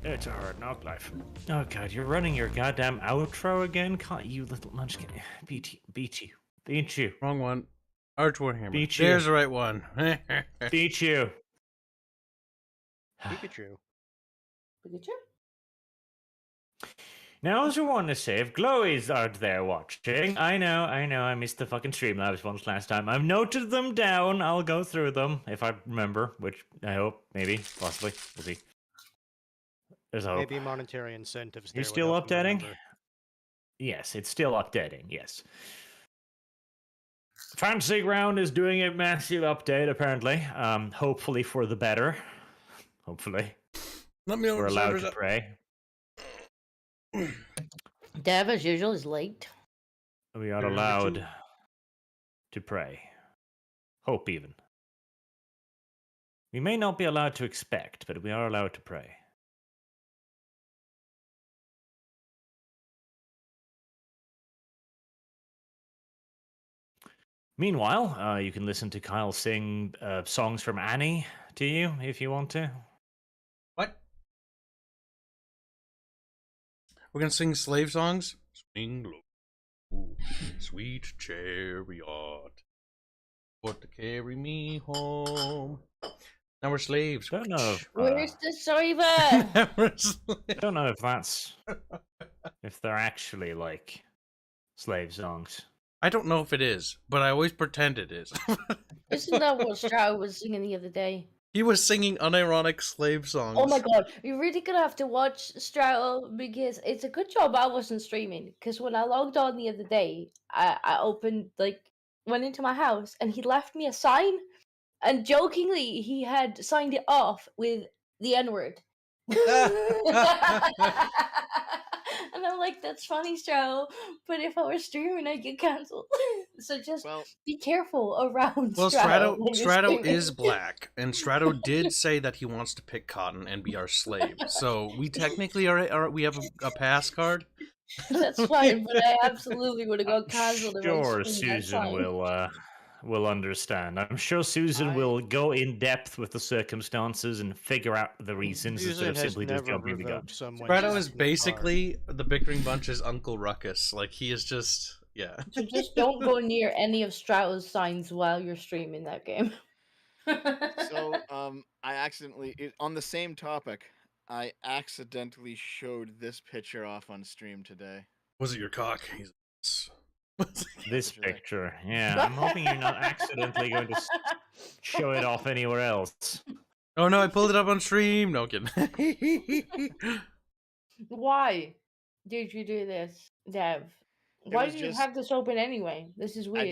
It's a hard knock life. Oh god, you're running your goddamn outro again? Can't you little munchkin? Beat you. Wrong one. Arch Warhammer. Beat you. There's the right one. Beat you. Pikachu. Pikachu? Now, I also want to say, if Glowy's out there watching, I know, I missed the fucking Streamlabs ones last time. I've noted them down. I'll go through them if I remember, which I hope, maybe, possibly. We'll see. There's a hope. Maybe monetary incentives. You still updating? Yes, it's still updating, yes. Fantasy Ground is doing a massive update, apparently. Hopefully for the better. Hopefully. Let me know. We're allowed to pray. Dev, as usual, is late. We are allowed to pray. Hope, even. We may not be allowed to expect, but we are allowed to pray. Meanwhile, you can listen to Kyle sing songs from Annie to you if you want to. What? We're gonna sing slave songs? Swing low, sweet chariot, what to carry me home. Now we're slaves. Don't know. Where's the server? I don't know if that's if they're actually like slave songs. I don't know if it is, but I always pretend it is. Isn't that what Stroud was singing the other day? He was singing unironic slave songs. Oh my god, you're really gonna have to watch Stroud because it's a good job I wasn't streaming. Because when I logged on the other day, I opened, went into my house and he left me a sign. And jokingly, he had signed it off with the N-word. And I'm like, that's funny, Stroud, but if I were streaming, I'd get cancelled. So just be careful around Stroud. Well, Strato is black, and Strato did say that he wants to pick cotton and be our slave. So we technically we have a pass card. That's fine, but I absolutely would have got cancelled. Sure, Susan will understand. I'm sure Susan will go in depth with the circumstances and figure out the reasons instead of simply just jumping the gun. Strato is basically the Bickering Bunch's Uncle Ruckus. Like, he is just, yeah. So just don't go near any of Strato's signs while you're streaming that game. So, I accidentally, on the same topic, I accidentally showed this picture off on stream today. Was it your cock? This picture, yeah. I'm hoping you're not accidentally going to show it off anywhere else. Oh no, I pulled it up on stream. No kidding. Why did you do this, Dev? Why did you have this open anyway? This is weird.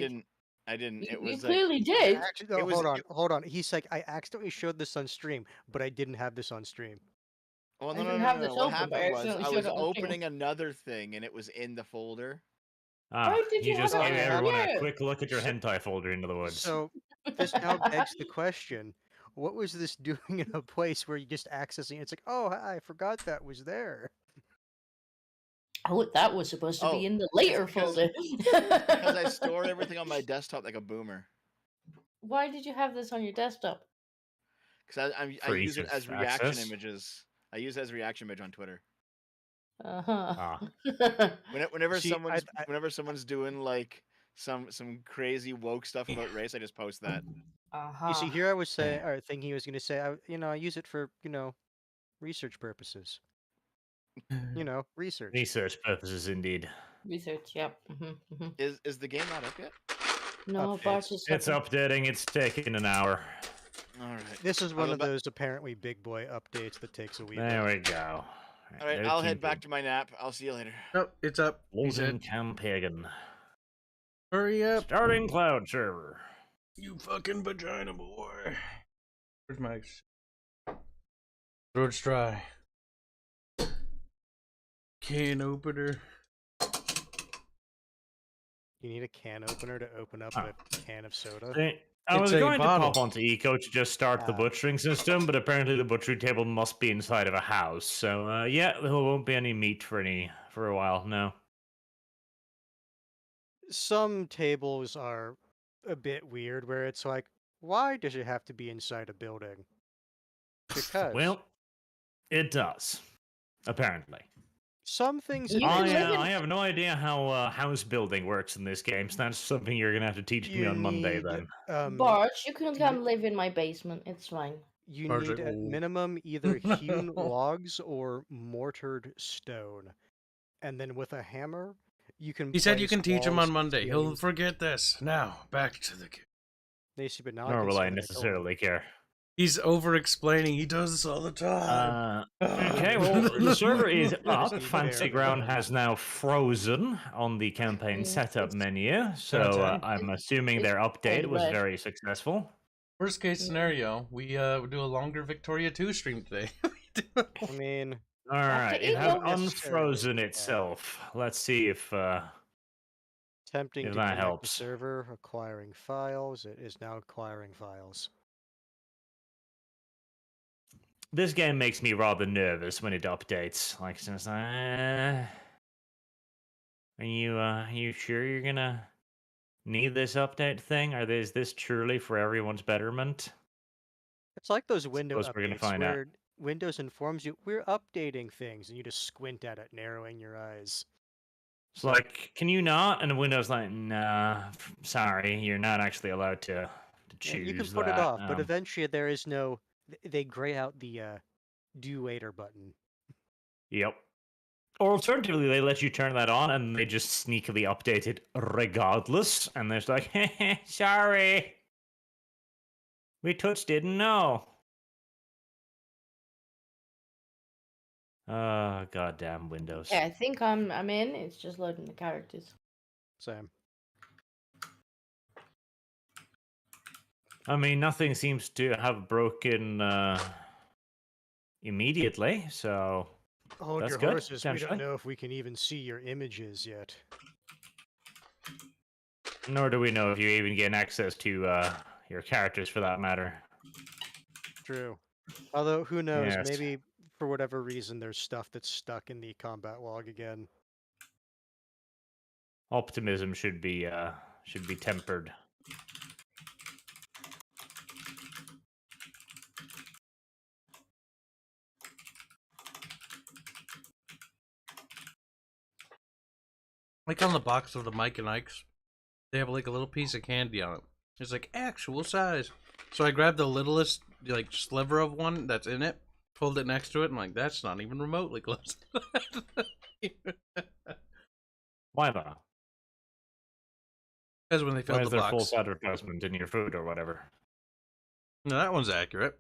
I didn't. It was you clearly did. Actually, hold on. He's like, I accidentally showed this on stream, but I didn't have this on stream. Well, no. What happened was I was opening another thing, and it was in the folder. You just gave everyone a quick look at your hentai folder into the woods. So this now begs the question: what was this doing in a place where you just accessing? It's like, oh, I forgot that was there. Oh, that was supposed to be in the later folder. Because I store everything on my desktop like a boomer. Why did you have this on your desktop? Because I use it as reaction images. I use it as a reaction image on Twitter. Whenever someone's doing like some crazy woke stuff about race, I just post that. You see, here I was saying, or thinking he was going to say, I use it for research purposes. Research. Research purposes, indeed. Research, yep. Is the game not up yet? No, it's updating. It's taking an hour. All right. This is one of those apparently big boy updates that takes a week. There we go. All right, I'll head back to my nap. I'll see you later. Oh, it's up. Losing Campagan. Hurry up. Starting cloud server. You fucking vagina boy. Where's my throat's dry? Can opener. You need a can opener to open up a can of soda? I was going to pop onto Eco to just start the butchering system, but apparently the butchery table must be inside of a house. So, yeah, there won't be any meat for a while, no. Some tables are a bit weird, where it's like, why does it have to be inside a building? Because. Well, it does. apparently. Some things You it can makes live in- I have no idea how house building works in this game, so that's something you're gonna have to teach me you on Monday need then. Barge, you can come live in my basement. It's fine. you Barge need like, at "Oh." minimum either hewn logs or mortared stone, and then with a hammer, you can. He said you place can teach him walls, on Monday. He'll ceilings. forget this. Now, back to the game. Nacy, but now Nor will I can say that told him. necessarily care. He's over-explaining. He does this all the time. Okay, well, the server is up. Be Fancy fair. Ground has now frozen on the campaign setup it's- menu, so Okay. I'm assuming it's their update was red. very successful. Worst case scenario, we do a longer Victoria 2 stream today. I mean, All right, it has Not necessarily unfrozen bad. itself. Let's see if attempting If to that connect helps. the server, acquiring files. It is now acquiring files. this game makes me rather nervous when it updates. Like, since are you sure you're gonna need this update thing? Is this truly for everyone's betterment? It's like those window Suppose we're gonna updates find out. where Windows informs you we're updating things, and you just squint at it, narrowing your eyes. It's like, can you not? And Windows like, nah, sorry, you're not actually allowed to choose You can put that. it off, but eventually there is no. They gray out the do later button. Yep. Or alternatively, they let you turn that on and they just sneakily update it regardless. And they're just like, sorry. We touch didn't know. Goddamn Windows. Yeah, I think I'm in. It's just loading the characters. Same. I mean, nothing seems to have broken immediately, so Hold that's your good, horses. We potentially. don't know if we can even see your images yet. Nor do we know if you even get access to your characters for that matter. True. Although, who knows? Yes. Maybe for whatever reason, there's stuff that's stuck in the combat log again. Optimism should be tempered. Like on the box of the Mike and Ike's, they have like a little piece of candy on it. It's like actual size. So I grabbed the littlest like sliver of one that's in it, pulled it next to it, and I'm like, that's not even remotely close. Why not? Because when they Why filled is the there box. false advertisement in your food or whatever? No, that one's accurate.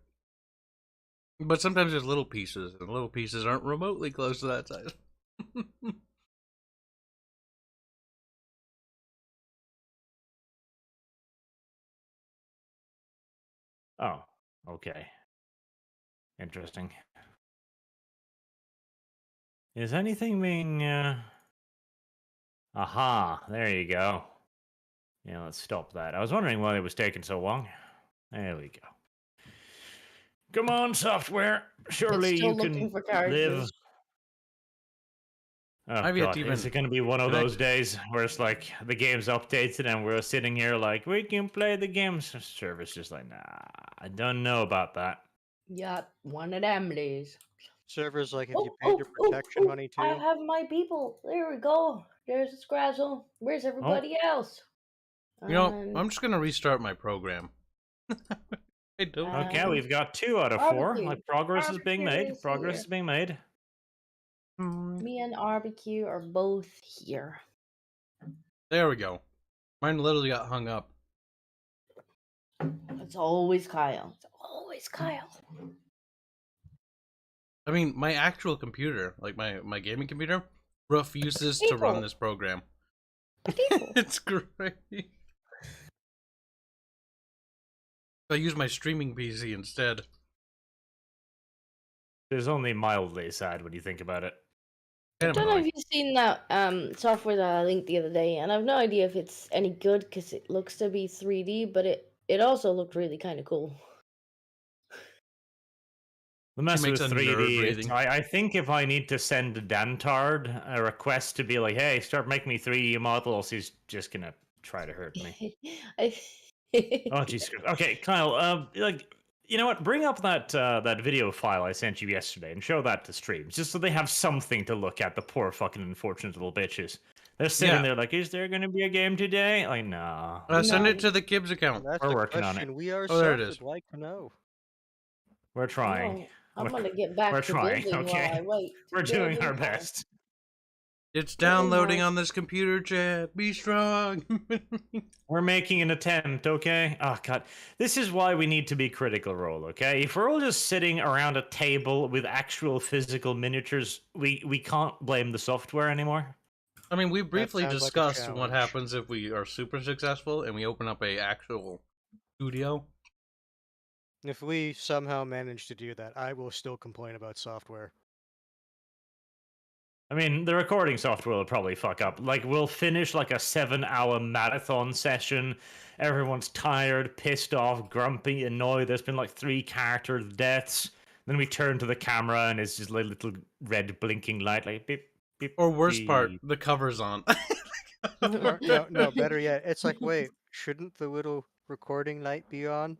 But sometimes there's little pieces, and little pieces aren't remotely close to that size. Oh, okay. Interesting. Is anything being Aha, there you go. Yeah, let's stop that. I was wondering why it was taking so long. There we go. Come on, software. Surely still you looking can for live. characters. Oh I've yet god, to even- is it going to be one of Did I- those days where it's like the game's updated and we're sitting here like, we can play the game? Service just like, nah, I don't know about that. Yeah, one of them days. Servers like, if you paid your protection money too. I have my people. There we go. There's a Scrazzle. Where's everybody else? You know, And I'm just gonna restart my program. I don't. Okay, we've got 2 out of 4. barbecue. Like, progress is being Barbecue made. is Progress here. is being made. Me and Barbecue are both here. There we go. Mine literally got hung up. It's always Kyle. It's always Kyle. I mean, my actual computer, like my gaming computer, refuses to run People. this program. People. It's great. I use my streaming PC instead. There's only mildly sad when you think about it. I Kind of don't know if annoying. you've seen that software that I linked the other day, and I've no idea if it's any good because it looks to be 3D, but it also looked really kind of cool. The mess makes with a 3D is, nerve-breathing- I think if I need to send Dantard a request to be like, hey, start making me 3D models, he's just gonna try to hurt me. I Oh, Jesus Christ. Okay, Kyle, like, You know what? Bring up that video file I sent you yesterday and show that to streams, just so they have something to look at. The poor fucking unfortunate little bitches. They're sitting Yeah. there like, is there going to be a game today? Like, nah. Send it No. to the Kibbs account. That's We're a working on it. question we there ourselves it is. would like to know. We're trying. I'm We're- gonna get We're back to trying. building while I Okay. wait. We're doing Building our time. best. It's Building downloading time. on this computer, chat. Be strong. We're making an attempt, okay? Oh god. This is why we need to be Critical Role, okay? If we're all just sitting around a table with actual physical miniatures, we can't blame the software anymore. I mean, we briefly sounds like a discussed what challenge. happens if we are super successful and we open up a actual studio. If we somehow manage to do that, I will still complain about software. I mean, the recording software will probably fuck up. Like, we'll finish like a 7-hour marathon session. Everyone's tired, pissed off, grumpy, annoyed. There's been like 3 character deaths. Then we turn to the camera and it's just like a little red blinking light, like beep, beep. Or worst part, beep. the cover's on. Or, no, better yet, it's like, wait, shouldn't the little recording light be on?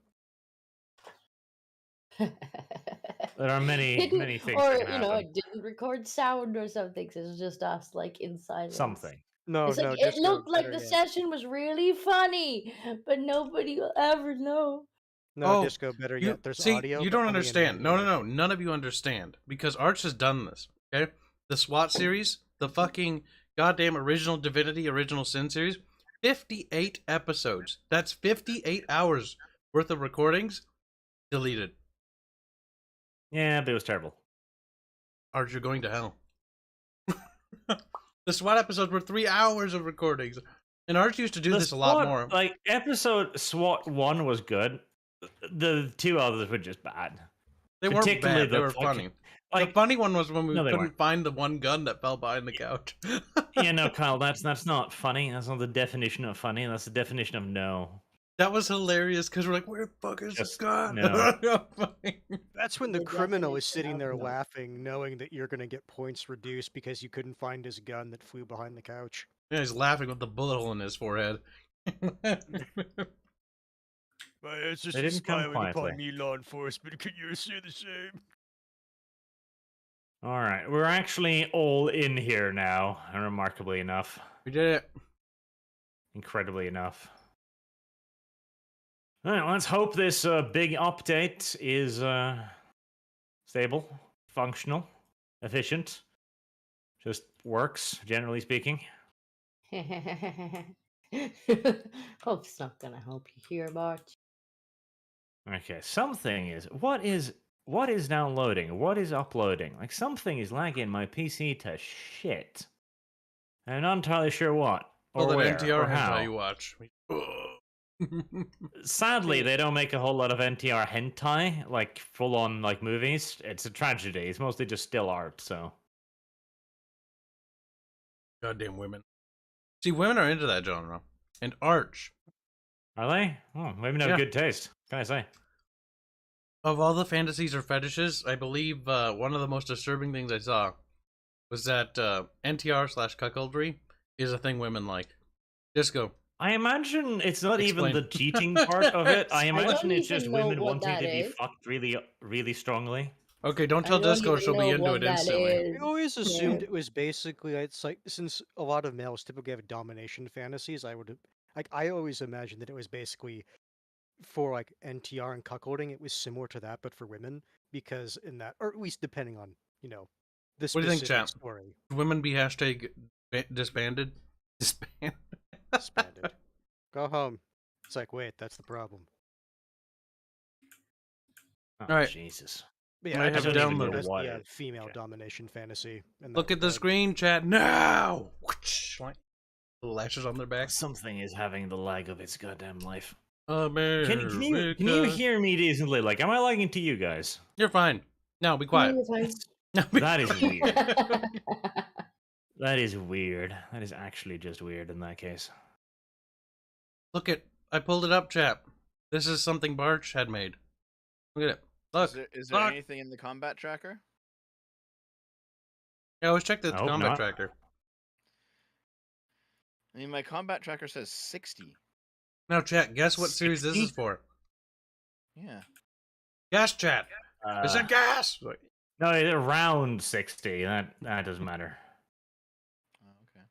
There are many Didn't- things or that can you know, happen. it didn't record sound or something. So it's just us like in silence. Something. No, It's like no, it just looked like better the yet. session was really funny, but nobody will ever know. No, Oh, Disco, better You yet. There's see, audio. you but don't only in understand. No, audio. none of you understand because Arch has done this. Okay, the SWAT series, the fucking goddamn original Divinity, original Sin series, 58 episodes. That's 58 hours worth of recordings deleted. Yeah, but it was terrible. Arch, you're going to hell. The SWAT episodes were 3 hours of recordings, and Arch used to do The this a lot SWAT, more. Like, episode SWAT 1 was good. The 2 others were just bad. They weren't particularly bad. They the were fucking- funny. Like, The funny one was when we No, they couldn't weren't. find the one gun that fell behind the couch. yeah, no, Kyle, that's not funny. That's not the definition of funny. That's the definition of no. That was hilarious because we're like, where the fuck is Just the gun? no. That's when the The criminal is definition sitting of there no. laughing, knowing that you're going to get points reduced because you couldn't find his gun that flew behind the couch. Yeah, he's laughing with the bullet hole in his forehead. It's just They didn't come quietly. me, law enforcement. Can you say the same? All right, we're actually all in here now, remarkably enough. We did it. Incredibly enough. All right, let's hope this big update is stable, functional, efficient. Just works, generally speaking. Hope it's not gonna help you here, Bart. Okay, something is what is downloading? What is uploading? Like something is lagging my PC to shit. I'm not entirely sure what or Well, where that NTR or how. hentai you watch. Sadly, they don't make a whole lot of NTR hentai, like full on like movies. It's a tragedy. It's mostly just still art. So Goddamn women. See, women are into that genre. And Arch, are they? Oh, maybe not Yeah. good taste. What can I say? of all the fantasies or fetishes, I believe one of the most disturbing things I saw was that NTR/cuckoldry is a thing women like. Disco. I imagine it's not even Explain. the cheating part of it. I don't imagine it's just even know women what wanting that to be is. fucked really, really strongly. Okay, don't I tell don't Disco or even she'll be know into what it that instantly. is. I always assumed Yeah. it was basically, it's like, since a lot of males typically have domination fantasies, I always imagined that it was basically for like NTR and cuckolding, it was similar to that, but for women, because in that, or at least depending on, the What do you think, specific champ? story. Women be hashtag disbanded? Disbanded? Expanded. Go home. It's like, wait, that's the problem. Oh, All right. Jesus. But yeah, I have definitely downloaded that's what the it- female okay. domination fantasy. in that Look at the regard. screen, chat, now! Little lashes on their back. Something is having the lag of its goddamn life. America. Can you hear me decently? Like, am I lagging to you guys? You're fine. Now, be quiet. That is weird. That is weird. That is actually just weird in that case. Look it. I pulled it up, chap. This is something Barch had made. Look at it. Look. Is there look. anything in the combat tracker? Yeah, let's check the I hope combat not. tracker. I mean, my combat tracker says 60. Now, chat, guess what series this is 60? for? Yeah. Gas chat. Is it gas? Like, No, it's around 60. That doesn't matter. Oh, okay.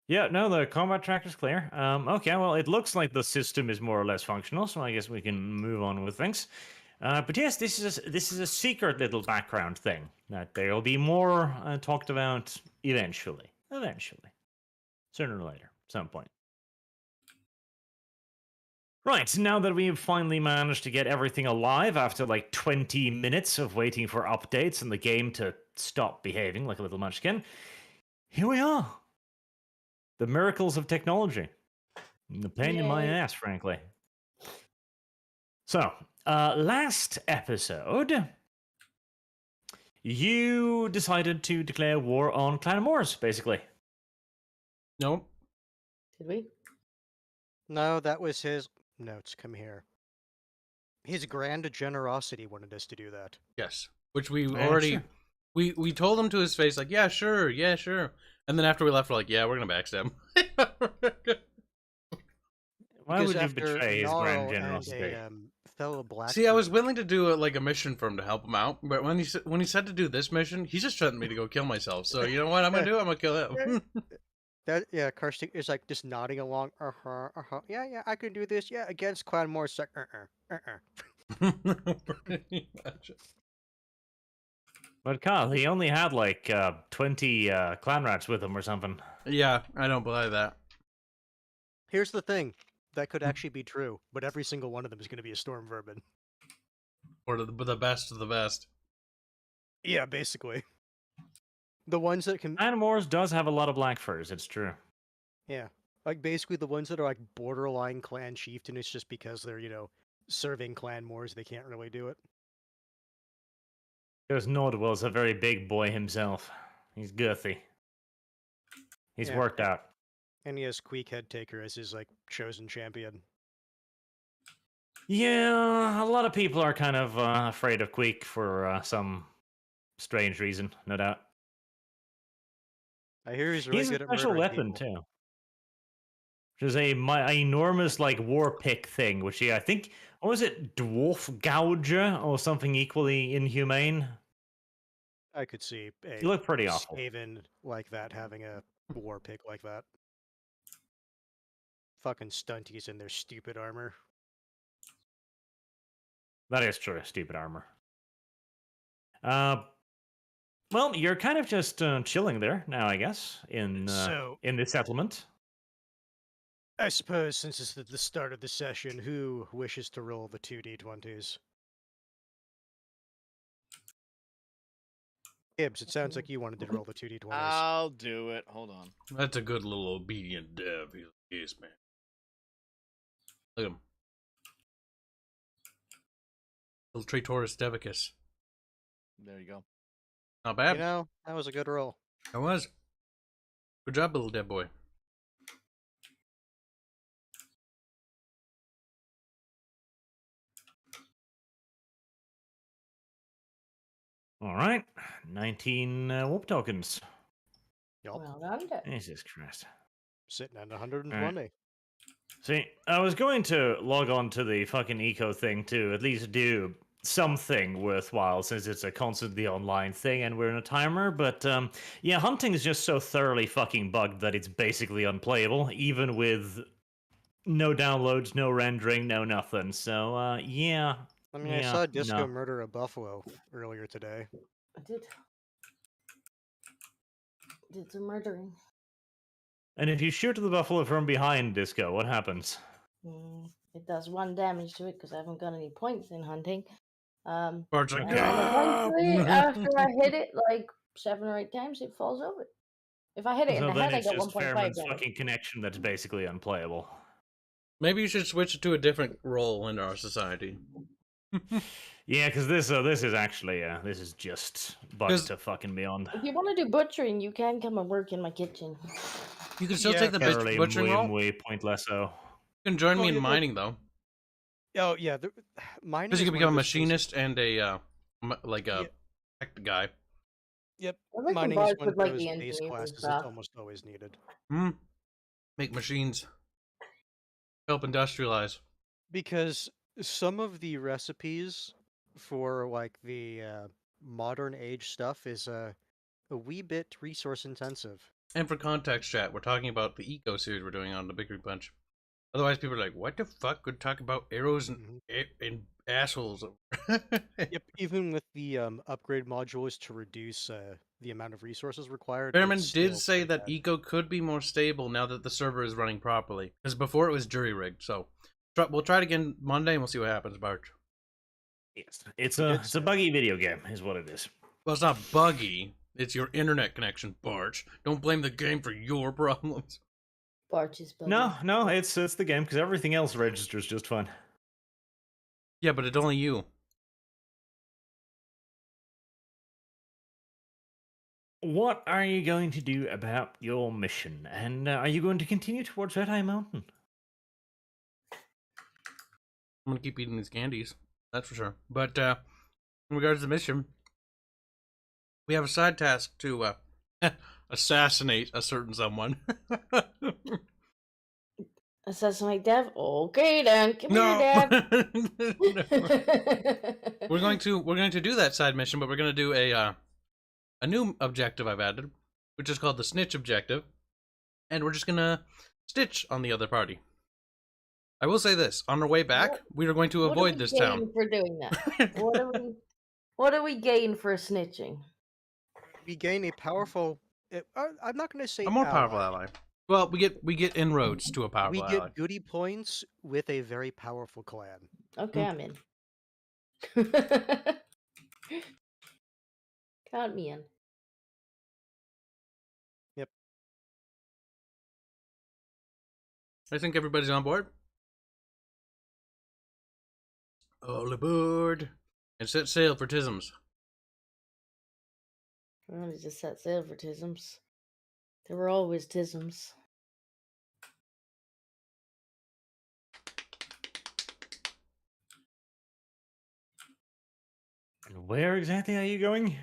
Yeah, no, the combat track is clear. Okay, well, it looks like the system is more or less functional, so I guess we can move on with things. But yes, this is a secret little background thing that there will be more talked about eventually. Eventually, sooner or later, some point. Right, now that we've finally managed to get everything alive after like 20 minutes of waiting for updates and the game to stop behaving like a little munchkin, here we are. The miracles of technology. The pain in my Yay. ass, frankly. So, last episode, you decided to declare war on Clan Moors, basically. nope. Did we? No, that was his notes. Come here. His grand generosity wanted us to do that. Yes. Which we Yeah, already sure. we told him to his face, like, yeah, sure. And then after we left, we're like, yeah, we're gonna backstab him. Why Because would you after betray his Gnarl grand and generosity? a fellow black. See, I was willing to do like a mission for him to help him out, but when he said to do this mission, he just threatened me to go kill myself. So you know what I'm gonna do? I'm gonna kill him. Karsten is like just nodding along. Yeah, I can do this. Yeah, against Clan Moore. It's like, Pretty much. But Kyle, he only had like 20 clan rats with him or something. Yeah, I don't believe that. Here's the thing. That could actually be true, but every single one of them is going to be a storm vermin. Or the best of the best. Yeah, basically. The ones that can, Clan Moors does have a lot of black furs, it's true. yeah, like basically the ones that are like borderline clan chieftain. It's just because they're serving Clan Moors, they can't really do it. Because Nordwell's a very big boy himself. He's girthy. He's Yeah. worked out. And he has Queek Headtaker as his like chosen champion. Yeah, a lot of people are kind of afraid of Queek for some strange reason, no doubt. I hear he's really He's a good at special murdering weapon people. too, which is a enormous like war pick thing. Which I think, what was it, dwarf gouger or something equally inhumane? I could see a You look pretty awful. Skaven like that having a war pick like that. Fucking stunties in their stupid armor. That is true. Stupid armor. Well, you're kind of just chilling there now, I guess, in So- this settlement. I suppose since it's the start of the session, who wishes to roll the 2d20s? Gibbs, it sounds like you wanted to roll the 2d20s. I'll do it. Hold on. That's a good little obedient dev. Yes, man. Look at him. Little Traitoris Devicus. There you go. Not bad. That was a good roll. It was. Good job, little dead boy. All right, 19 whoop tokens. Yup. Well done, then. Jesus Christ. Sitting at 120. See, I was going to log on to the fucking eco thing to at least do something worthwhile since it's a constantly online thing and we're in a timer, but yeah, hunting is just so thoroughly fucking bugged that it's basically unplayable, even with no downloads, no rendering, no nothing. So, yeah. I mean, I Yeah, saw Disco no. murder a buffalo earlier today. I did. Did some murdering. And if you shoot the buffalo from behind, Disco, what happens? It does 1 damage to it because I haven't got any points in hunting. Bart's like, Okay. And eventually, after I hit it like 7 or 8 times, it falls over. If I hit it in So the then head, I it's get just 1.5 Fairman's damage. fucking connection that's basically unplayable. maybe you should switch it to a different role in our society. Yeah, because this is actually this is just bugged 'Cause- to fucking beyond. If you want to do butchering, you can come and work in my kitchen. You can still Yeah, take the Fairly butchering role. You muy pointless. So can join Well, me in you know- mining though, Oh, yeah. Mine because you is can one become a of those things- machinist and a like a Yeah. tech guy. Yep. I reckon Mining bars is one would of like those the base engineers and classes that's stuff. almost always needed. Make machines. Help industrialize. Because some of the recipes for like the modern age stuff is a wee bit resource intensive. And for context, chat, we're talking about the eco series we're doing on the Bickering Punch. Otherwise, people are like, "What the fuck? Could talk about arrows and and assholes." Yep, even with the upgrade modules to reduce the amount of resources required, Behrman it's did still say pretty that bad. eco could be more stable now that the server is running properly. Because before it was jury rigged. So we'll try it again Monday and we'll see what happens, Bart. Yes, it's He a did it's a say. buggy video game, is what it is. Well, it's not buggy. It's your internet connection, Bart. Don't blame the game for your problems. Barch is buggy. No, it's the game because everything else registers just fine. Yeah, but it's only you. What are you going to do about your mission? And are you going to continue towards Red Eye Mountain? I'm gonna keep eating these candies. That's for sure. But in regards to the mission, we have a side task to assassinate a certain someone. Assassinate Dev? Okay then, give me No. the No. Dev. We're going to do that side mission, but we're going to do a new objective I've added, which is called the snitch objective, and we're just gonna stitch on the other party. I will say this: on our way back, we are going to What do avoid we this gain town. for doing that? What do we gain for snitching? We gain a powerful. I'm not going to say A more powerful ally. ally. Well, we get inroads to a We powerful ally. get goody points with a very powerful clan. Okay, I'm in. Count me in. Yep. I think everybody's on board. All aboard and set sail for Tisms. I wanted to set sail for tisms. There were always tisms. And where exactly are you going?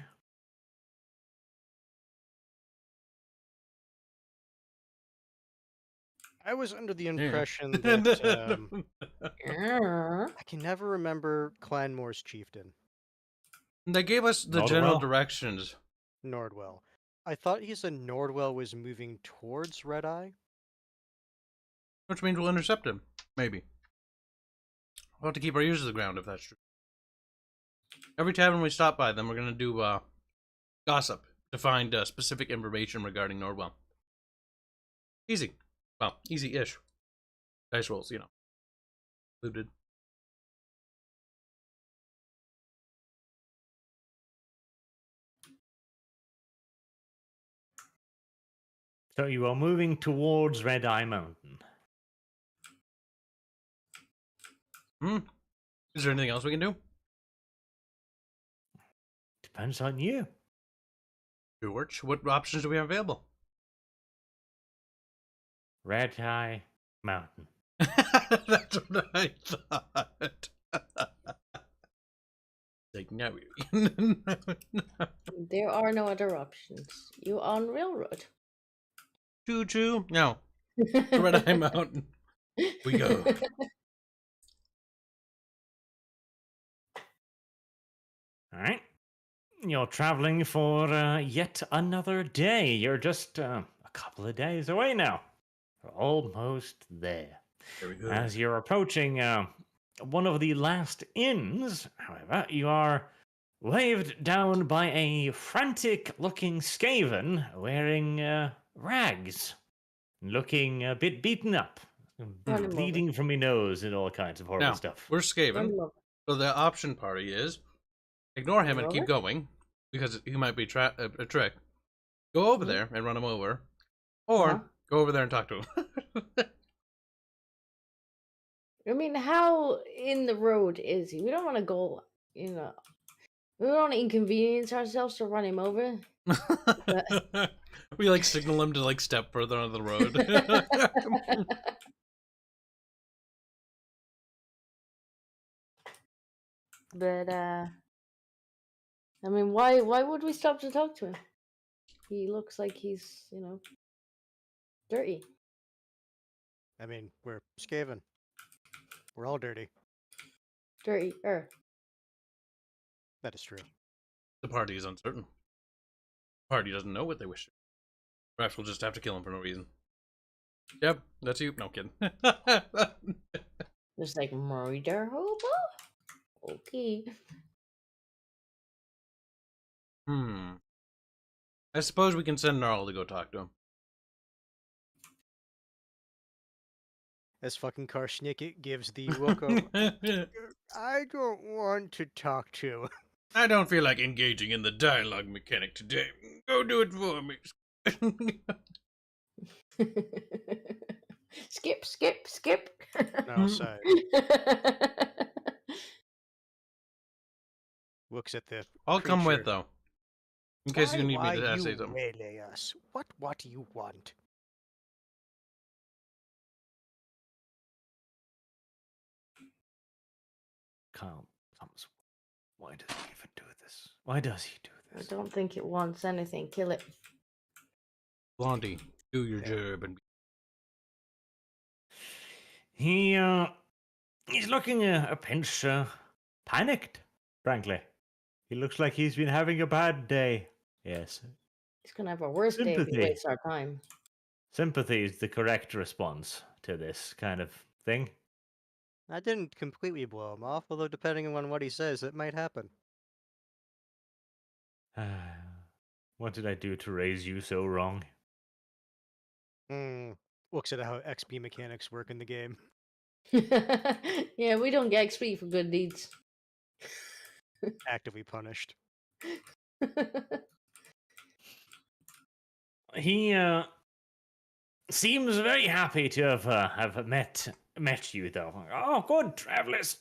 I was under the impression that Ah. I can never remember Clanmore's chieftain, They gave us the Not general well. directions. Nordwell. I thought he said Nordwell was moving towards Red Eye. Which means we'll intercept him. Maybe. We'll have to keep our ears to the ground if that's true. Every tavern we stop by, then we're going to do gossip to find specific information regarding Nordwell. Easy. Well, easy-ish. Dice rolls, you know. Included. So you are moving towards Red Eye Mountain. Is there anything else we can do? Depends on you. George, what options do we have available? Red Eye Mountain. That's what I thought. Like, no. There are no other options. You on railroad. Choo choo. No. Red Eye Mountain. We go. All right. You're traveling for yet another day. You're just a couple of days away now. You're almost there. There we go. As you're approaching one of the last inns, however, you are waved down by a frantic-looking Skaven wearing rags, looking a bit beaten up, Run him bleeding from his nose and all kinds of horrible Now, stuff. we're Run Skaven. him over. So the option party is ignore him and Over? keep going because he might be a trick. Go over Mhm. there and run him over, or Uh-huh. go over there and talk to him. I mean, how in the road is he? We don't want to go, we don't want to inconvenience ourselves to run him over. We like signal him to like step further on the road. But I mean, why would we stop to talk to him? He looks like he's, dirty. I mean, we're Skaven. We're all dirty. Dirty. That is true. The party is uncertain. The party doesn't know what they wish. Perhaps we'll just have to kill him for no reason. Yep, that's you. No kidding. Just like murder hobo? Okay. I suppose we can send Gnarl to go talk to him. As fucking Karshnikit gives the look of, I don't want to talk to. I don't feel like engaging in the dialogue mechanic today. Go do it for me. Skip, skip, skip. No side. Looks at the. I'll come with, creature. though. In case you need me to Why say you something. waylay us? What do you want? Calm, Thomas. Why does he even do this? Why does he do I this? don't think it wants anything. Kill it. Blondie, do your job and He's looking a pinch panicked, frankly. He looks like he's been having a bad day. Yes. He's gonna have a worse day if he Sympathy. wastes our time. Sympathy is the correct response to this kind of thing. I didn't completely blow him off, although depending on what he says, it might happen. What did I do to raise you so wrong? Looks at how XP mechanics work in the game. Yeah, we don't get XP for good deeds. Actively punished. He seems very happy to have met you, though. Oh, good, travelers.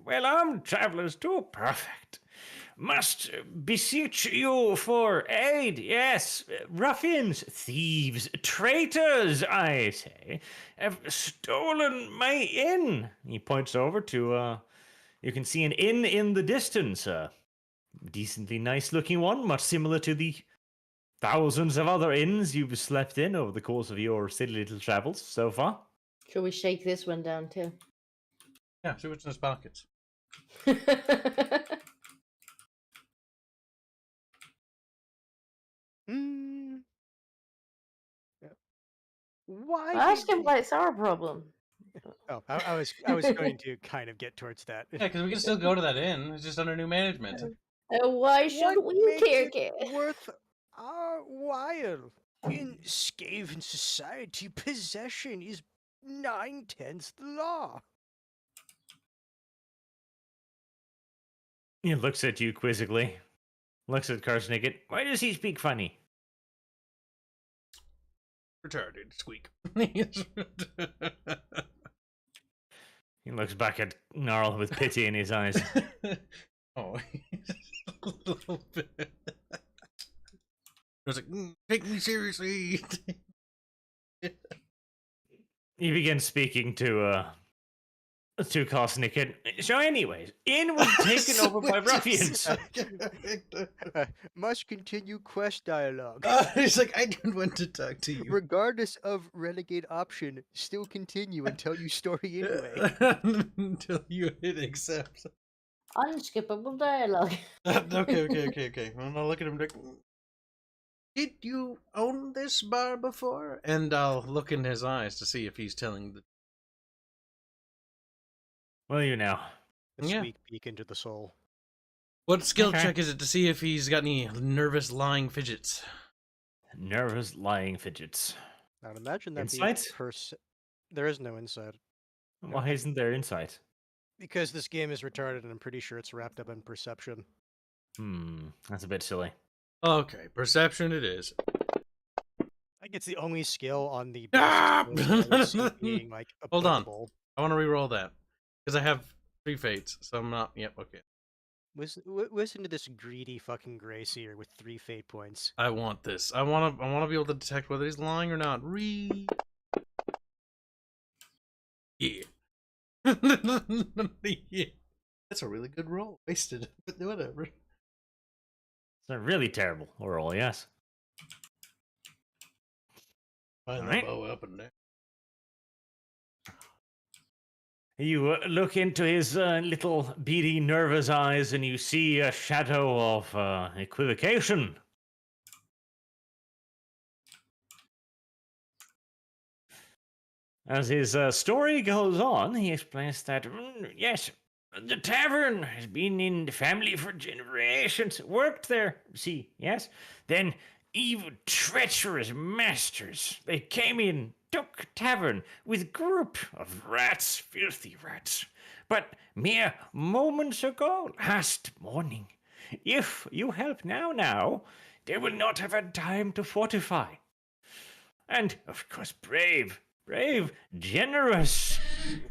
Well, I'm travelers too. Perfect. Must beseech you for aid. Yes, ruffians, thieves, traitors, I say, have stolen my inn. He points over to you can see an inn in the distance. Decently nice-looking one, much similar to the thousands of other inns you've slept in over the course of your silly little travels so far. Should we shake this one down too? yeah, see what's in his pockets. Why? Ask did him why it's our problem. Oh, I was going to kind of get towards that. Yeah, because we can still go to that inn. It's just under new management. Why should What we makes care? it worth our while? In Skaven society, possession is 9/10 the law. He looks at you quizzically. Looks at Karsnicket. Why does he speak funny? Retarded squeak. He looks back at Gnarl with pity in his eyes. Oh, a little bit. I was like, take me seriously. He begins speaking to Karsnicket. So anyways, inn was taken over by ruffians. Must continue quest dialogue. He's like, I don't want to talk to you. Regardless of renegade option, still continue and tell you story anyway. Until you hit accept. Unskippable dialogue. Okay. I'm gonna look at him like, did you own this bar before? And I'll look in his eyes to see if he's telling the. Well, you know. A Yeah. sweet peek into the soul. What skill Okay. check is it to see if he's got any nervous lying fidgets? Nervous lying fidgets. I'd imagine that Insight? there is no insight. Why isn't there insight? Because this game is retarded and I'm pretty sure it's wrapped up in perception. That's a bit silly. Okay, perception it is. Like it's the only skill on the Ah! basic skills that I see being like Hold on. applicable. I want to re-roll that because I have 3 fates, so I'm not. Yep, okay. Listen to this greedy fucking Gracier with 3 fate points. I want this. I want to be able to detect whether he's lying or not. Yeah. Yeah. That's a really good roll. Wasted, but whatever. It's a really terrible roll, yes. Find Alright. the bow up and down. You look into his little beady, nervous eyes, and you see a shadow of equivocation. As his story goes on, he explains that, yes, the tavern has been in the family for generations, worked there, see, yes? Then evil, treacherous masters, they came in, took tavern with group of rats, filthy rats. But mere moments ago, last morning, if you help now, they will not have had time to fortify. And, of course, brave, generous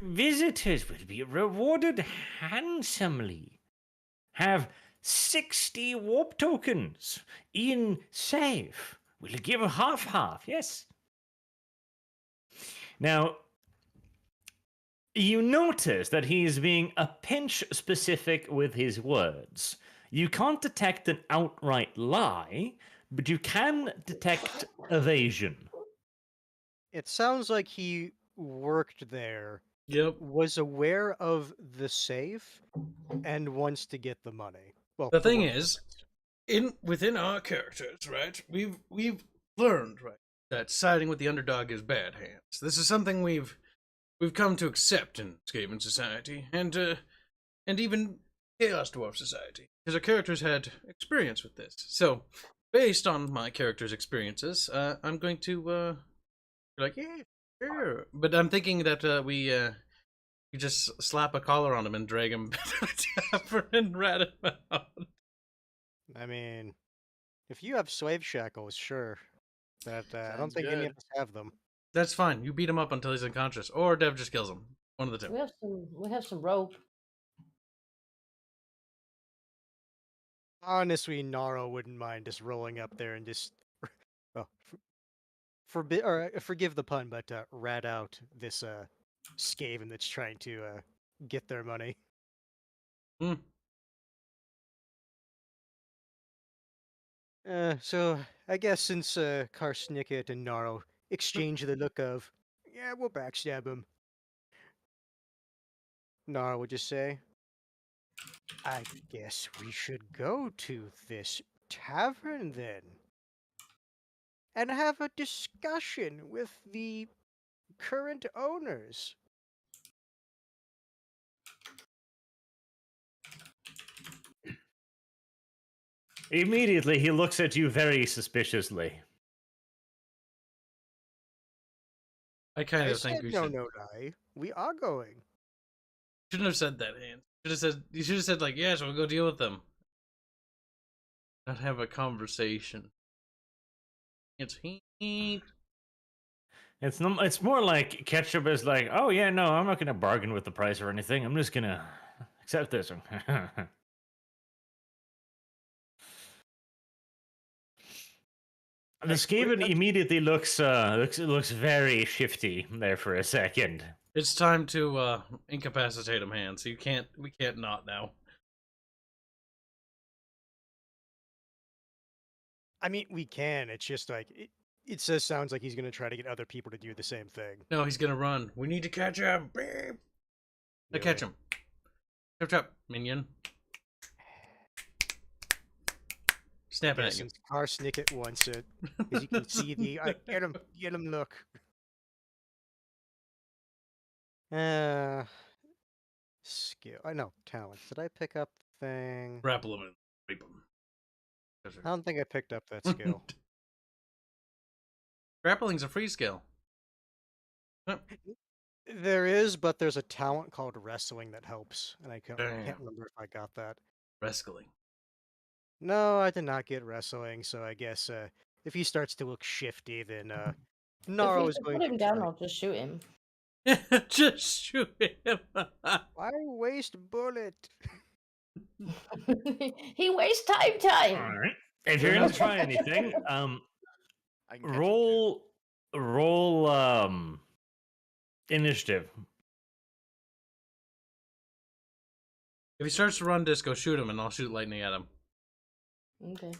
visitors will be rewarded handsomely. Have 60 warp tokens in safe. We'll give half, yes. Now, you notice that he is being a pinch specific with his words. You can't detect an outright lie, but you can detect evasion. It sounds like he worked there, Yep. was aware of the safe, and wants to get the money. Well, The for thing what is, purpose? within our characters, right? We've learned, right, that siding with the underdog is bad hands. This is something we've come to accept in Skaven society, and even Chaos Dwarf society, because our characters had experience with this. So, based on my character's experiences, I'm going to be like, yeah, sure. But I'm thinking that you just slap a collar on him and drag him to the tavern and rat him out. I mean, if you have slave shackles, sure. But I don't Sounds think any of good. us have them. That's fine. You beat him up until he's unconscious, or Dev just kills him. One of the two. We have some rope. Honestly, Naro wouldn't mind just rolling up there and just, well, forgive the pun, but rat out this Skaven that's trying to get their money. Hmm. So I guess since Karsnicket and Naro exchange the look of, yeah, we'll backstab him. Naro would just say, I guess we should go to this tavern then, and have a discussion with the current owners. Immediately, he looks at you very suspiciously. I kind I of think said we no, should. no, lie. We are going. Shouldn't have said that, Hans. You should have said like, yes, we'll go deal with them. Not have a conversation. It's heat. It's more like Ketchup is like, oh yeah, no, I'm not gonna bargain with the price or anything. I'm just gonna accept this. The Skaven immediately looks very shifty there for a second. It's time to incapacitate him, Hans. We can't not now. I mean, we can. It's just like it sounds like he's gonna try to get other people to do the same thing. No, he's gonna run. We need to catch him. Beep. I catch him. Chop chop, minion. Snapping at you. Since Karsnicket wants it, as you can see the get him look. Skill. I know talents. Did I pick up the thing? Grapple him and rape him. I don't think I picked up that skill. Grappling's a free skill. There is, but there's a talent called wrestling that helps, and I can't Damn. remember if I got that. Wrestling. No, I did not get wrestling, so I guess if he starts to look shifty, then Naro is going put to him down. try. I'll just shoot him. Just shoot him. Why waste bullet? He wastes time. All right. If you're gonna try anything, I can catch roll initiative. If he starts to run disco, shoot him and I'll shoot lightning at him. Okay.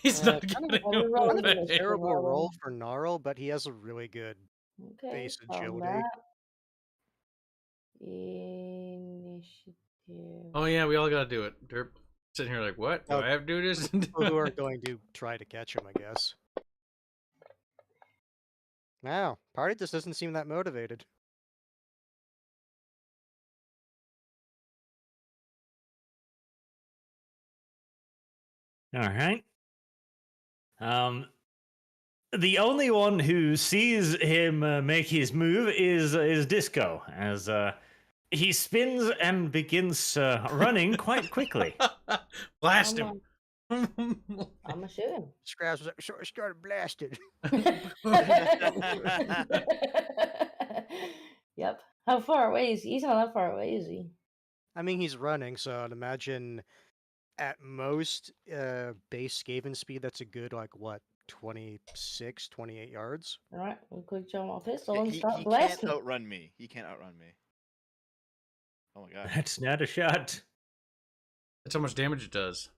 He's not kind of getting a roll. Kind of a away. terrible roll for Gnarl, but he has a really good Okay. base found agility. that. Initiative. Oh yeah, we all gotta do it. Derp sitting here like, what? Do Oh, I have to do this? People who are going to try to catch him, I guess. Wow, party just doesn't seem that motivated. All right. The only one who sees him make his move is Disco, as he spins and begins running quite quickly. Blast I'm him. gonna shoot him. Scraps started blasted. Yep. How far away is he? He's not that far away, is he? I mean, he's running, so I'd imagine at most base Skaven speed, that's a good, like, what, 26, 28 yards? Alright, we'll quick jump off pistol and he start can't blasting. outrun me. He can't outrun me. Oh my god. That's not a shot. That's how much damage it does.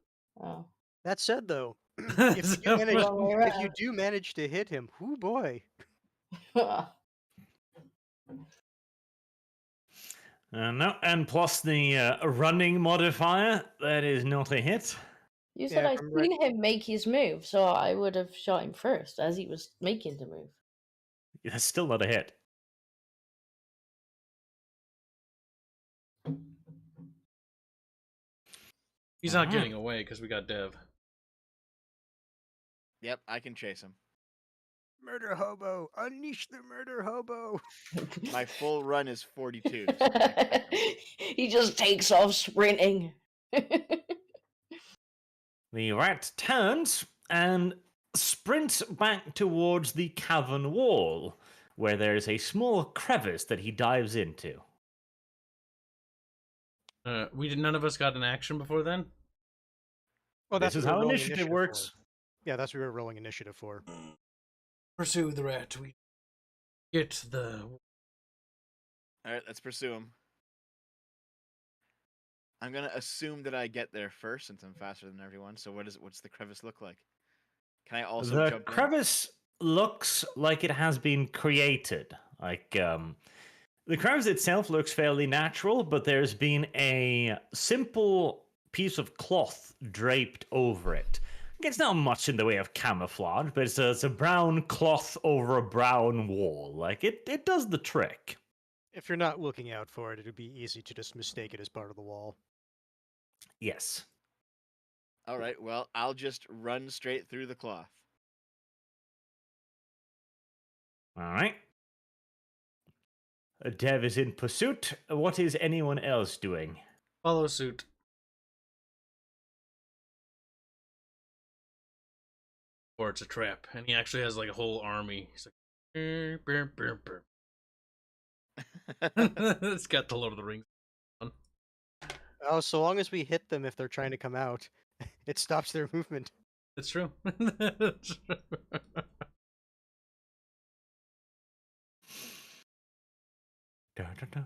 Oh. That said, though, If if you do manage to hit him, whoo boy. No, and plus the running modifier, that is not a hit. You said Yeah, I if I'm right- seen him make his move, so I would have shot him first as he was making the move. That's still not a hit. He's not Uh-huh. getting away because we got Dev. Yep, I can chase him. Murder hobo! Unleash the murder hobo! My full run is 42. He just takes off sprinting. The rat turns and sprints back towards the cavern wall, where there is a small crevice that he dives into. None of us got an action before then. Well, This is what we were how rolling initiative for. works. Yeah, that's what we were rolling initiative for. Pursue the rat. We get the. Alright, let's pursue him. I'm gonna assume that I get there first since I'm faster than everyone. So what's the crevice look like? Can I also The jump in? crevice looks like it has been created. The crevice itself looks fairly natural, but there's been a simple piece of cloth draped over it. It's not much in the way of camouflage, but it's a brown cloth over a brown wall. Like it does the trick. If you're not looking out for it, it'd be easy to just mistake it as part of the wall. Yes. Alright, well, I'll just run straight through the cloth. All right. Dev is in pursuit. What is anyone else doing? Follow suit. Or it's a trap. And he actually has like a whole army. He's like, burr, burr, burr. It's got the Lord of the Rings. Oh, so long as we hit them if they're trying to come out, it stops their movement. It's true. Da, da, da.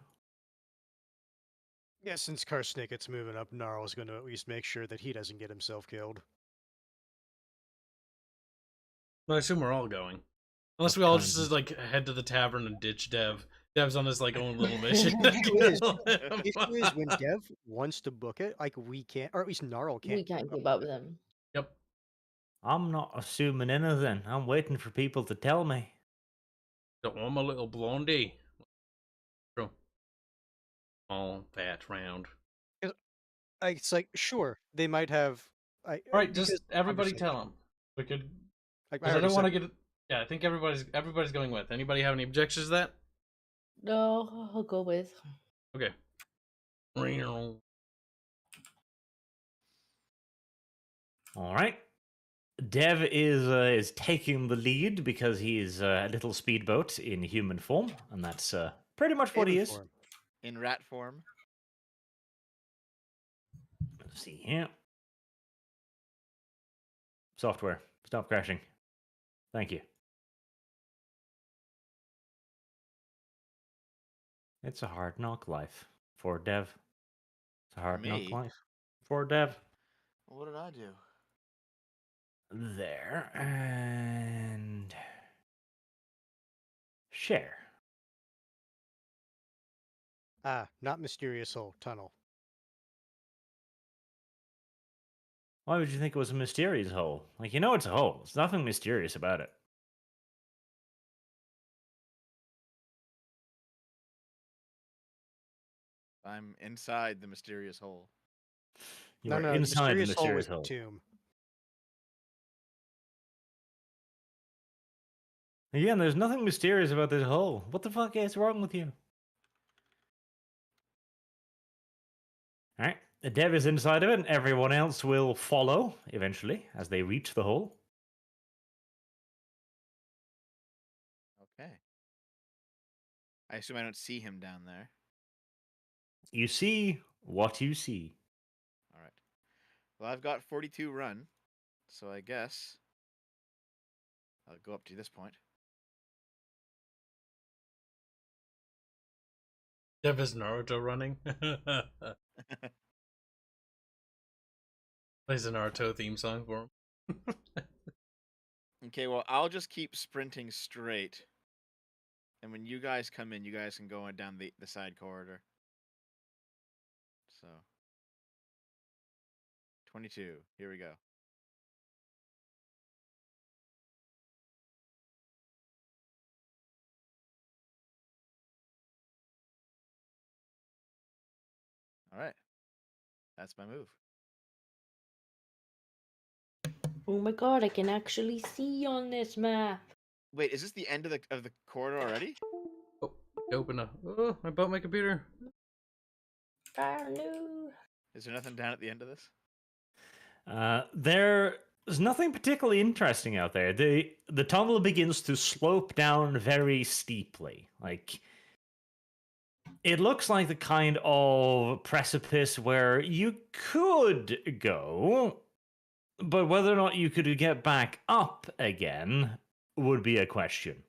Yeah, since Karsnicket's moving up, Gnarl's going to at least make sure that he doesn't get himself killed. I assume we're all going. Unless we all just like head to the tavern and ditch Dev. Dev's on his like own little mission. The issue is when Dev wants to book it, like we can't, or at least Gnarl can't. We can't keep up with him. Yep. I'm not assuming anything. I'm waiting for people to tell me. Don't want my little blondie. True. All fat round. It's like, sure, they might have. Right, just because everybody conversation. tell him. We could. Like, 'Cause I don't want to get it. Yeah, I think everybody's going with. Anybody have any objections to that? No, I'll go with. Okay. All right. Dev is taking the lead because he's a little speedboat in human form, and that's pretty much what he Skaven is. form. In rat form. Let's see here. Software, stop crashing. Thank you. It's a hard knock life for Dev. It's a hard knock me? life for Dev. What did I do? There and share. Ah, not mysterious hole, tunnel. Why would you think it was a mysterious hole? Like, you know it's a hole. There's nothing mysterious about it. I'm inside the mysterious hole. You No, are no, the inside the mysterious hole was mysterious the hole. tomb. Again, there's nothing mysterious about this hole. What the fuck is wrong with you? Alright, the dev is inside of it, and everyone else will follow eventually as they reach the hole. Okay. I assume I don't see him down there. You see what you see. All right. Well, I've got 42 run, so I guess I'll go up to this point. Dev is Naruto running. Plays a Naruto theme song for him. Okay, well, I'll just keep sprinting straight. And when you guys come in, you guys can go on down the side corridor. So, 22. Here we go. All right. That's my move. Oh my god, I can actually see on this map. Wait, is this the end of the corridor already? Oh, open up. Oh, I bought my computer. Ah, no. Is there nothing down at the end of this? There's nothing particularly interesting out there. The tunnel begins to slope down very steeply. Like, it looks like the kind of precipice where you could go, but whether or not you could get back up again would be a question.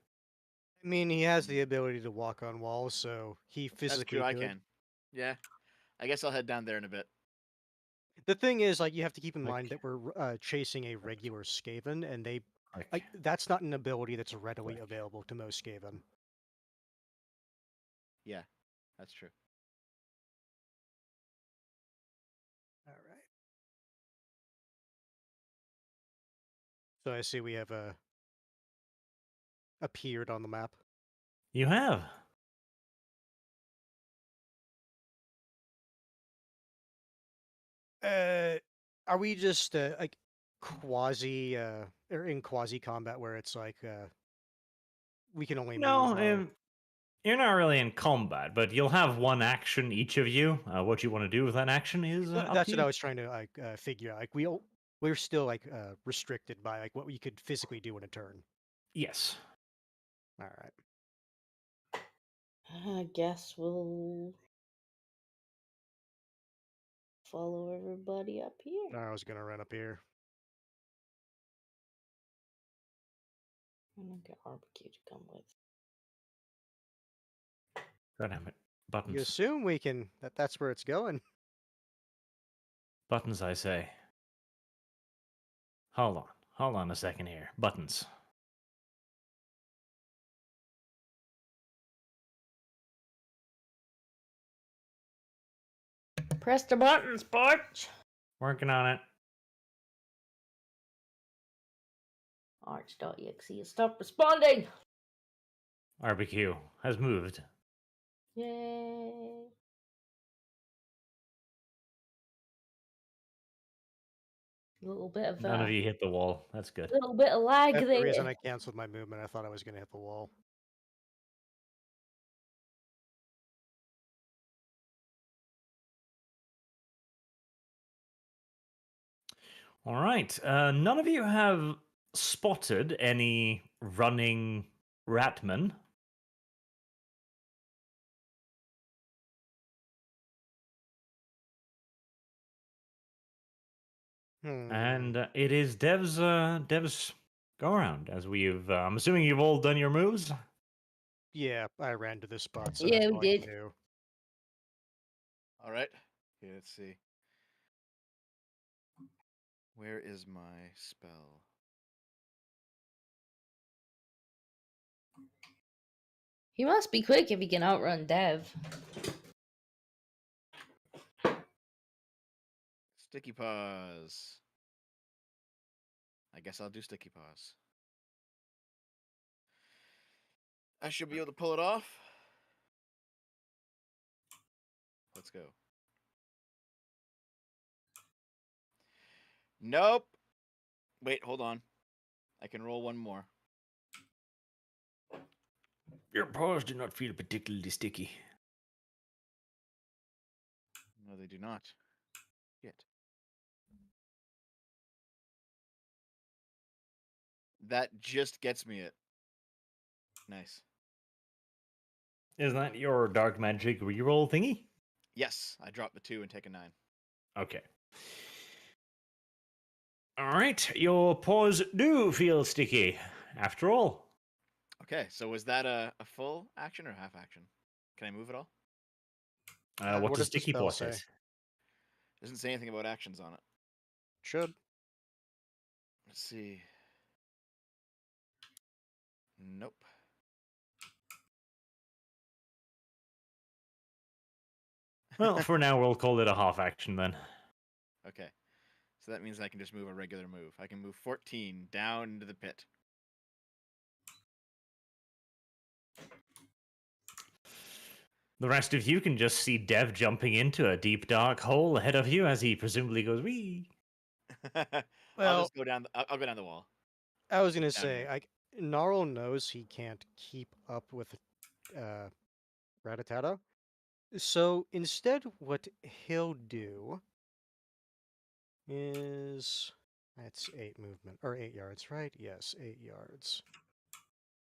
I mean, he has the ability to walk on walls, so he That's physically true, I could. can. Yeah. I guess I'll head down there in a bit. The thing is, like, you have to keep in Like- mind that we're chasing a regular Skaven, and Like, like that's not an ability that's readily Click. available to most Skaven. Yeah, that's true. All right. So I see we have appeared on the map. you have. Are we just like quasi or in quasi combat where it's like we can only No, move our... you're not really in combat, but you'll have one action each of you. What you want to do with that action is up That's to what you. I was trying to like figure out. Like we're still like restricted by like what we could physically do in a turn. Yes. All right. I guess we'll follow everybody up here. I was gonna run up here. I'm gonna get barbecue to come with. God damn it. You Buttons. assume we can that's where it's going. Buttons, I say. Hold on. Hold on a second here. Buttons. Press the buttons, Porch! Working on it. Arch.exe, stop responding! RBQ has moved. Yay! A little bit of None of you hit the wall. That's good. little bit of lag That's the there. reason I canceled my movement. I thought I was gonna hit the wall. All right. None of you have spotted any running ratmen. And it is Dev's go around as we've. I'm assuming you've all done your moves. Yeah, I ran to this spot, so Yeah, that's we all I can did. do. All right. Okay, let's see. Where is my spell? He must be quick if he can outrun Dev. Sticky paws. I guess I'll do sticky paws. I should be able to pull it off. Let's go. Nope. Wait, hold on. I can roll one more. Your paws do not feel particularly sticky. No, they do not. Yet. That just gets me it. Nice. Is that your dark magic reroll thingy? Yes, I dropped the 2 and take a 9. Okay. All right, your paws do feel sticky, after all. Okay, so was that a full action or half action? Can I move at all? What what does does the sticky spell paw say? say? Doesn't say anything about actions on it. Should. Let's see. Nope. Well, for now, we'll call it a half action then. Okay. So that means I can just move a regular move. I can move 14 down into the pit. The rest of you can just see Dev jumping into a deep, dark hole ahead of you as he presumably goes, wee. I'll Well, just go down. I'll go down the wall. I was gonna Down say, here. Gnarl knows he can't keep up with Rattata. So instead, what he'll do is that's 8 movement or 8 yards, right? Yes, 8 yards.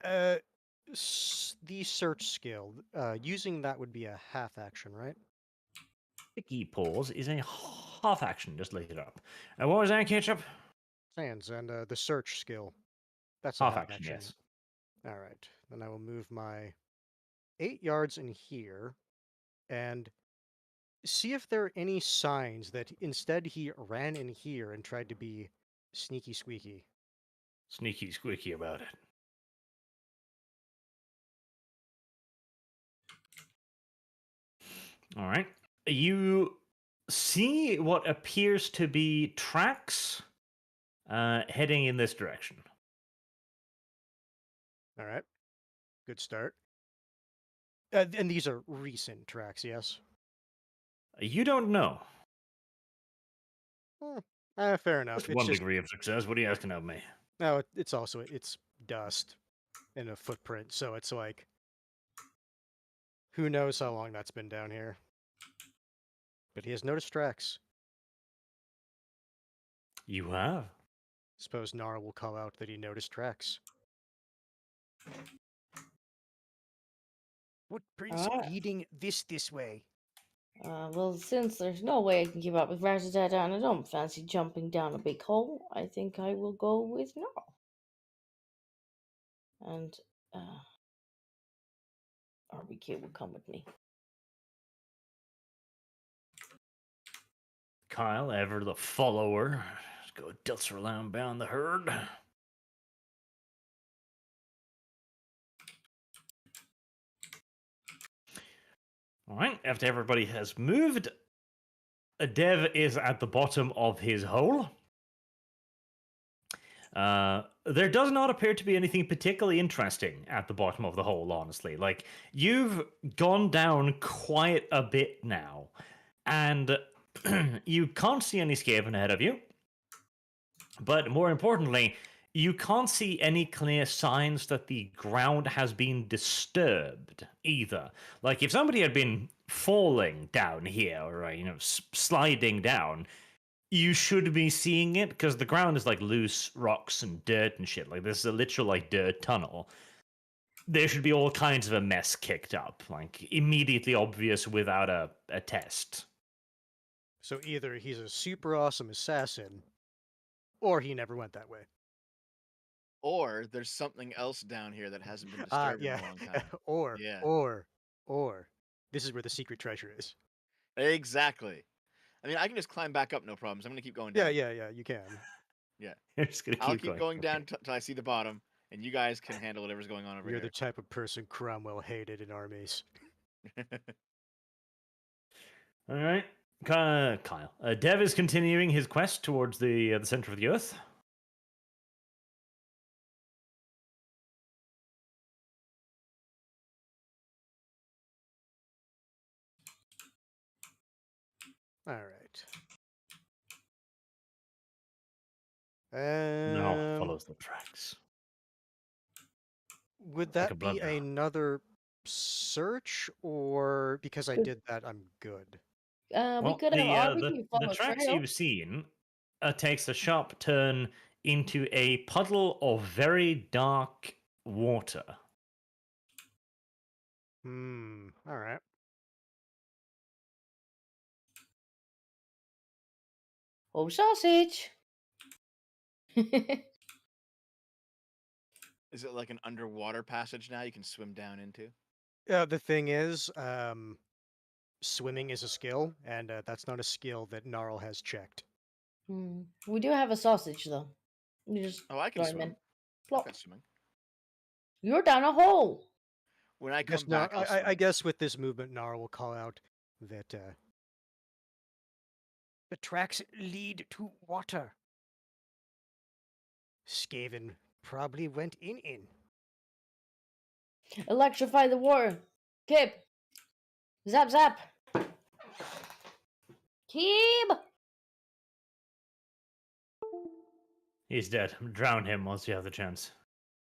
The search skill. Using that would be a half action, right? Sticky paws is a half action. Just look it up. And what was that, Ketchup? Sands and the search skill. That's a Half half action, action. yes. All right. Then I will move my 8 yards in here and see if there are any signs that instead he ran in here and tried to be sneaky squeaky. Sneaky squeaky about it. All right. You see what appears to be tracks heading in this direction. All right. Good start. And these are recent tracks, yes? You don't know. Fair enough. Just It's one just degree of success. What are you asking of me? no. It's also it's dust and a footprint, so it's like who knows how long that's been down here. But he has noticed tracks. You have. Suppose Nara will call out that he noticed tracks. Footprints Alright. leading this way. Well, since there's no way I can keep up with Rattata and I don't fancy jumping down a big hole, I think I will go with no. And RBK will come with me. Kyle, ever the follower. Let's go dulce around bound the herd. All right, after everybody has moved, Dev is at the bottom of his hole. There does not appear to be anything particularly interesting at the bottom of the hole, honestly. Like, you've gone down quite a bit now, and you can't see any Skaven ahead of you. But more importantly, you can't see any clear signs that the ground has been disturbed either. Like, if somebody had been falling down here or, sliding down, you should be seeing it because the ground is like loose rocks and dirt and shit. Like, this is a literal, like, dirt tunnel. There should be all kinds of a mess kicked up, like, immediately obvious without a test. So either he's a super awesome assassin, or he never went that way. Or there's something else down here that hasn't been disturbed Yeah. in a long time. or, Yeah. or, this is where the secret treasure is. Exactly. I mean, I can just climb back up, no problems. I'm gonna keep going down. Yeah, you can. Yeah. You're just gonna I'll keep keep going down Okay. till I see the bottom, and you guys can handle whatever's going on over You're here. the type of person Cromwell hated in armies. All right. Kyle. Dev is continuing his quest towards the center of the earth. All right. No, follows the tracks. Would Like a that be blood draw. another search, or because I Good. did that, I'm good? We Well, could have already the followed tracks trail. you've seen takes a sharp turn into a puddle of very dark water. All right. Oh, sausage. Is it like an underwater passage now you can swim down into? The thing is, swimming is a skill, and that's not a skill that Gnarl has checked. We do have a sausage though. You just Oh, I can throw him swim. in. I've Plop. got swimming. You're down a hole. When I Guess come back, I'll swim. I guess with this movement, Gnarl will call out that the tracks lead to water. Skaven probably went in. Electrify the water. Kip. Zap zap. Keep. He's dead. Drown him once you have the chance.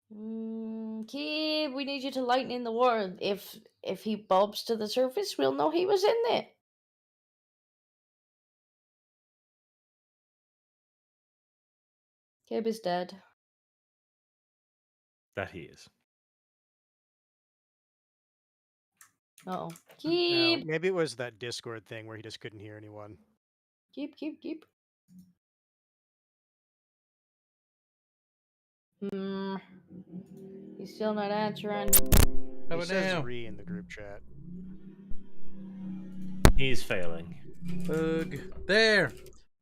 Keep. We need you to lighten in the water. If he bobs to the surface, we'll know he was in there. Kib is dead. That he is. Uh oh. No, Keep. maybe it was that Discord thing where he just couldn't hear anyone. Keep. He's still not answering. How He about says now? re in the group chat. He's failing. Bug. There!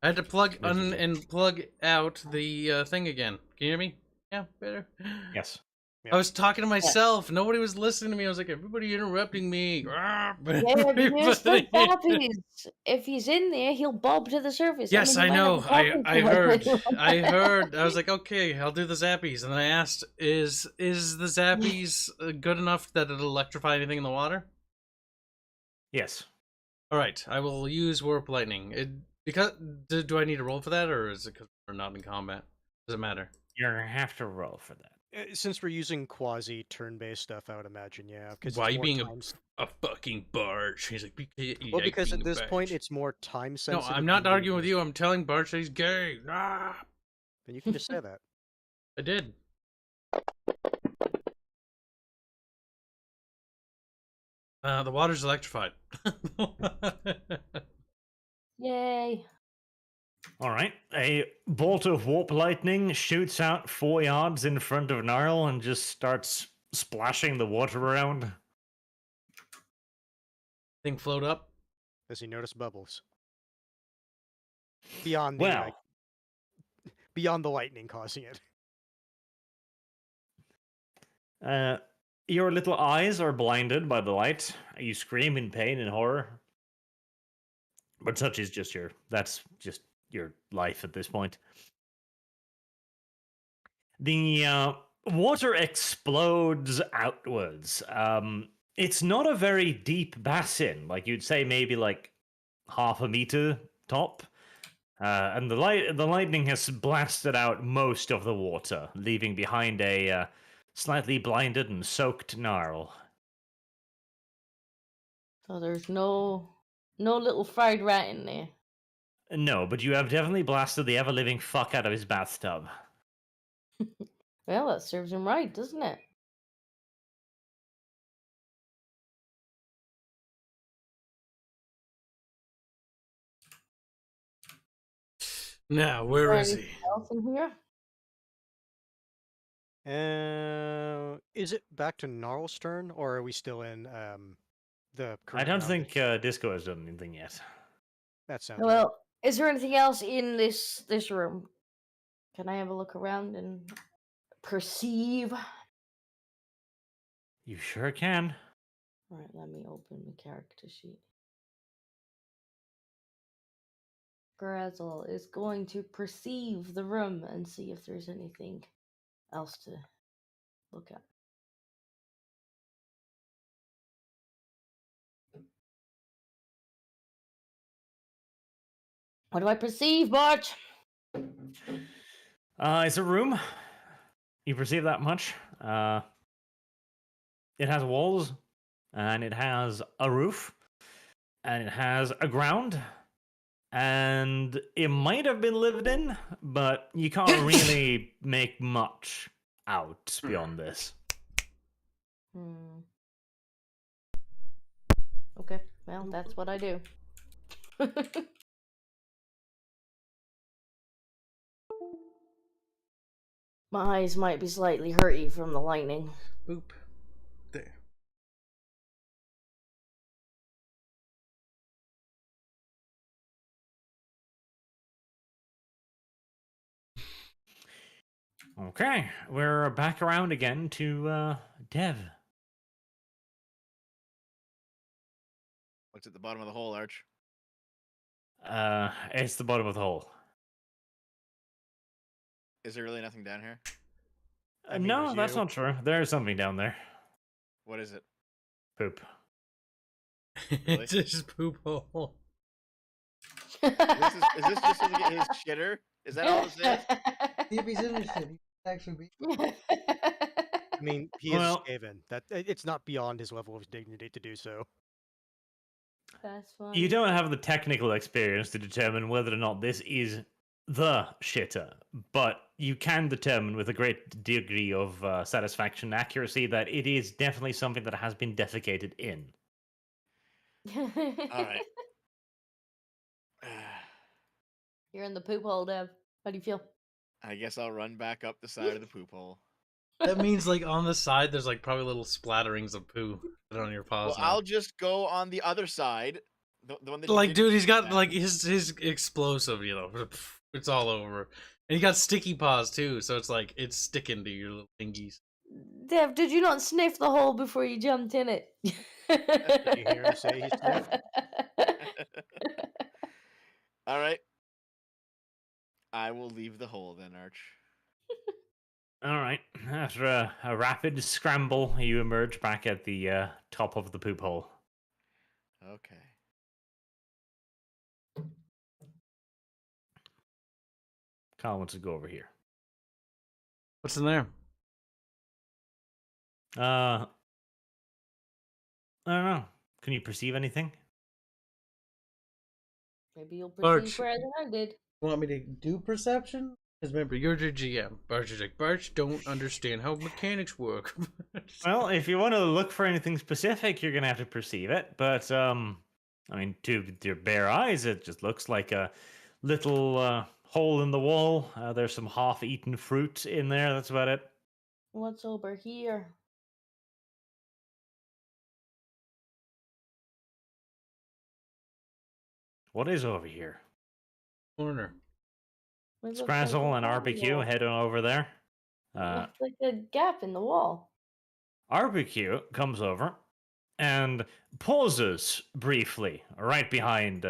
I had to plug Where's un it? and plug out the thing again. Can you hear me? Yeah, better. Yes. I was talking to myself. Nobody was listening to me. I was like, everybody interrupting me. Yeah, use the zappies. If he's in there, he'll bob to the surface. Yes, and then I he might know. have a talking I to heard. him. I heard. I was like, okay, I'll do the zappies. And then I asked, is the zappies good enough that it'll electrify anything in the water? Yes. All right, I will use warp lightning. Because do I need to roll for that, or is it because we're not in combat? Does it matter? You're gonna have to roll for that. Since we're using quasi turn-based stuff, I would imagine, yeah. Because Why it's you more being times. a fucking barge? He's like, Well, because at this point, it's more time no, sensitive. I'm not than arguing with being you. I'm telling Barge that he's gay. Ah, Then you can just say that. I did. The water's electrified. Yay. All right. A bolt of warp lightning shoots out 4 yards in front of Gnarl and just starts splashing the water around. Thing float up. Does he notice bubbles? Beyond the Well, beyond the lightning causing it. Your little eyes are blinded by the light. You scream in pain and horror. But such is just that's just your life at this point. The water explodes outwards. It's not a very deep basin. Like you'd say maybe like half a meter top. And the lightning has blasted out most of the water, leaving behind a slightly blinded and soaked Gnarl. So there's no little fried rat in there. No, but you have definitely blasted the ever-living fuck out of his bathtub. Well, that serves him right, doesn't it? Now, where is he? Anything else in here? Is it back to Gnarl's turn, or are we still in the current I don't round? think Disco has done anything yet. That sounds right. Well, is there anything else in this room? Can I have a look around and perceive? You sure can. All right, let me open the character sheet. Grazel is going to perceive the room and see if there's anything else to look at. What do I perceive, March? It's a room. You perceive that much. It has walls, and it has a roof, and it has a ground, and it might have been lived in, but you can't really make much out beyond this. Okay, well, that's what I do. My eyes might be slightly hurty from the lightning. Boop. There. Okay, we're back around again to Dev. What's at the bottom of the hole, Arch? It's the bottom of the hole. Is there really nothing down here? I mean, No, there's that's you. not true. There's something down there. What is it? Poop. Really? It's just poop hole. Is this just so to get his shitter? Is that all this is? See if he's interested. He might actually be. I mean, he Well- is Skaven. It's not beyond his level of dignity to do so. That's fine. You don't have the technical experience to determine whether or not this is the shitter, but you can determine with a great degree of satisfaction and accuracy that it is definitely something that has been defecated in. All right. You're in the poop hole, Dev. How do you feel? I guess I'll run back up the side of the poop hole. That means like on the side, there's like probably little splatterings of poo that are on your paws. Well, now. I'll just go on the other side. The one that you Like, didn't dude, he's shoot got at. like his explosive, you know, it's all over, and he got sticky paws too, so it's like it's sticking to your little fingies. Dev, did you not sniff the hole before you jumped in it? Did you hear him say he sniffed? All right. I will leave the hole then, Arch. All right. After a rapid scramble, you emerge back at the top of the poop hole. Okay. Kyle wants to go over here. What's in there? I don't know. Can you perceive anything? Maybe you'll Arch. perceive better than I did. You want me to do perception? Because remember, you're the GM. Barch is like, Barch don't understand how mechanics work. Well, if you want to look for anything specific, you're gonna have to perceive it. But I mean, to your bare eyes, it just looks like a little hole in the wall. There's some half-eaten fruit in there. That's about it. What's over here? What is over here? Corner. It looks like Scrazzle a and gap in the RBQ wall. head on over there. It looks like a gap in the wall. RBQ comes over and pauses briefly right behind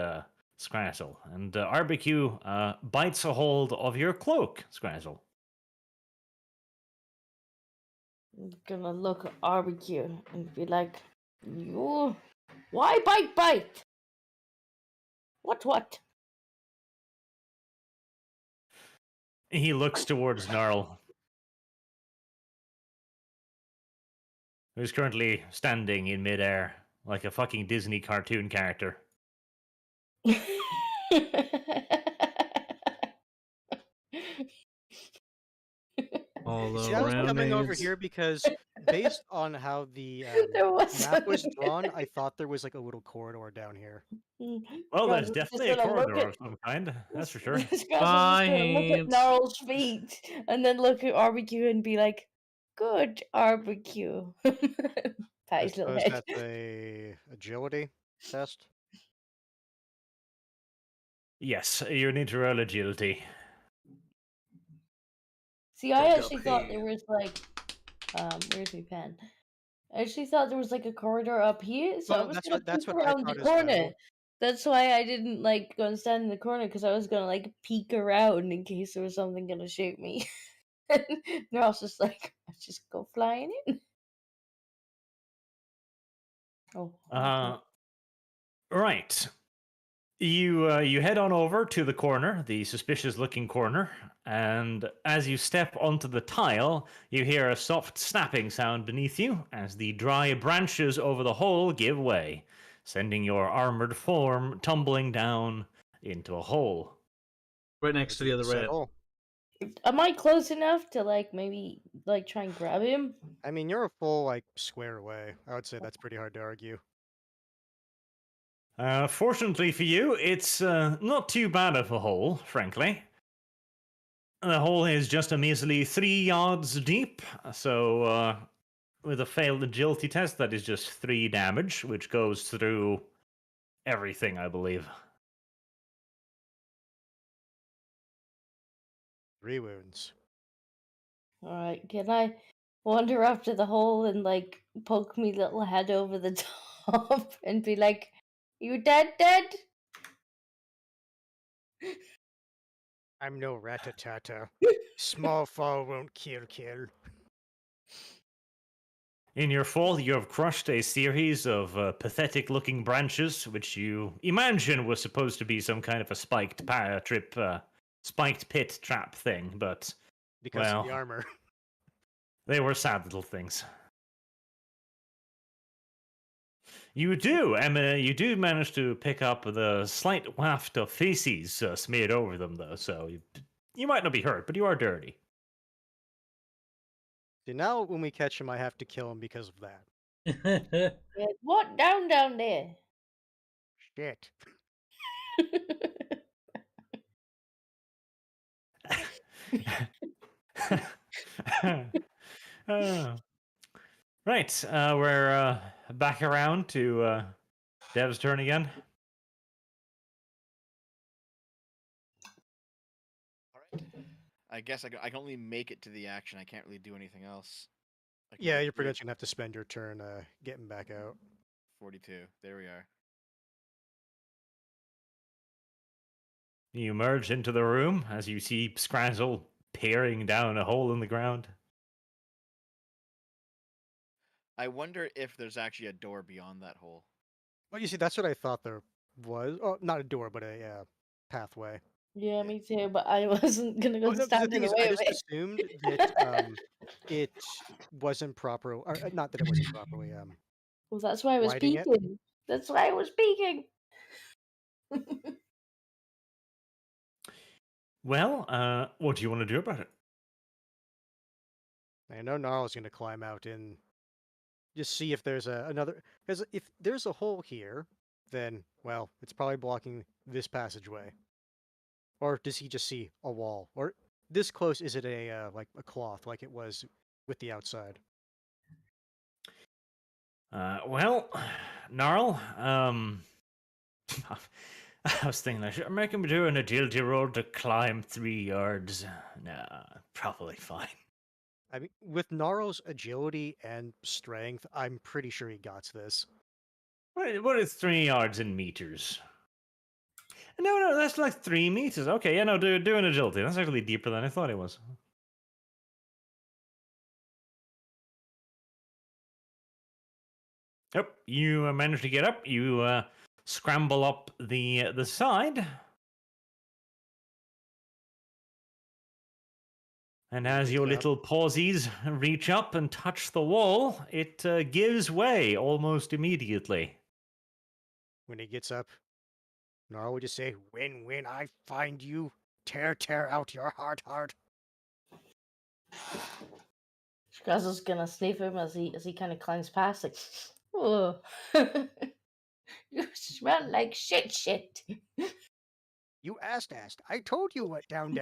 Scrazzle. And RBQ bites a hold of your cloak, Scrazzle. I'm gonna look at RBQ and be like, you. Why bite? What? He looks towards Gnarl, who's currently standing in midair like a fucking Disney cartoon character. All See, I was around coming over is- here because, based on how the There was map was something- drawn, I thought there was like a little corridor down here. Well, God, there's he's definitely just a gonna look corridor at- of some kind, that's for sure. This guy's Bye, just gonna look at hands. Gnarl's feet and then look at RBQ and be like, good RBQ. Pat I his little suppose head. that's a agility test. Yes, you're an roll agility. See, I Look actually up thought here. there was like, where's my pen? I actually thought there was like a corridor up here, so I Well, was that's gonna what- that's peek what I around the thought as well. corner That's why I didn't like go and stand in the corner because I was gonna like peek around in case there was something gonna shoot me. And they're also just like, let's just go flying in. Oh, okay. Right. You head on over to the corner, the suspicious-looking corner, and as you step onto the tile, you hear a soft snapping sound beneath you as the dry branches over the hole give way, sending your armored form tumbling down into a hole. Right next to the other red. Settle. Am I close enough to like maybe like try and grab him? I mean, you're a full like square away. I would say that's pretty hard to argue. Fortunately for you, it's not too bad of a hole, frankly. The hole is just a measly 3 yards deep, so with a failed agility test, that is just 3 damage, which goes through everything, I believe. 3 wounds. All right, can I wander up to the hole and like poke me little head over the top and be like, "You dead, dead?" I'm no rat-a-tata. Small fall won't kill. In your fall, you have crushed a series of pathetic-looking branches, which you imagine was supposed to be some kind of a spiked pit trap thing, but Because of well, the armor. they were sad little things. You do, Emma. You do manage to pick up the slight waft of feces smeared over them, though. So you might not be hurt, but you are dirty. See, now when we catch him, I have to kill him because of that. Yeah, what down there? Shit. Oh. Right, we're back around to Dev's turn again. All right. I guess I can only make it to the action. I can't really do anything else. I can Yeah, only you're pretty do much gonna have to spend your turn getting back out. 42. There we are. You emerge into the room as you see Scrazzle peering down a hole in the ground. I wonder if there's actually a door beyond that hole. Well, you see, that's what I thought there was. Oh, not a door, but a pathway. Yeah, me too, but I wasn't gonna go Oh, no, 'cause the stand in thing the is, way I of just it. assumed that it wasn't proper, or not that it wasn't properly Well, that's why I was lighting it. peeking. That's why I was peeking. Well, what do you want to do about it? I know Gnarl's gonna climb out and just see if there's another. Because if there's a hole here, then well, it's probably blocking this passageway. Or does he just see a wall? Or this close, is it a like a cloth like it was with the outside? Well, Gnarl, I was thinking I should make him do an agility roll to climb 3 yards. Nah, probably fine. I mean, with Gnarl's agility and strength, I'm pretty sure he got this. What is 3 yards in meters? No, that's like 3 meters. Okay, yeah, no, do an agility. That's actually deeper than I thought it was. Yep, you manage to get up. You scramble up the side, and as your Yep. little pawsies reach up and touch the wall, it gives way almost immediately. When he gets up, Gnarl would just say, when I find you, tear out your heart. Scrazzle's gonna sniff him as he kind of climbs past, like, oh, you smell like shit. You asked. I told you what down.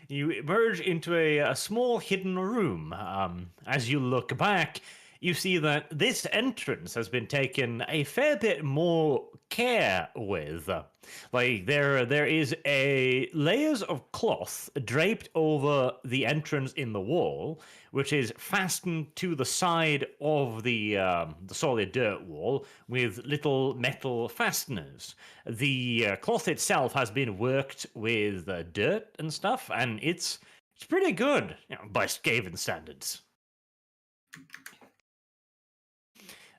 You emerge into a small hidden room. As you look back, you see that this entrance has been taken a fair bit more care with. Like there is a layers of cloth draped over the entrance in the wall, which is fastened to the side of the solid dirt wall with little metal fasteners. The cloth itself has been worked with dirt and stuff, and it's pretty good, by Skaven standards.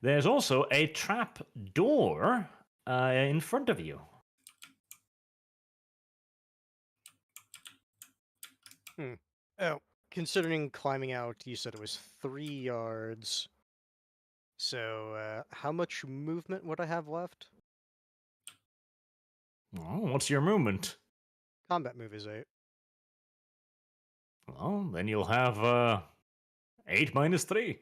There's also a trap door in front of you. Oh, considering climbing out, you said it was 3 yards. So, how much movement would I have left? Oh, what's your movement? Combat move is 8. Well, then you'll have 8 minus 3.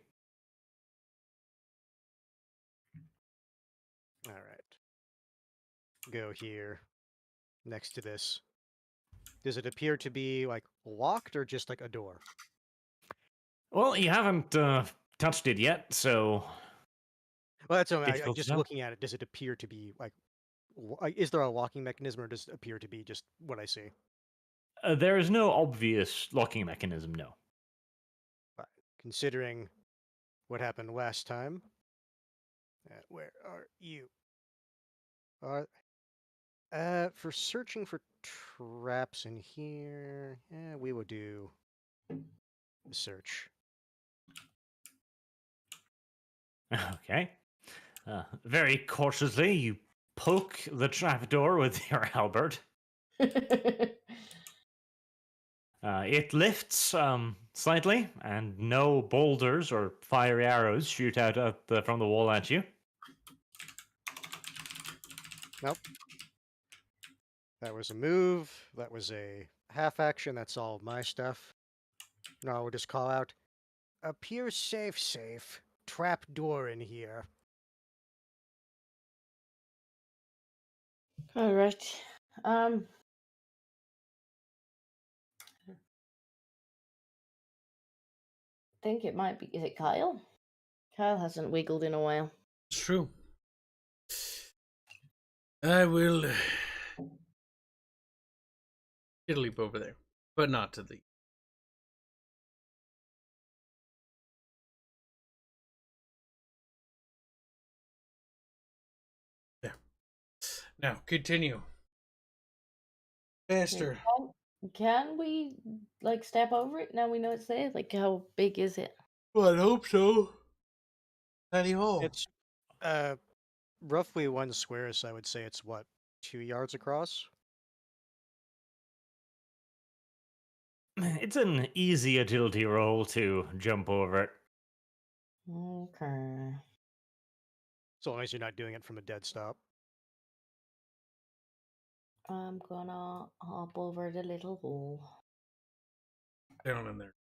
All right. Go here, next to this. Does it appear to be like locked or just like a door? Well, you haven't touched it yet, so Well, that's difficult to just know. looking at it. Does it appear to be like? Is there a locking mechanism, or does it appear to be just what I see? There is no obvious locking mechanism, no. But considering what happened last time, where are you? For searching for traps in here, we will do the search. Okay. Very cautiously, you poke the trapdoor with your halberd. It lifts slightly, and no boulders or fiery arrows shoot out from the wall at you. Nope. That was a move. That was a half action. That's all my stuff. No, we'll just call out. Appear safe. Trap door in here. All right. Think it might be. Is it Kyle? Kyle hasn't wiggled in a while. It's true. I will get a leap over there, but not to the. There. Now, continue. Faster. Can we like step over it now we know it's there? Like, how big is it? Well, I hope so. Tiny hole. It's roughly 1 square, so I would say it's what, 2 yards across? It's an easy agility roll to jump over it. Okay. So long as you're not doing it from a dead stop. I'm gonna hop over the little hole. Down in there.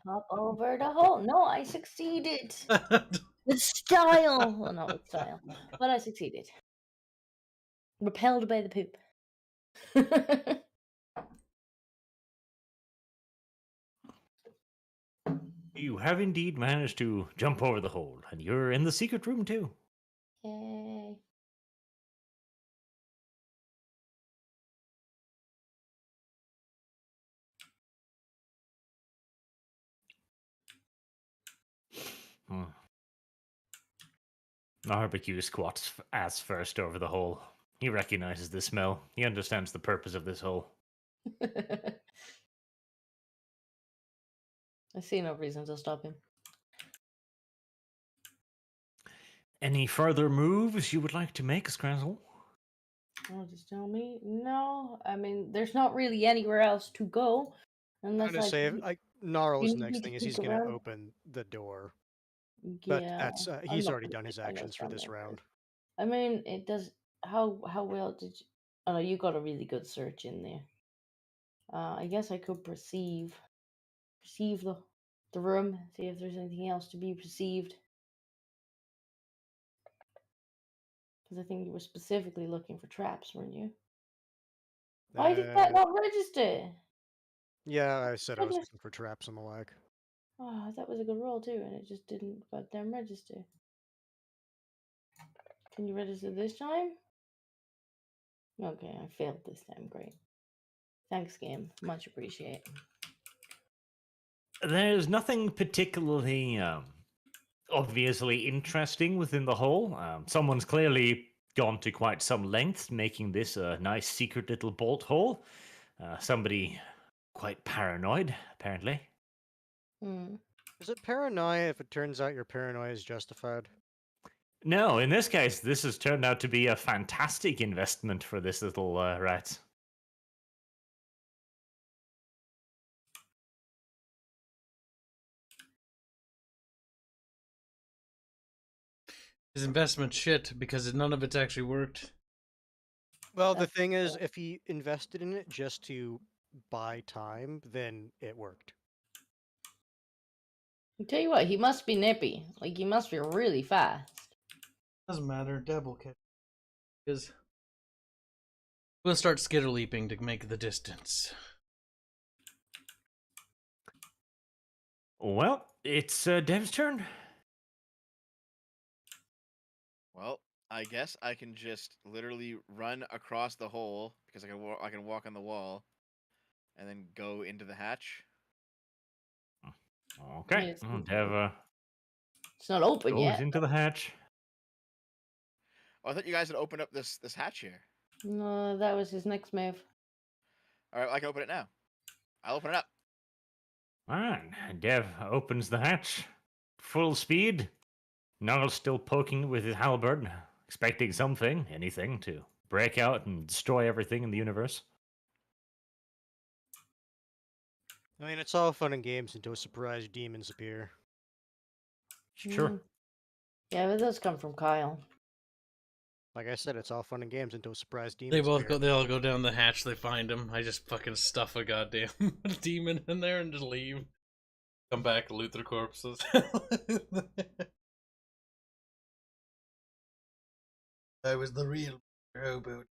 Hop over the hole. No, I succeeded. The style. Well, no, it's style. But I succeeded. Repelled by the poop. You have indeed managed to jump over the hole, and you're in the secret room too. Yay. Barbecue squats ass first over the hole. He recognizes the smell. He understands the purpose of this hole. I see no reason to stop him. Any further moves you would like to make, Scrazzle? Oh, just tell me. No, I mean, there's not really anywhere else to go. I'm Unless gonna say, like, Gnarl's you need next to thing is peek he's gonna around. open the door. But Yeah, that's I'm he's not already gonna done his take my actions list for on this there round. first. I mean, it does. How well did you? Oh no, you got a really good search in there. I guess I could perceive the room, see if there's anything else to be perceived. Because I think you were specifically looking for traps, weren't you? Why did that not register? Yeah, I said I was Goodness. looking for traps and the like. Oh, that was a good roll too, and it just didn't goddamn register. Can you register this time? Okay, I failed this time. Great. Thanks, game. Much appreciated. There's nothing particularly obviously interesting within the whole. Someone's clearly gone to quite some lengths making this a nice secret little bolt hole. Somebody quite paranoid, apparently. Hmm. Is it paranoia if it turns out your paranoia is justified? No, in this case, this has turned out to be a fantastic investment for this little rat. His investment shit because none of it's actually worked. Well, the That's thing is, cool. if he invested in it just to buy time, then it worked. I tell you what, he must be nippy. Like he must be really fast. Doesn't matter. Deb will catch. Because we'll start skitter leaping to make the distance. Well, it's Dev's turn. Well, I guess I can just literally run across the hole because I can walk on the wall, and then go into the hatch. Okay, Yes. Dev It's not open goes yet. into the hatch. Oh, I thought you guys had opened up this hatch here. No, that was his next move. All right, I can open it now. I'll open it up. Alright, Dev opens the hatch. Full speed. Gnarl's still poking with his halberd, expecting something, anything, to break out and destroy everything in the universe. I mean, it's all fun and games until surprise demons appear. Sure. Mm. Yeah, but those come from Kyle. Like I said, it's all fun and games until surprise demons They both appear. go. They all go down the hatch. They find him. I just fucking stuff a goddamn demon in there and just leave. Come back, loot their corpses. I was the real rowboat.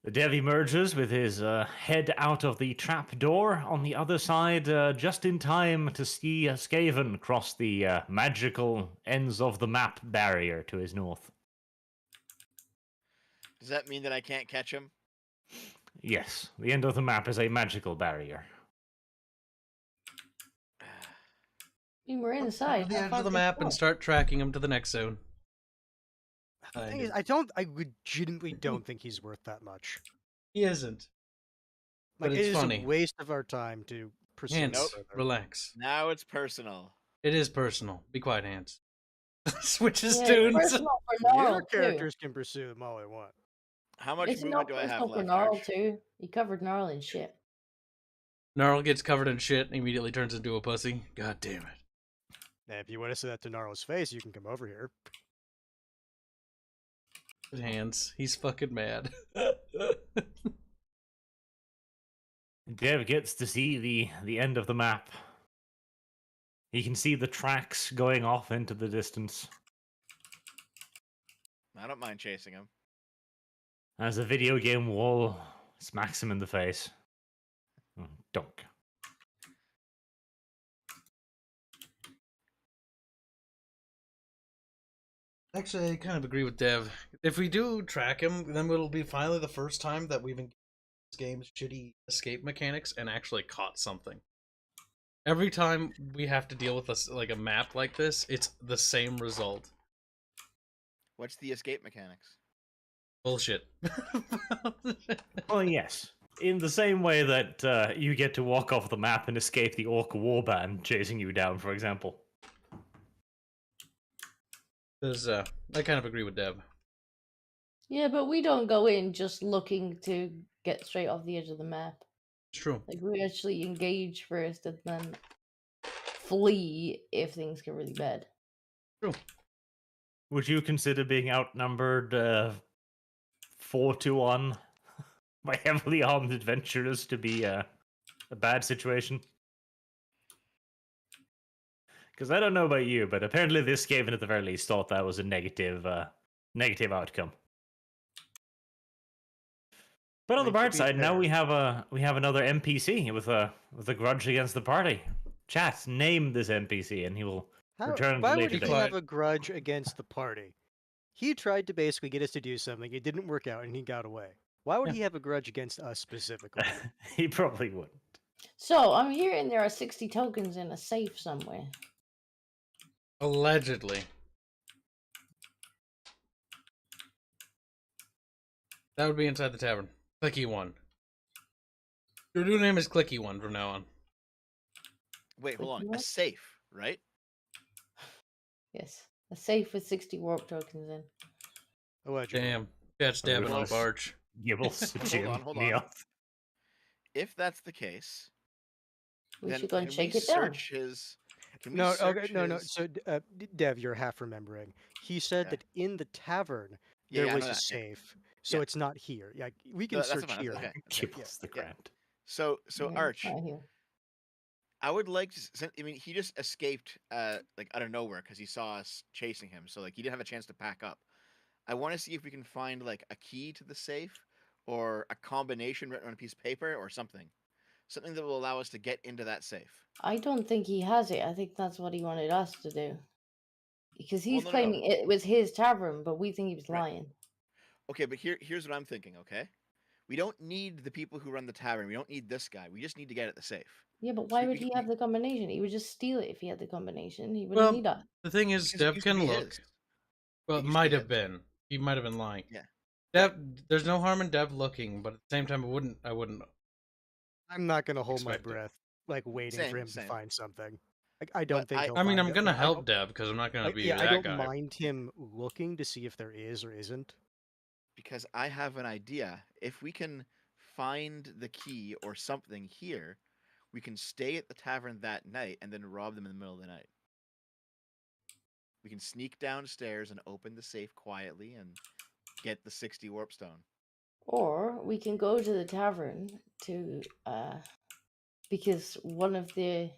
The Dev emerges with his head out of the trap door on the other side, just in time to see Skaven cross the magical ends of the map barrier to his north. Does that mean that I can't catch him? Yes, the end of the map is a magical barrier. I mean, we're Go inside. to the How edge far of the can we map go? and start tracking him to the next zone. The thing Find is, him. I legitimately don't think he's worth that much. He isn't. Like, But it it's is funny. a waste of our time to pursue Hans, Nope. further. relax. Now it's personal. It is personal. Be quiet, Hans. Switches Yeah, tunes. it's personal for Your Gnarl, too. characters can pursue them all they want. How much It's movement not do I have personal for left, Gnarl, Arch? too. He covered Gnarl in shit. Gnarl gets covered in shit and immediately turns into a pussy. God damn it. And if you want to say that to Gnarl's face, you can come over here. Hands. He's fucking mad. Dev gets to see the end of the map. He can see the tracks going off into the distance. I don't mind chasing him. As a video game wall smacks him in the face. Dunk. Actually, I kind of agree with Dev. If we do track him, then it'll be finally the first time that we've engaged this game's shitty escape mechanics and actually caught something. Every time we have to deal with a map like this, it's the same result. What's the escape mechanics? Bullshit. Well, yes. In the same way that you get to walk off the map and escape the orc warband chasing you down, for example. Because I kind of agree with Dev. Yeah, but we don't go in just looking to get straight off the edge of the map. It's true. Like, we actually engage first and then flee if things get really bad. True. Would you consider being outnumbered 4-1 by heavily armed adventurers to be a bad situation? Because I don't know about you, but apparently this Skaven at the very least thought that was a negative outcome. But on the mean, to bright be side, now fair- we have another NPC with a grudge against the party. Chat, name this NPC, and he will return at a Why later would he date. quiet. have a grudge against the party? He tried to basically get us to do something. It didn't work out, and he got away. Why would Yeah. he have a grudge against us specifically? He probably wouldn't. So I'm hearing there are 60 tokens in a safe somewhere. Allegedly. That would be inside the tavern. Clicky one. Your new name is Clicky one from now on. Wait, hold on. A What? safe, right? Yes, a safe with 60 warp tokens in. Allegedly. Damn. Catch dabbing on a Well, barge. Gibbles, hold on. If that's the case, We then should go and can shake we it down. search his? Can we No, search okay, no. his- So, Dev, you're half remembering. He said Okay. that in the tavern Yeah, there yeah, I was know a that, yeah. safe, so Yeah. it's not here. Yeah, we can No, that's search fine. here. Okay. Okay. Gibbles the Yeah. grand. So Yeah, Arch, right here. I would like to. I mean, he just escaped like out of nowhere because he saw us chasing him. So like he didn't have a chance to pack up. I want to see if we can find like a key to the safe or a combination written on a piece of paper or something that will allow us to get into that safe. I don't think he has it. I think that's what he wanted us to do. Because he's no, no. claiming it was his tavern, but we think he was Right. lying. Okay, but here's what I'm thinking. Okay, we don't need the people who run the tavern. We don't need this guy. We just need to get at the safe. Yeah, but So why we would can- he have the combination? He would just steal it if he had the combination. He wouldn't Well, need us. the thing is, Because it Dev used to can be look. his. Well, It it used to might be have his. been. He might have been lying. Yeah. Dev, there's no harm in Dev looking, but at the same time, I wouldn't. I'm not gonna hold my Expect it. breath, like waiting Same, for him same. to find something. Like, I don't But think I- he'll. I mean, find I'm it. gonna I help don't- Dev because I'm not gonna be yeah, I that don't guy. mind him looking to see if there is or isn't. because I have an idea. If we can find the key or something here, we can stay at the tavern that night and then rob them in the middle of the night. We can sneak downstairs and open the safe quietly and get the 60 warp stone. Or we can go to the tavern to because one of the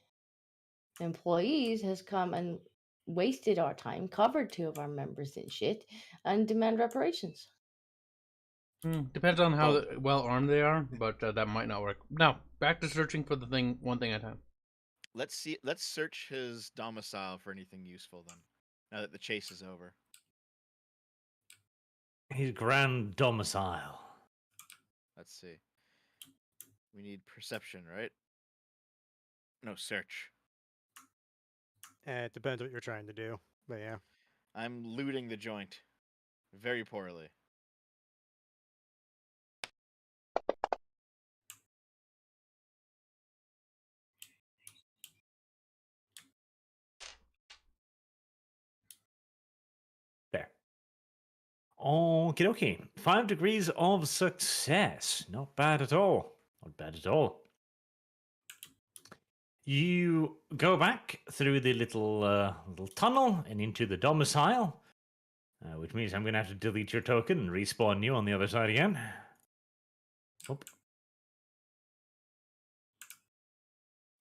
employees has come and wasted our time, covered two of our members in shit, and demand reparations. Depends on how Well- well armed they are, but that might not work. Now, back to searching for the thing, one thing at a time. Let's search his domicile for anything useful then. Now that the chase is over. His grand domicile. Let's see. We need perception, right? No, search. It depends what you're trying to do, but yeah. I'm looting the joint. Very poorly. There. Okie dokie. 5 degrees of success. Not bad at all. Not bad at all. You go back through the little tunnel and into the domicile, which means I'm going to have to delete your token and respawn you on the other side again. Oop.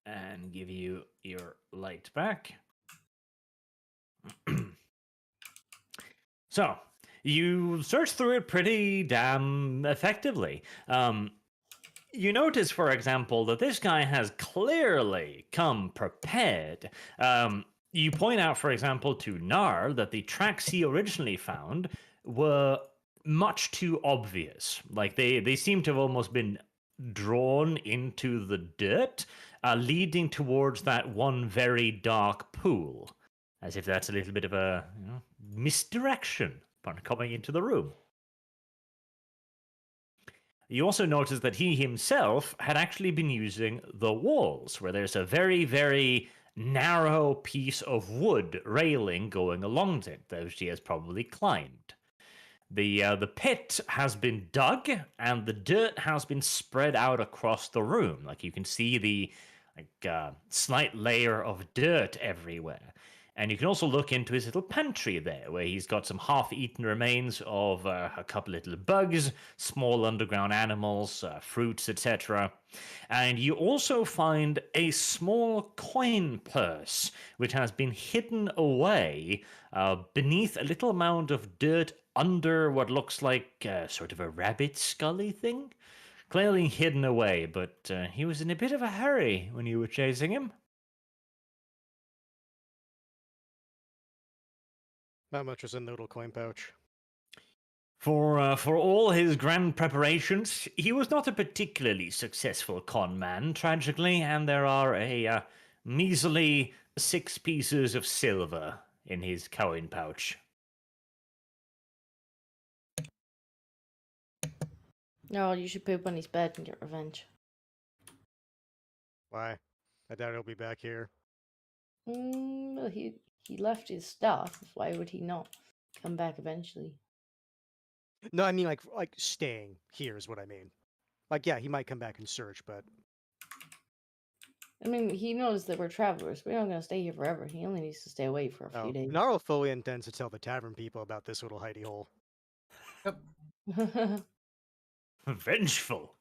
And give you your light back. So, you search through it pretty damn effectively. You notice, for example, that this guy has clearly come prepared. You point out, for example, to Nar that the tracks he originally found were much too obvious. Like, they seem to have almost been drawn into the dirt, leading towards that one very dark pool. As if that's a little bit of a misdirection upon coming into the room. You also notice that he himself had actually been using the walls, where there's a very, very narrow piece of wood railing going along it, that he has probably climbed. The pit has been dug, and the dirt has been spread out across the room. Like, you can see the slight layer of dirt everywhere. And you can also look into his little pantry there, where he's got some half-eaten remains of a couple little bugs, small underground animals, fruits, etc. And you also find a small coin purse, which has been hidden away beneath a little mound of dirt under what looks like sort of a rabbit scully thing. clearly hidden away, but he was in a bit of a hurry when you were chasing him. Not much was in the little coin pouch. For all his grand preparations, he was not a particularly successful con man, tragically, and there are a measly 6 pieces of silver in his coin pouch. No, you should poop on his bed and get revenge. Why? I doubt he'll be back here. Well, he left his stuff. Why would he not come back eventually? No, I mean like staying here is what I mean. Like, yeah, he might come back and search, but I mean, he knows that we're travelers. We're not going to stay here forever. He only needs to stay away for a oh, few days. Gnarl fully intends to tell the tavern people about this little hidey hole. Yep. Vengeful.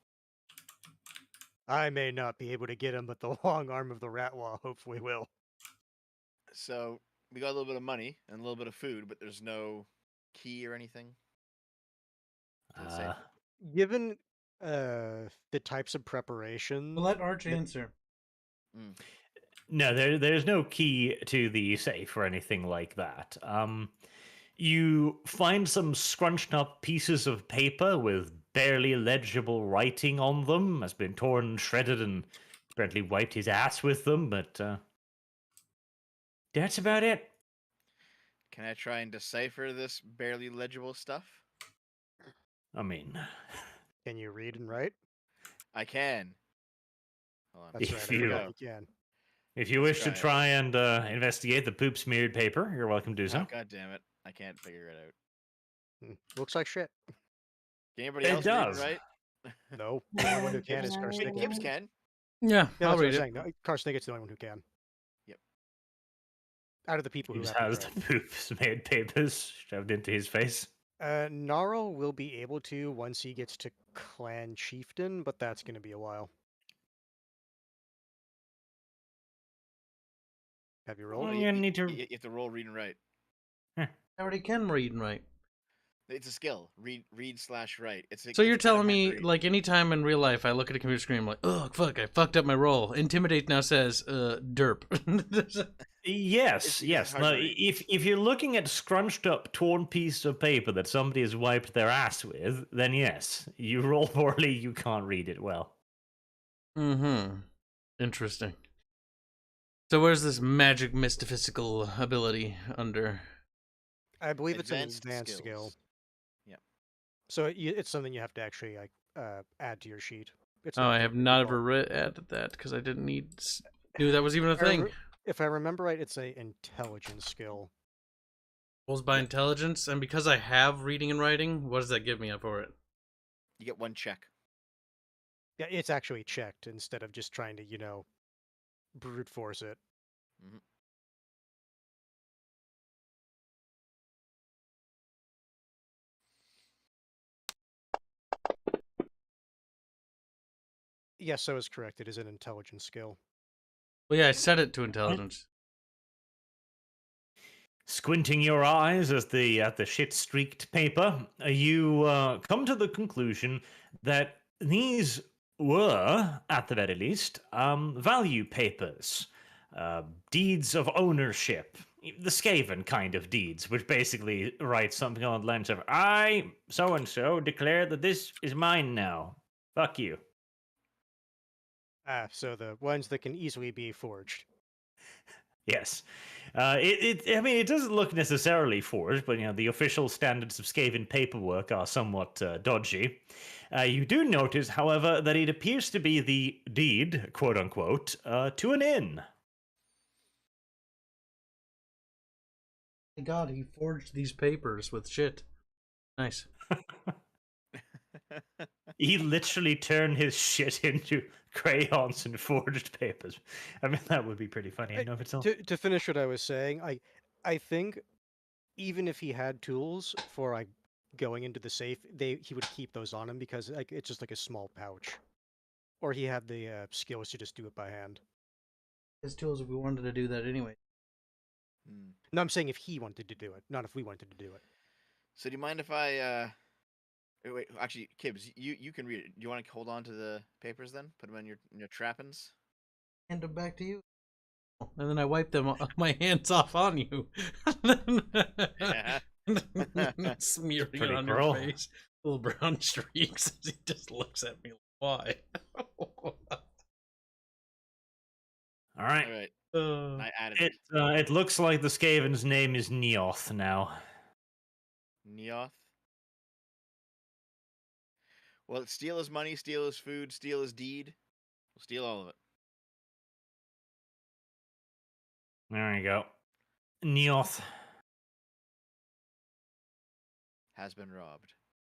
I may not be able to get him, but the long arm of the Ratwa hopefully will. So we got a little bit of money and a little bit of food, but there's no key or anything. To the safe? Given the types of preparation, We'll let Arch answer. No, there's no key to the safe or anything like that. You find some scrunched up pieces of paper with barely legible writing on them. Has been torn and shredded, and apparently wiped his ass with them. But that's about it. Can I try and decipher this barely legible stuff? I mean, can you read and write? I can. Hold on. That's If right. I you- forgot you can. if you Let's wish to try it. try and investigate the poop smeared paper, you're welcome to do so. Oh, God damn it. I can't figure it out. Looks like shit. Can anybody It else read and does. write? No, the only one who can is No. Karsnick. Gibbs can. Yeah, Yeah, I'll that's what read I'm it. saying. No, Karsnick's the only one who can. Yep. Out of the people who He have has to the poop smeared papers shoved into his face. Gnarl will be able to once he gets to Clan Chieftain, but that's going to be a while. Have you rolled? Well, You, you need to. you have to roll, read, and write. I already can read and write. It's a skill. Read/write. So you're it's kinda telling hard to me, read. like, anytime in real life I look at a computer screen, I'm like, oh, fuck, I fucked up my roll. Intimidate now says, derp. Yes, It's yes. hard No, to read. if you're looking at scrunched up, torn piece of paper that somebody has wiped their ass with, then yes, you roll poorly. You can't read it well. Mm-hmm. Interesting. So where's this magic mystifical ability under? I believe it's an Advanced advanced skill. skills. Yeah. So it's something you have to actually like add to your sheet. It's Oh, I not have by not default. ever added that because I didn't knew that was even a thing. If I remember right, it's a intelligence skill. Rolls by intelligence, and because I have reading and writing, what does that give me for it? You get 1 check. Yeah, it's actually checked instead of just trying to, brute force it. Mhm. Yes, so is correct. It is an intelligence skill. Well, yeah, I set it to intelligence. Squinting your eyes at the shit streaked paper, you come to the conclusion that these were, at the very least, value papers, deeds of ownership, the Skaven kind of deeds, which basically write something on the lines of "I so and so declare that this is mine now. Fuck you." So the ones that can easily be forged. Yes. I mean, it doesn't look necessarily forged, but the official standards of Skaven paperwork are somewhat dodgy. You do notice, however, that it appears to be the deed, quote unquote, to an inn. My God, he forged these papers with shit. Nice. He literally turned his shit into crayons and forged papers. I mean, that would be pretty funny in and of itself. To finish what I was saying, I think even if he had tools for like going into the safe, he would keep those on him because like it's just like a small pouch, or he had the skills to just do it by hand. His tools if we wanted to do that anyway. No, I'm saying if he wanted to do it, not if we wanted to do it. So do you mind if I Wait, actually, Kibbs, you can read it. Do you want to hold on to the papers then? Put them in your trappings. Hand them back to you. And then I wipe my hands off on you. Yeah. Smearing it Pretty on cruel. your face. Little brown streaks as he just looks at me like, why? All right. All right. Uh, I added it. It looks like the Skaven's name is Neoth now. Neoth. Well, steal his money, steal his food, steal his deed. We'll steal all of it. There you go. Neoth. Has been robbed.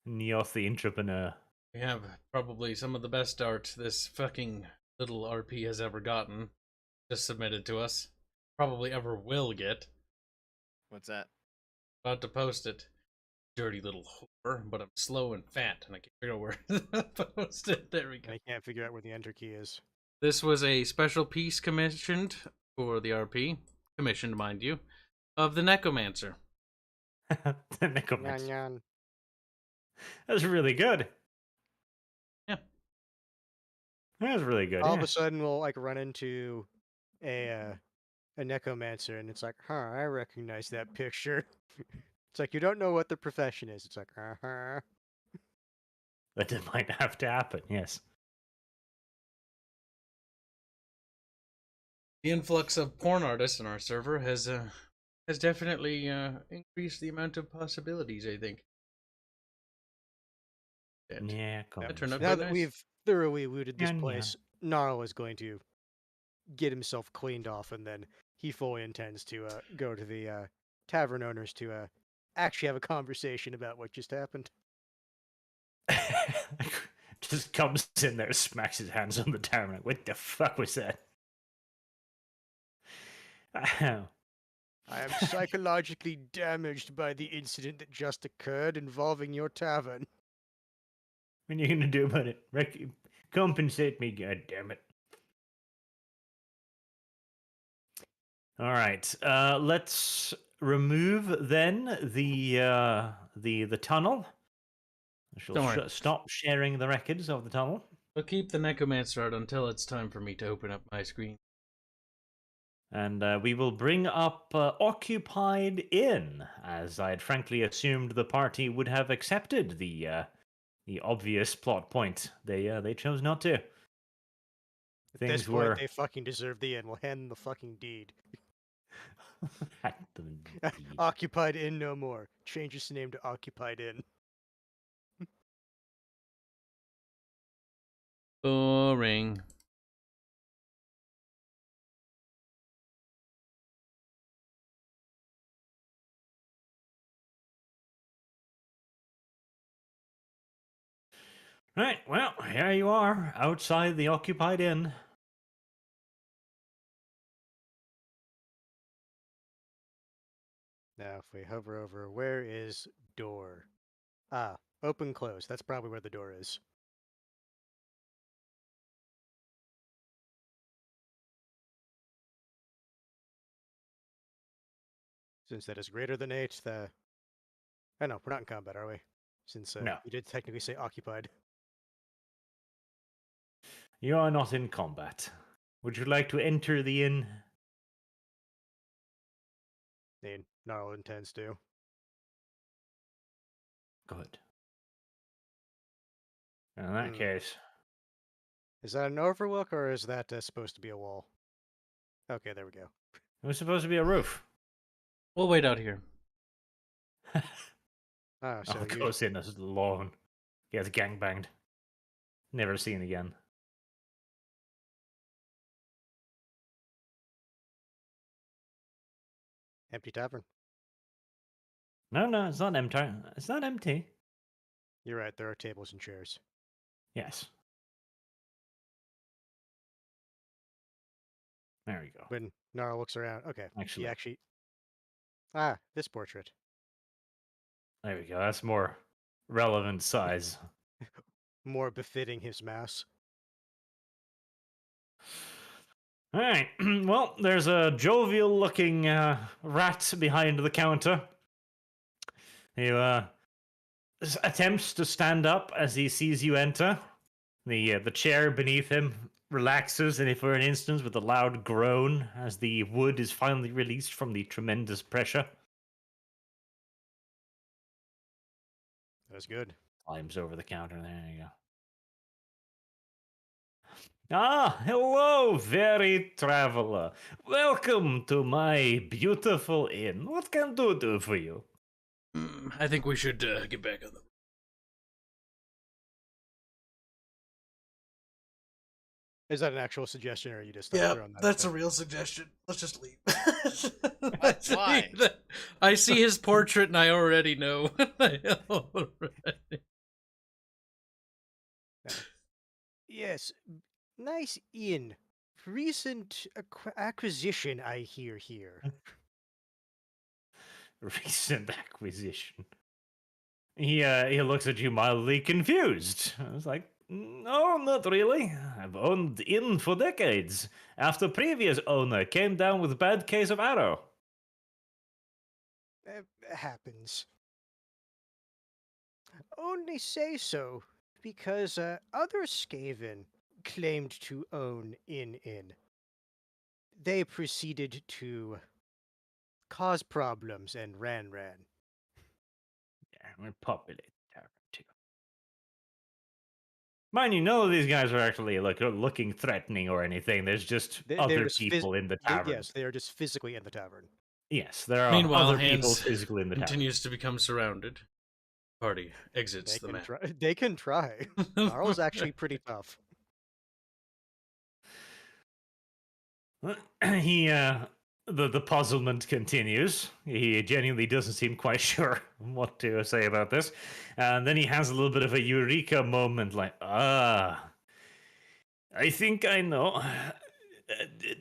Neoth the entrepreneur. we have probably some of the best art this fucking little RP has ever gotten. Just submitted to us. Probably ever will get. What's that? About to post it. Dirty little whore, but I'm slow and fat, and I can't figure out where to post it. There we go. I can't figure out where the enter key is. This was a special piece commissioned for the RP, commissioned, mind you, of the Necromancer. The Necromancer. Yan, yan. That's really good. Yeah. That was really good. All yeah. of a sudden, we'll like run into a necromancer, and it's like, huh, I recognize that picture. It's like you don't know what the profession is. It's like, uh-huh. That might have to happen, yes. The influx of porn artists in our server has definitely increased the amount of possibilities, I think. And Yeah, come that turned out Now quite that nice. we've thoroughly looted this Yan, yan. place, Gnarl is going to get himself cleaned off, and then he fully intends to go to the tavern owners to actually have a conversation about what just happened. Just comes in there, smacks his hands on the tavern. Like, what the fuck was that? I am psychologically damaged by the incident that just occurred involving your tavern. What are you gonna do about it? Compensate me, god damn it. All right, let's remove then the tunnel. I shall Don't worry. stop sharing the records of the tunnel. We'll keep the Necromancer out until it's time for me to open up my screen. And we will bring up Occupied Inn, as I had frankly assumed the party would have accepted the obvious plot point. They chose not to. At this Things point, were they fucking deserve the inn. We'll hand them the fucking deed. Indeed. Occupied Inn no more. Change its name to Occupied Inn. Boring. Right, well, here you are, outside the Occupied Inn. Now, if we hover over, where is door? Ah, open, close. That's probably where the door is. Since that is greater than 8, the... Oh no, we're not in combat, are we? Since No. you did technically say occupied. You are not in combat. Would you like to enter the inn? Gnarl intends to. Good. In that Hmm. case, Is that an overlook, or is that supposed to be a wall? Okay, there we go. it was supposed to be a roof. We'll wait out here. Oh, so Oh, goes in as alone. Gets gangbanged. Never seen again. empty tavern. No, it's not empty. It's not empty. You're right, there are tables and chairs. Yes. There we go. When Gnarl looks around, okay, Actually. he actually... Ah, this portrait. There we go. That's more relevant size. More befitting his mass. All right. Well, there's a jovial-looking rat behind the counter. He attempts to stand up as he sees you enter. The chair beneath him relaxes, and for an instant, with a loud groan, as the wood is finally released from the tremendous pressure. That's good. Climbs over the counter. There you go. Ah, hello, very traveler. Welcome to my beautiful inn. What can I do for you? I think we should get back on them. Is that an actual suggestion, or are you just Yeah, throwing that out that's a there? real suggestion. Let's just leave. Why? I see his portrait and I already know. Yes, nice inn. Recent acquisition, I hear here. Recent acquisition. He looks at you mildly confused. I was like, no, not really. I've owned the inn for decades. After previous owner came down with a bad case of arrow. Happens. Only say so because other Skaven claimed to own inn. They proceeded to cause problems and ran. Yeah, we're populate the tavern too. Mind you, none of these guys are actually like looking threatening or anything. There's just They're other just people in the tavern. Yes, they are just physically in the tavern. Yes, there are Meanwhile, other people Hans physically in the tavern. continues to become surrounded. Party exits the map. They can try. Carl's actually pretty tough. He the puzzlement continues. He genuinely doesn't seem quite sure what to say about this. And then he has a little bit of a eureka moment, like, I think I know.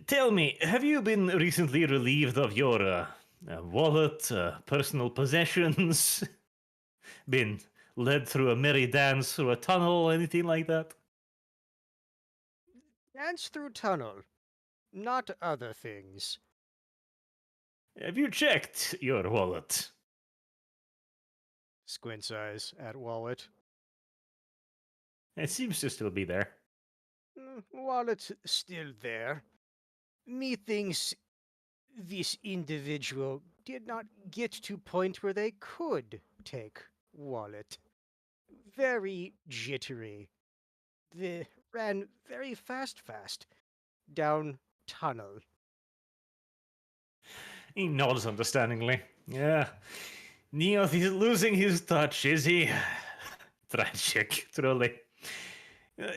Tell me, have you been recently relieved of your wallet, personal possessions? Been led through a merry dance through a tunnel, anything like that? Dance through tunnel, not other things. Have you checked your wallet? Squints eyes at wallet. It seems to still be there. Wallet's still there. Methinks this individual did not get to point where they could take wallet. Very jittery. They ran very fast down tunnel. He nods understandingly. Yeah. Neoth, he's losing his touch, is he? Tragic, truly.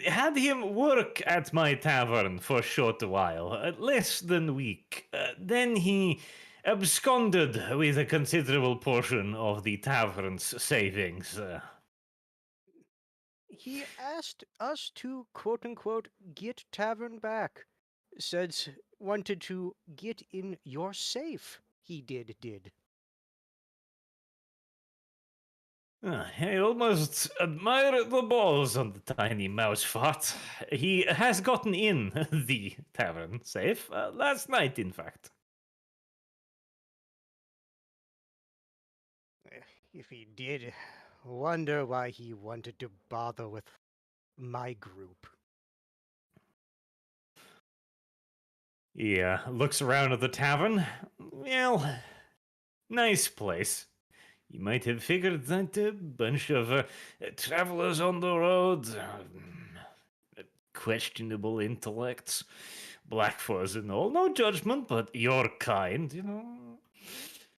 Had him work at my tavern for a short while, less than a week. Then he absconded with a considerable portion of the tavern's savings. He asked us to quote-unquote get tavern back. Said wanted to get in your safe. He did. I almost admire the balls on the tiny mouse fart. He has gotten in the tavern safe last night, in fact. If he did, wonder why he wanted to bother with my group. He looks around at the tavern. Well, nice place. You might have figured that a bunch of travelers on the road, questionable intellects, Blackfurs and all. No judgment, but your kind, you know.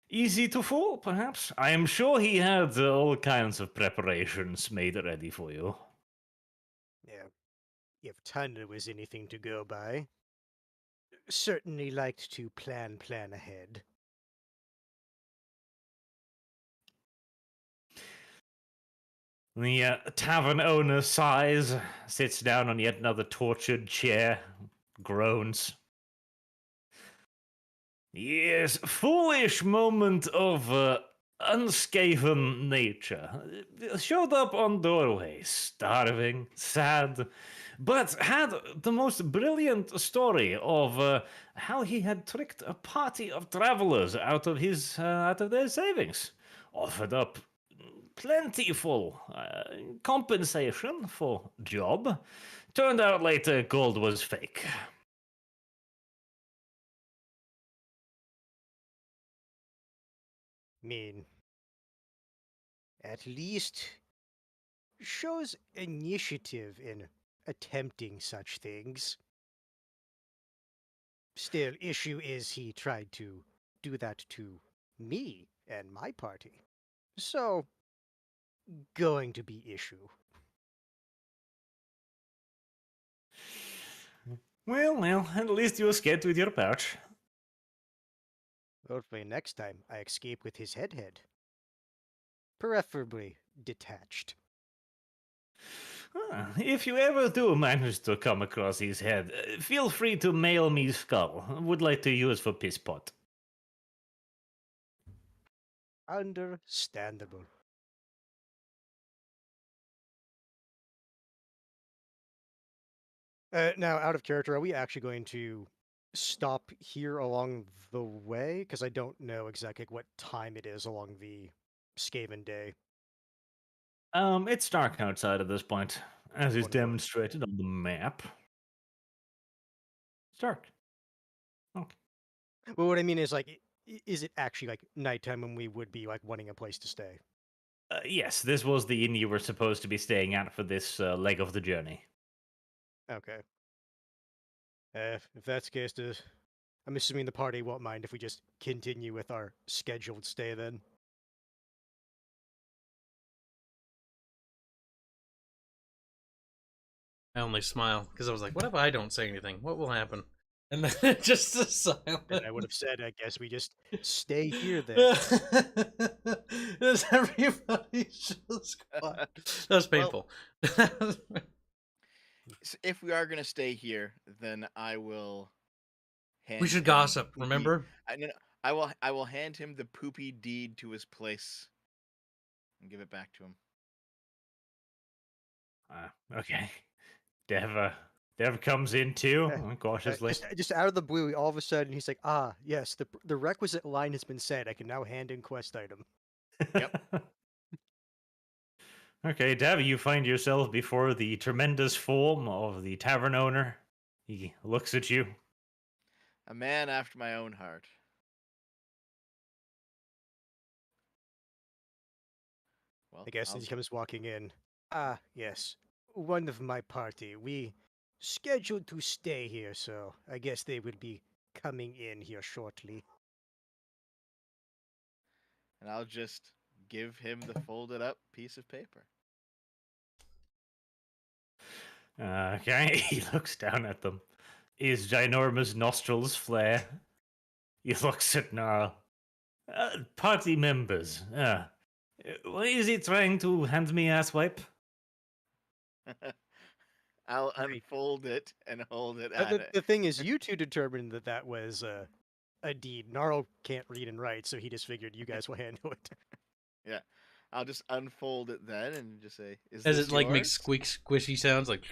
Easy to fool, perhaps. I am sure he had all kinds of preparations made ready for you. Yeah, if Thunder was anything to go by. Certainly liked to plan ahead. The tavern owner sighs, sits down on yet another tortured chair, groans. Yes, foolish moment of unscaven nature. Showed up on doorway, starving, sad, but had the most brilliant story of how he had tricked a party of travelers out of their savings. Offered up plentiful compensation for job. Turned out later gold was fake. Mean, at least shows initiative in attempting such things. Still, issue is he tried to do that to me and my party. So, going to be issue. Well, at least you escaped with your pouch. Hopefully next time I escape with his head. Preferably detached. If you ever do manage to come across his head, feel free to mail me skull. Would like to use for piss pot. Understandable. Now, out of character, are we actually going to stop here along the way? Because I don't know exactly what time it is along the Skaven day. It's dark outside at this point, as is Wonderful. demonstrated on the map. It's dark. Okay. Well, what I mean is, like, is it actually, like, nighttime when we would be, like, wanting a place to stay? Yes, this was the inn you were supposed to be staying at for this leg of the journey. Okay. If that's the case, I'm assuming the party won't mind if we just continue with our scheduled stay then. I only smile because I was like, "What if I don't say anything? What will happen?" And then just a silence. And I would have said, I guess we just stay here then. Does everybody just quiet? That was painful. If we are gonna stay here, then I will. We should him the gossip. poopy- Remember? No, I will hand him the poopy deed to his place, and give it back to him. Okay. Dev comes in too, cautiously. Just out of the blue, all of a sudden, he's like, "Ah, yes, the requisite line has been said. I can now hand in quest item." Yep. Okay, Dev, you find yourself before the tremendous form of the tavern owner. He looks at you. A man after my own heart. Well, I guess I'll- as he comes walking in, "Ah, yes, one of my party. We scheduled to stay here, so I guess they would be coming in here shortly." and I'll just give him the folded up piece of paper. Okay, he looks down at them. His ginormous nostrils flare. He looks at Gnarl. Party members. What is he trying to hand me, asswipe? I'll Right. unfold it and hold it at The it. thing is, you two determined that that was a deed. Gnarl can't read and write, so he just figured you guys will handle it. Yeah, I'll just unfold it then and just say, "Is As this it like makes yours?" squeak squishy sounds like.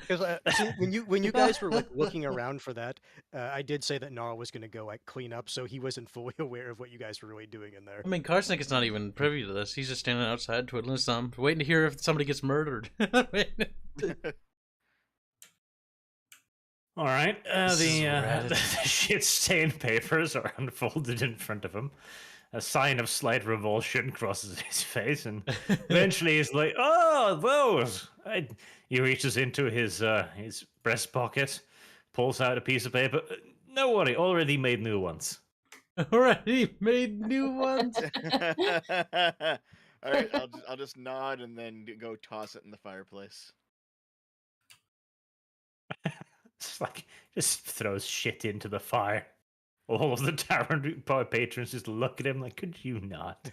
Because when you guys were like looking around for that, I did say that Gnarl was going to go like clean up, so he wasn't fully aware of what you guys were really doing in there. I mean, Karsnik is not even privy to this. He's just standing outside twiddling his thumb, waiting to hear if somebody gets murdered. All right, This is the rad. shit-stained papers are unfolded in front of him. A sign of slight revulsion crosses his face, and eventually he's like, "Oh, those!" He reaches into his breast pocket, pulls out a piece of paper. No worry, already made new ones. Already made new ones. All right, I'll just nod and then go toss it in the fireplace. It's like just throws shit into the fire. All of the tavern patrons just look at him like, "Could you not?"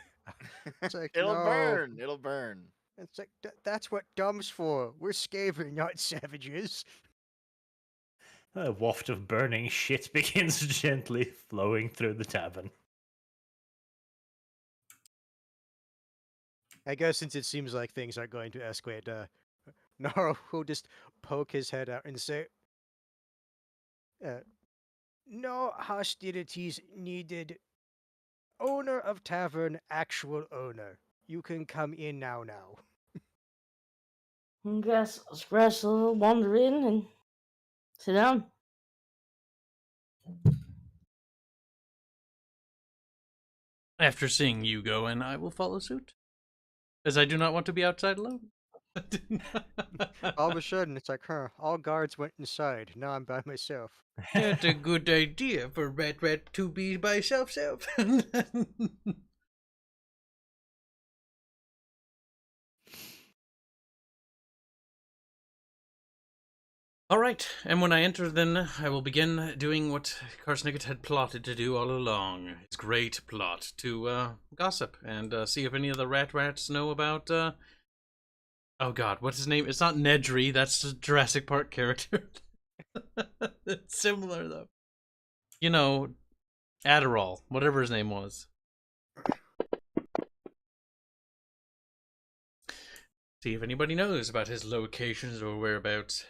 It's like, It'll no. burn. It'll burn. It's like that's what dumb's for. We're Skaven, not savages. A waft of burning shit begins gently flowing through the tavern. I guess since it seems like things are going to escalate, Gnarl will just poke his head out and say, "No hostilities needed. owner of tavern, actual owner. You can come in now. Guess I'll scratch a little, wander in, and sit down. After seeing you go in, I will follow suit, as I do not want to be outside alone. All of a sudden, it's like, all guards went inside. Now I'm by myself. That's a good idea for Rat to be by self. All right, and when I enter, then I will begin doing what Karsnicket had plotted to do all along. His great plot to gossip and see if any of the rats know about. Oh God, what's his name? It's not Nedry. That's a Jurassic Park character. It's similar though. You know, Adderall, whatever his name was. See if anybody knows about his locations or whereabouts.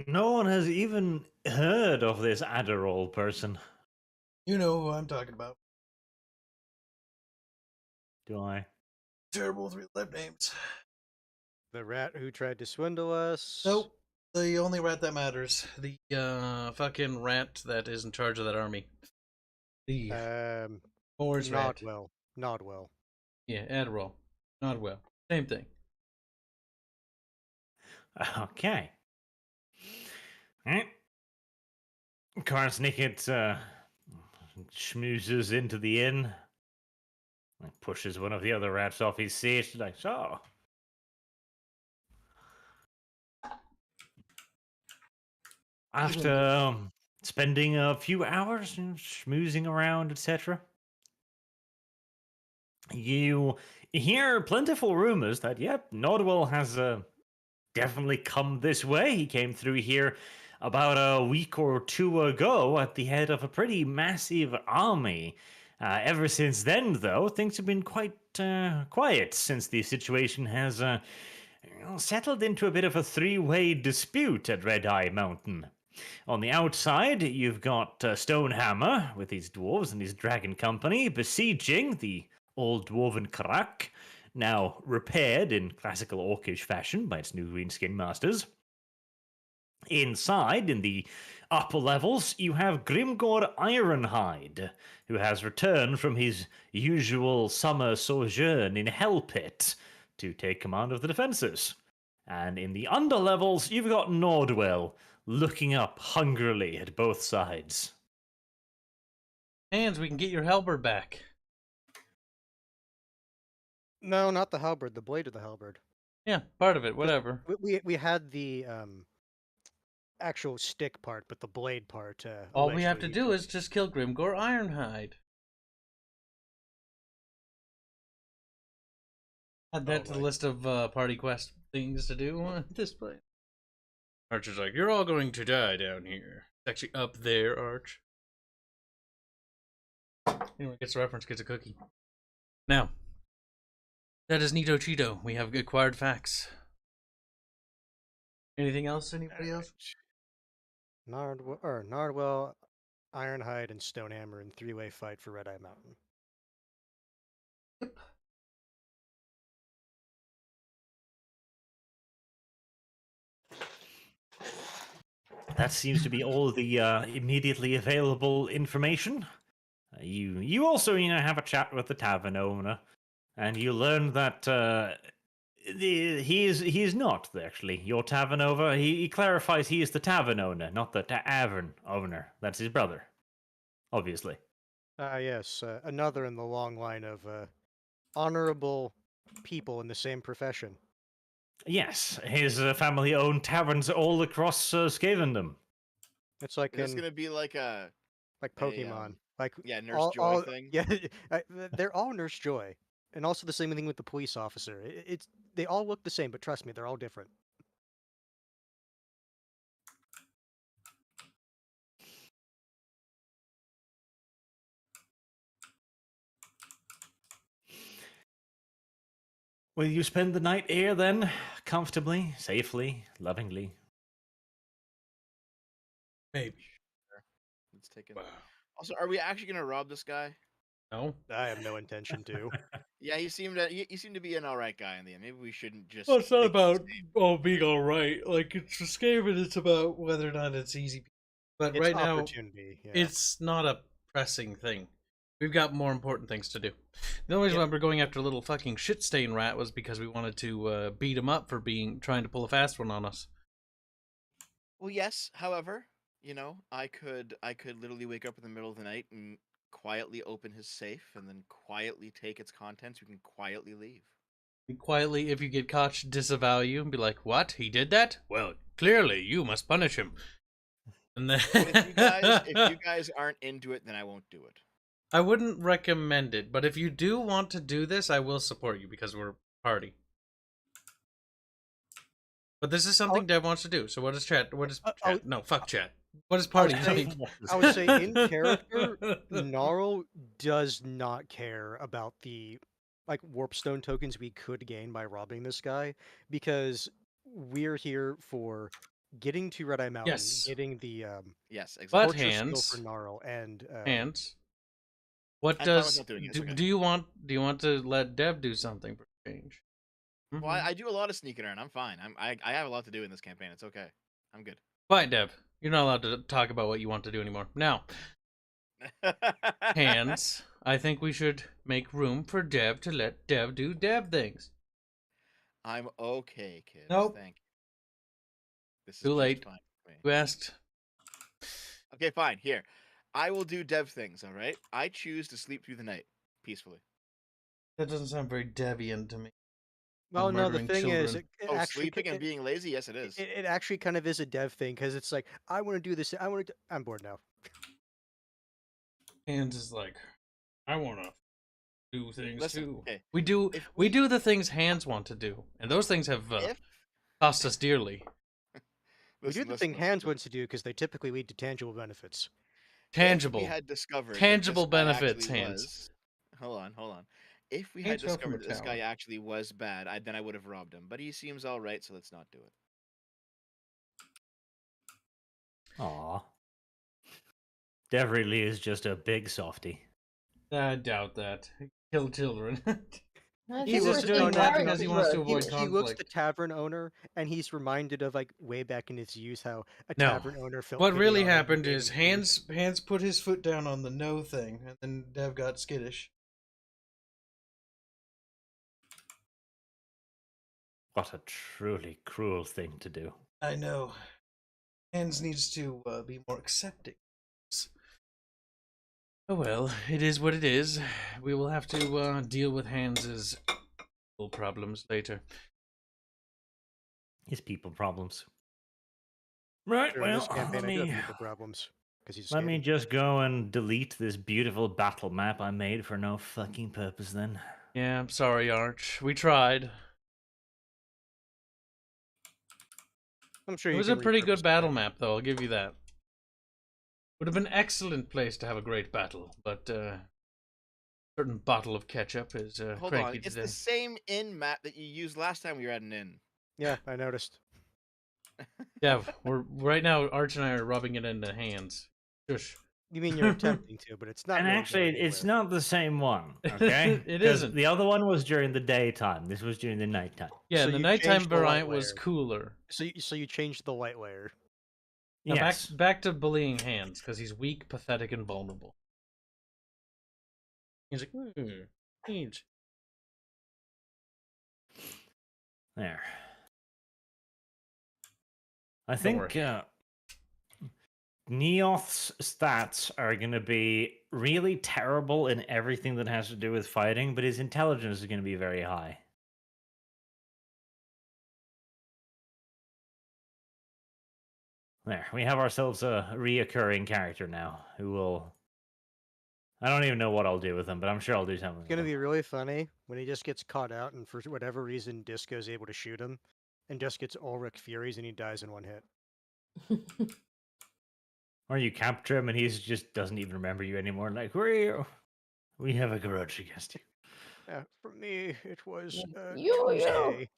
No one has even heard of this Adderall person. You know who I'm talking about. Do I? Terrible three-letter names. The rat who tried to swindle us. Nope. The only rat that matters. The fucking rat that is in charge of that army. The Moore's rat. Nodwell. Yeah, Adderall. Not well. Same thing. Okay. Karsnicket schmoozes into the inn. Pushes one of the other rats off his seat. Like, so. After spending a few hours schmoozing around, etc., you hear plentiful rumors that, yep, Nordwell has definitely come this way. He came through here about a week or two ago at the head of a pretty massive army. Ever since then, though, things have been quite quiet since the situation has settled into a bit of a three-way dispute at Red Eye Mountain. On the outside, you've got Stonehammer with his dwarves and his dragon company besieging the old dwarven Karak, now repaired in classical orcish fashion by its new greenskin masters. Inside, in the upper levels, you have Grimgor Ironhide, who has returned from his usual summer sojourn in Hellpit to take command of the defences. And in the underlevels, you've got Nordwell, looking up hungrily at both sides. Hands, we can get your halberd back. No, not the halberd. The blade of the halberd. Yeah, part of it, whatever. We had the actual stick part, but the blade part. All we have to do is just kill Grimgor Ironhide. Add that to the list of party quest things to do at this point. Archer's like, you're all going to die down here. It's actually up there, Arch. Anyone gets a reference, gets a cookie. Now, that is Nito Cheeto. We have acquired facts. Anything else? Anybody else? Nardwell, Ironhide, and Stonehammer in three-way fight for Red Eye Mountain. Yep. That seems to be all the immediately available information. You also have a chat with the tavern owner, and you learn that he is not actually your tavern owner. He clarifies he is the tavern owner, not the tavern owner. That's his brother, obviously. Yes, another in the long line of honorable people in the same profession. Yes, his family owned taverns all across Skavendom. It's like It's gonna be like a Pokemon, Nurse Joy thing. Yeah, they're all Nurse Joy, and also the same thing with the police officer. They all look the same, but trust me, they're all different. Will you spend the night here then? Comfortably, safely, lovingly? Maybe. Let's take it. Wow. Also, are we actually gonna rob this guy? No. I have no intention to. Yeah, he seemed to be an alright guy in the end. Maybe we shouldn't just. Well, it's not take him about safe. being all right. Like it's for Skaven, it's about whether or not it's easy. But It's right now, opportunity. Yeah. it's not a pressing thing. We've got more important things to do. The only reason why we're going after a little fucking shit stain rat was because we wanted to beat him up for trying to pull a fast one on us. Well, yes. However, I could literally wake up in the middle of the night and quietly open his safe and then quietly take its contents. We can quietly leave. And quietly, if you get caught, disavow you and be like, "What? He did that? Well, clearly you must punish him." And then But if you guys aren't into it, then I won't do it. I wouldn't recommend it, but if you do want to do this, I will support you because we're a party. But this is something Dev wants to do. So what does chat? What is chat? No, fuck chat. What is party? I would say in character, Gnarl does not care about the warpstone tokens we could gain by robbing this guy, because we're here for getting to Red Eye Mountain, Yes. getting the Yes, exactly. But Fortress skill hands. for Gnarl, and Hands. What I'm fine with does not doing it, it's okay. do you want? Do you want to let Dev do something for change? Well, I do a lot of sneaking around. I'm fine. I have a lot to do in this campaign. It's okay. I'm good. Fine, Dev. You're not allowed to talk about what you want to do anymore. Now, hands. I think we should make room for Dev to let Dev do Dev things. I'm okay, kids. Nope. Thank you. This is Too just late. fine for me. You asked. Okay, fine. Here, I will do dev things. All right. I choose to sleep through the night peacefully. That doesn't sound very Devian to me. well, no, the murdering thing is, children. it Oh, actually sleeping and being lazy. Yes, it is. it actually kind of is a dev thing, because it's like, I want to do this. I want to. I'm bored now. Hands is like, I want to do things Listen, too. okay, We do if we do the things hands want to do, and those things have if cost us dearly. We do listen, the listen, thing listen, hands listen. wants to do because they typically lead to tangible benefits. Tangible. If we had discovered Tangible that this guy benefits, actually hands. was. Hold on. If we Hands had fell from discovered a that this guy tower. actually was bad, then I would have robbed him. But he seems all right, so let's not do it. Aw. Dev really is just a big softy. I doubt that. Kill children. I He's think just we're doing being that very because he wants to rude. avoid He looks the conflict. tavern owner, and he's reminded of way back in his youth how a No. tavern owner felt. What pity really on him and happened gave is him food. hands put his foot down on the no thing, and then Dev got skittish. What a truly cruel thing to do. I know. Hands needs to be more accepting. Oh well, it is what it is. We will have to deal with Hans's problems later. His people problems. Right, Sure, in well, this campaign, let I do have me, people problems because he's. let me just go and delete this beautiful battle map I made for no fucking purpose then. Yeah, I'm sorry, Arch. We tried. I'm sure It you was can a pretty repurpose good it battle then. map, though. I'll give you that. Would have been an excellent place to have a great battle, but certain bottle of ketchup is Hold cranky on. It's today. the same inn map that you used last time we were at an inn. Yeah, I noticed. Yeah, we're right now. Arch and I are rubbing it into Hands. Shush. You mean you're attempting to, but it's not. And really actually, going it's anywhere. not the same one, okay? It 'Cause isn't. The other one was during the daytime. This was during the nighttime. Yeah, So and the you nighttime changed the light variant was layer. cooler. So you changed the light layer. Now Yes. back to bullying Hands because he's weak, pathetic, and vulnerable. He's like, Hands. There. I Don't think worry. Neoth's stats are going to be really terrible in everything that has to do with fighting, but his intelligence is going to be very high. There, we have ourselves a reoccurring character now who will. I don't even know what I'll do with him, but I'm sure I'll do something. It's gonna be really funny when he just gets caught out, and for whatever reason, Disco is able to shoot him, and just gets Ulrich Furies, and he dies in one hit. Or you capture him and he just doesn't even remember you anymore. Like, where are you? We have a grudge against you. For me, it was You. Tuesday.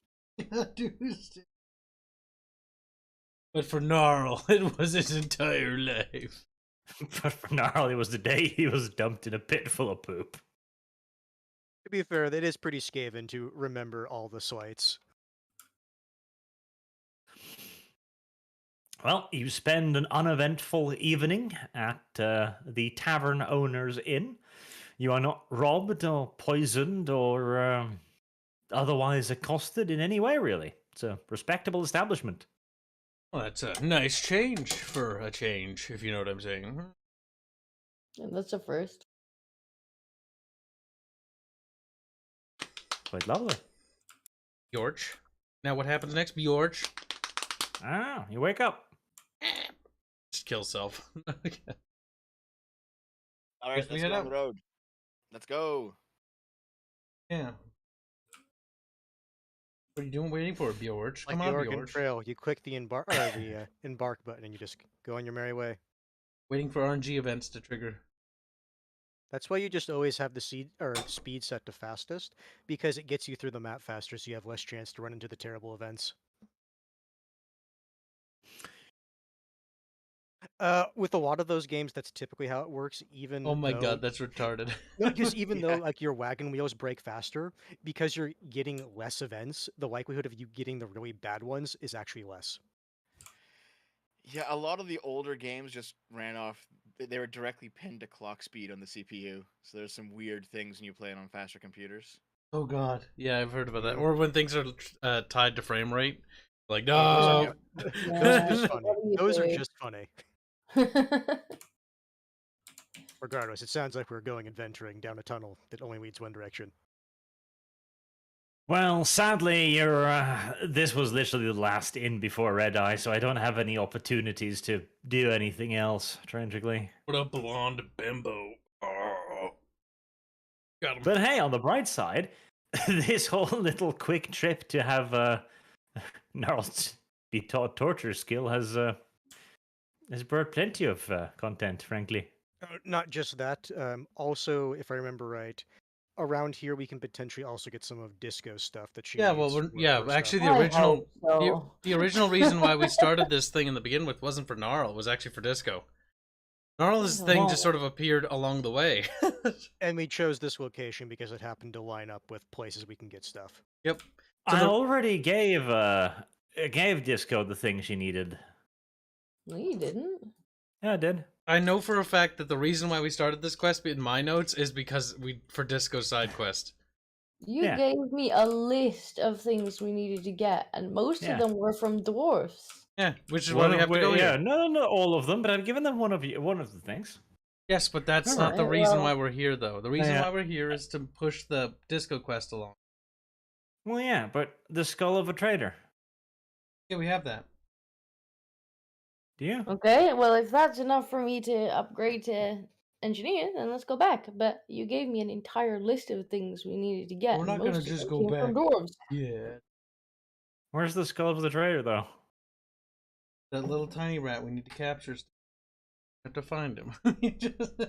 Tuesday. But for Gnarl, it was his entire life. But for Gnarl, it was the day he was dumped in a pit full of poop. To be fair, it is pretty Skaven to remember all the slights. Well, you spend an uneventful evening at the tavern owner's inn. You are not robbed or poisoned or otherwise accosted in any way, really. It's a respectable establishment. Well, that's a nice change for a change, if you know what I'm saying. That's a first. Quite lovely. Bjorch. Now what happens next, Bjorch? Ah, you wake up. Just kill self. All right, Guess we let's head go on out. the road. Let's go. Yeah. What are you doing waiting for, Bjorch? Like Come the on, Oregon Bjorch. Trail, you click the embark button and you just go on your merry way. Waiting for RNG events to trigger. That's why you just always have the speed set to fastest, because it gets you through the map faster, so you have less chance to run into the terrible events. With a lot of those games, that's typically how it works. Even Oh my though, god, that's retarded. no, because even though Yeah. like your wagon wheels break faster, because you're getting less events, the likelihood of you getting the really bad ones is actually less. Yeah, a lot of the older games just ran off. They were directly pinned to clock speed on the CPU. So there's some weird things when you play it on faster computers. Oh god. Yeah, I've heard about that. Mhm. Or when things are tied to frame rate. Like, Those no! those are just Yeah. funny. What do you Those are do? just funny. Regardless, it sounds like we're going adventuring down a tunnel that only leads one direction. Well, sadly, this was literally the last inn before Red Eye, so I don't have any opportunities to do anything else, tragically. What up, blonde bimbo? Oh. Got him. But hey, on the bright side, this whole little quick trip to have Gnarl's be taught torture skill has brought plenty of content, frankly. Not just that. Also, if I remember right, around here we can potentially also get some of Disco's stuff that she Yeah, needs. well, for stuff. actually, I hope so. the original reason why we started this thing in the begin with wasn't for Gnarl, it was actually for Disco. Gnarl's thing Well- just sort of appeared along the way. And we chose this location because it happened to line up with places we can get stuff. Yep. I already gave Disco the thing she needed. No, you didn't. Yeah, I did. I know for a fact that the reason why we started this quest in my notes is because for Disco's side quest. You Yeah. gave me a list of things we needed to get, and most Yeah. of them were from dwarfs. Yeah, which is why we have to go yeah, here. no, not all of them, but I've given them one of the things. Yes, but that's Alright, not the reason well- why we're here, though. The reason Yeah. why we're here is to push the Disco quest along. Well, yeah, but the skull of a traitor. Yeah, we have that. Do you? Okay, well, if that's enough for me to upgrade to engineer, then let's go back. But you gave me an entire list of things we needed to get. We're and not gonna most of just them go came from back. dwarves. Yeah. Where's the skull of the traitor, though? That little tiny rat we need to capture. Have to find him. You just-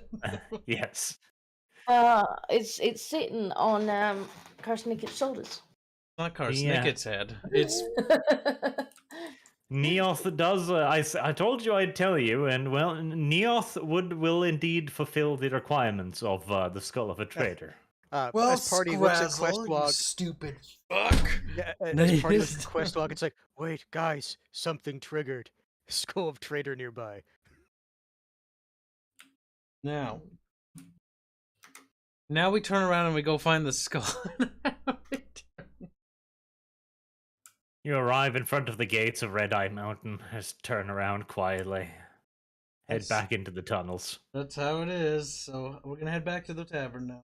Yes. It's sitting on Karsnik's shoulders. Not Yeah. Karsnik's head. It's Neoth does. I told you I'd tell you, and well, Neoth will indeed fulfill the requirements of the skull of a traitor. As party looks at quest log, stupid fuck. yeah, No, as you party looks just- at quest log, it's like, wait, guys, something triggered. Skull of traitor nearby. Now we turn around and we go find the skull. You arrive in front of the gates of Red Eye Mountain. Just turn around quietly. Head That's- back into the tunnels. That's how it is. So we're gonna head back to the tavern now.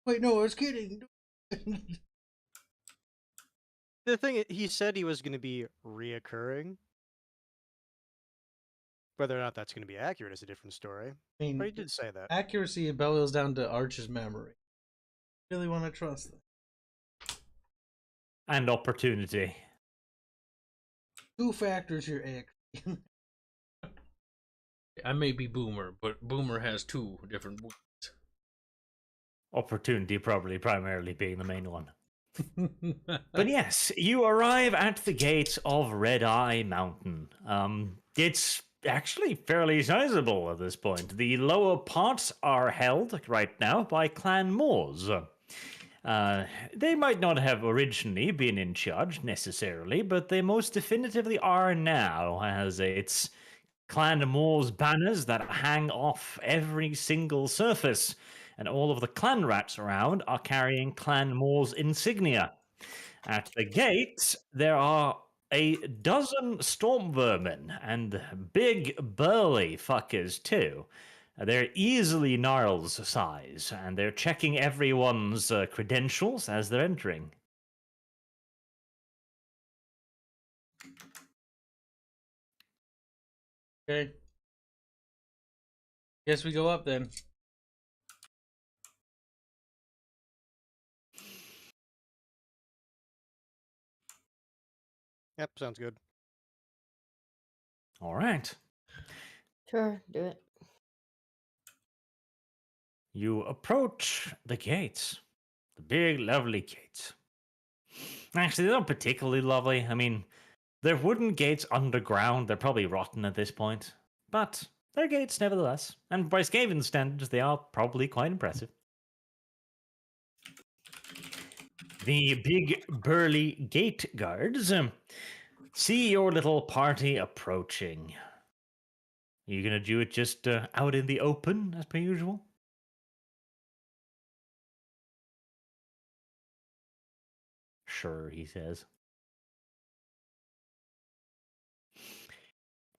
Wait, no, I was kidding. The thing he said he was going to be reoccurring. Whether or not that's going to be accurate is a different story. I mean, But he did say that. accuracy boils down to Arch's memory. Really want to trust them. And opportunity. Two factors here, actually. I may be Boomer, but Boomer has two different wings. Opportunity probably primarily being the main one. But yes, you arrive at the gates of Red Eye Mountain. It's actually fairly sizable at this point. The lower parts are held right now by Clan Moors. They might not have originally been in charge necessarily, but they most definitively are now, as it's Clan Moors banners that hang off every single surface, and all of the clan rats around are carrying Clan Moors insignia. At the gates, there are a dozen storm vermin and big burly fuckers too. They're easily Gnarl's size, and they're checking everyone's credentials as they're entering. Okay. Guess we go up then. Yep, sounds good. All right. Sure, do it. You approach the gates. The big, lovely gates. Actually, they're not particularly lovely. I mean, they're wooden gates underground. They're probably rotten at this point. But they're gates nevertheless. And by Skaven standards, they are probably quite impressive. The big, burly gate guards see your little party approaching. Are you going to do it just out in the open, as per usual? Sure, he says.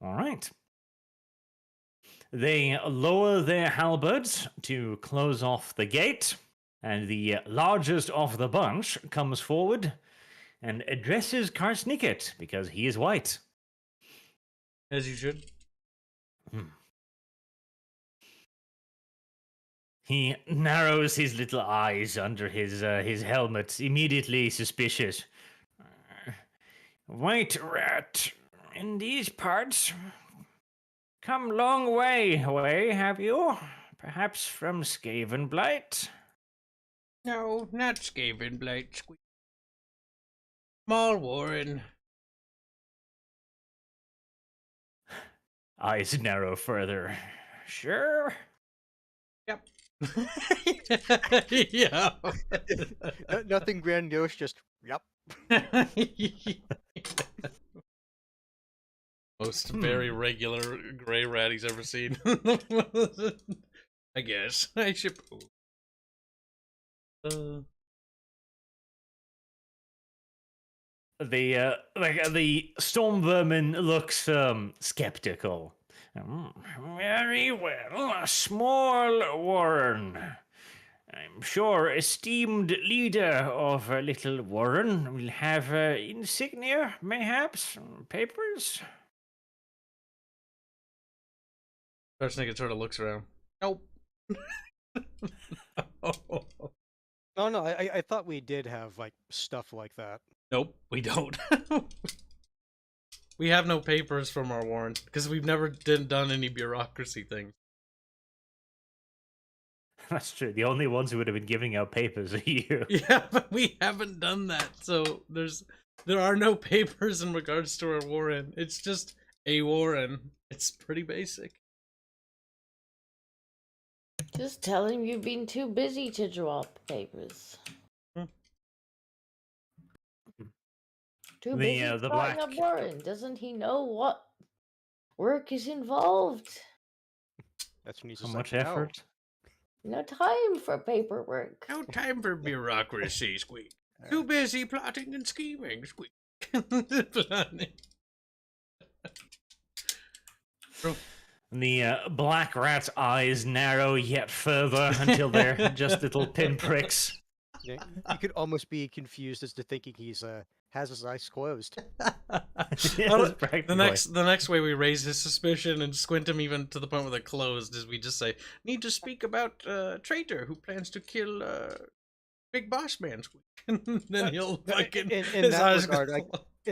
All right. They lower their halberds to close off the gate, and the largest of the bunch comes forward and addresses Karsniket because he is white. As you should. He narrows his little eyes under his helmet, immediately suspicious. White rat, in these parts? Come long way away, have you? Perhaps from Skaven Blight? No, not Skaven Blight. Small Warren. Eyes narrow further. Sure. Yep. Yeah. Nothing grandiose, just yep. Most very regular gray rat he's ever seen. I guess. I suppose. The storm vermin looks skeptical. Very well, a small warren. I'm sure esteemed leader of a little warren will have insignia, mayhaps, papers. Schwarzenegger sort of looks around. Nope. No, I thought we did have like stuff like that. Nope, we don't. We have no papers from our warrant because we've never done any bureaucracy things. That's true. The only ones who would have been giving out papers are you. Yeah, but we haven't done that, so there are no papers in regards to our warrant. It's just a warrant. It's pretty basic. Just tell him you've been too busy to draw up papers. Too busy the drawing black up warrant. Doesn't he know what work is involved? That's when he's How just much like, no. effort? No time for paperwork. No time for bureaucracy, Squeak. Too busy plotting and scheming, Squeak. Planning. The black rat's eyes narrow yet further until they're just little pinpricks. Yeah, you could almost be confused as to thinking he's has his eyes closed. Yes, The next way we raise his suspicion and squint him even to the point where they're closed is we just say, need to speak about traitor who plans to kill big boss man. Then he'll fucking in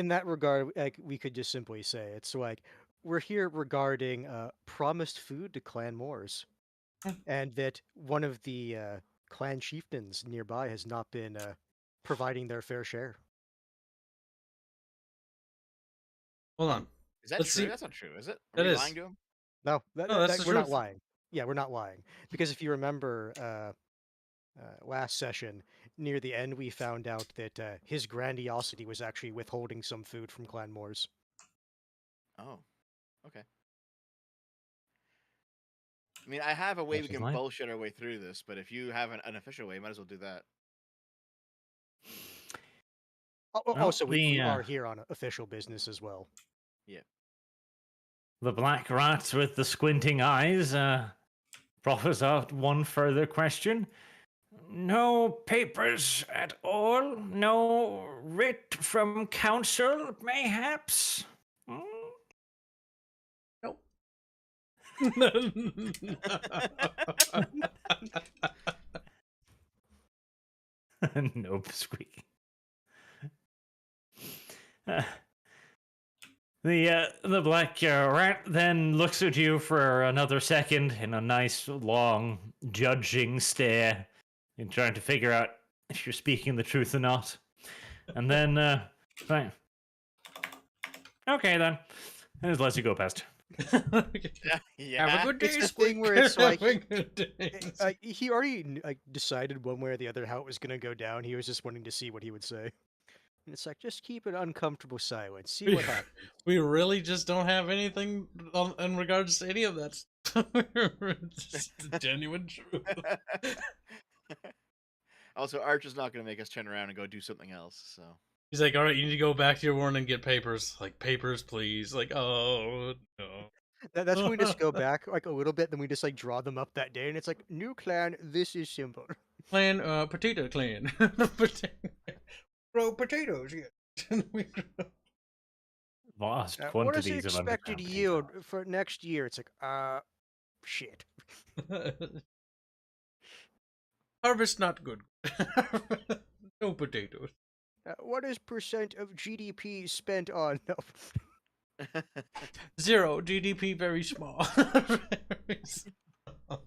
that regard, like we could just simply say it's like we're here regarding promised food to Clan Moors, and that one of the clan chieftains nearby has not been providing their fair share. Hold on. Is that Let's true? see. That's not true, is it? Are That we is. lying to him? No, No, that's the we're not truth. lying. Yeah, we're not lying. Because if you remember last session, near the end, we found out that his grandiosity was actually withholding some food from Clan Moors. Oh, okay. I mean, I have a way we That's can fine. bullshit our way through this, but if you have an official way, might as well do that. Well, Also, we the, are here on official business as well. The black rat with the squinting eyes proffers out one further question. No papers at all? No writ from council, mayhaps? Hmm? Nope, squeak. The black rat then looks at you for another second in a nice, long, judging stare, and trying to figure out if you're speaking the truth or not. And then, fine. Okay then, and just lets you go past. Yeah. Have a good day, It's the thing where it's like, Have a good day. he already decided one way or the other how it was going to go down. He was just wanting to see what he would say. And it's like, just keep an uncomfortable silence. See what happens. We really just don't have anything in regards to any of that stuff. It's just the genuine truth. Also, Arch is not going to make us turn around and go do something else. So He's like, all right, you need to go back to your warden and get papers. Like, papers, please. Like, oh, no. That's when we just go back like a little bit, then we just like draw them up that day, and it's like, new clan, this is simple. Clan, potato clan. Grow potatoes, yeah. Vast What is the quantities of expected underground yield potato. for next year? It's like, shit. Harvest not good. No potatoes. What is percent of GDP spent on? No. 0 GDP, very small. Very small.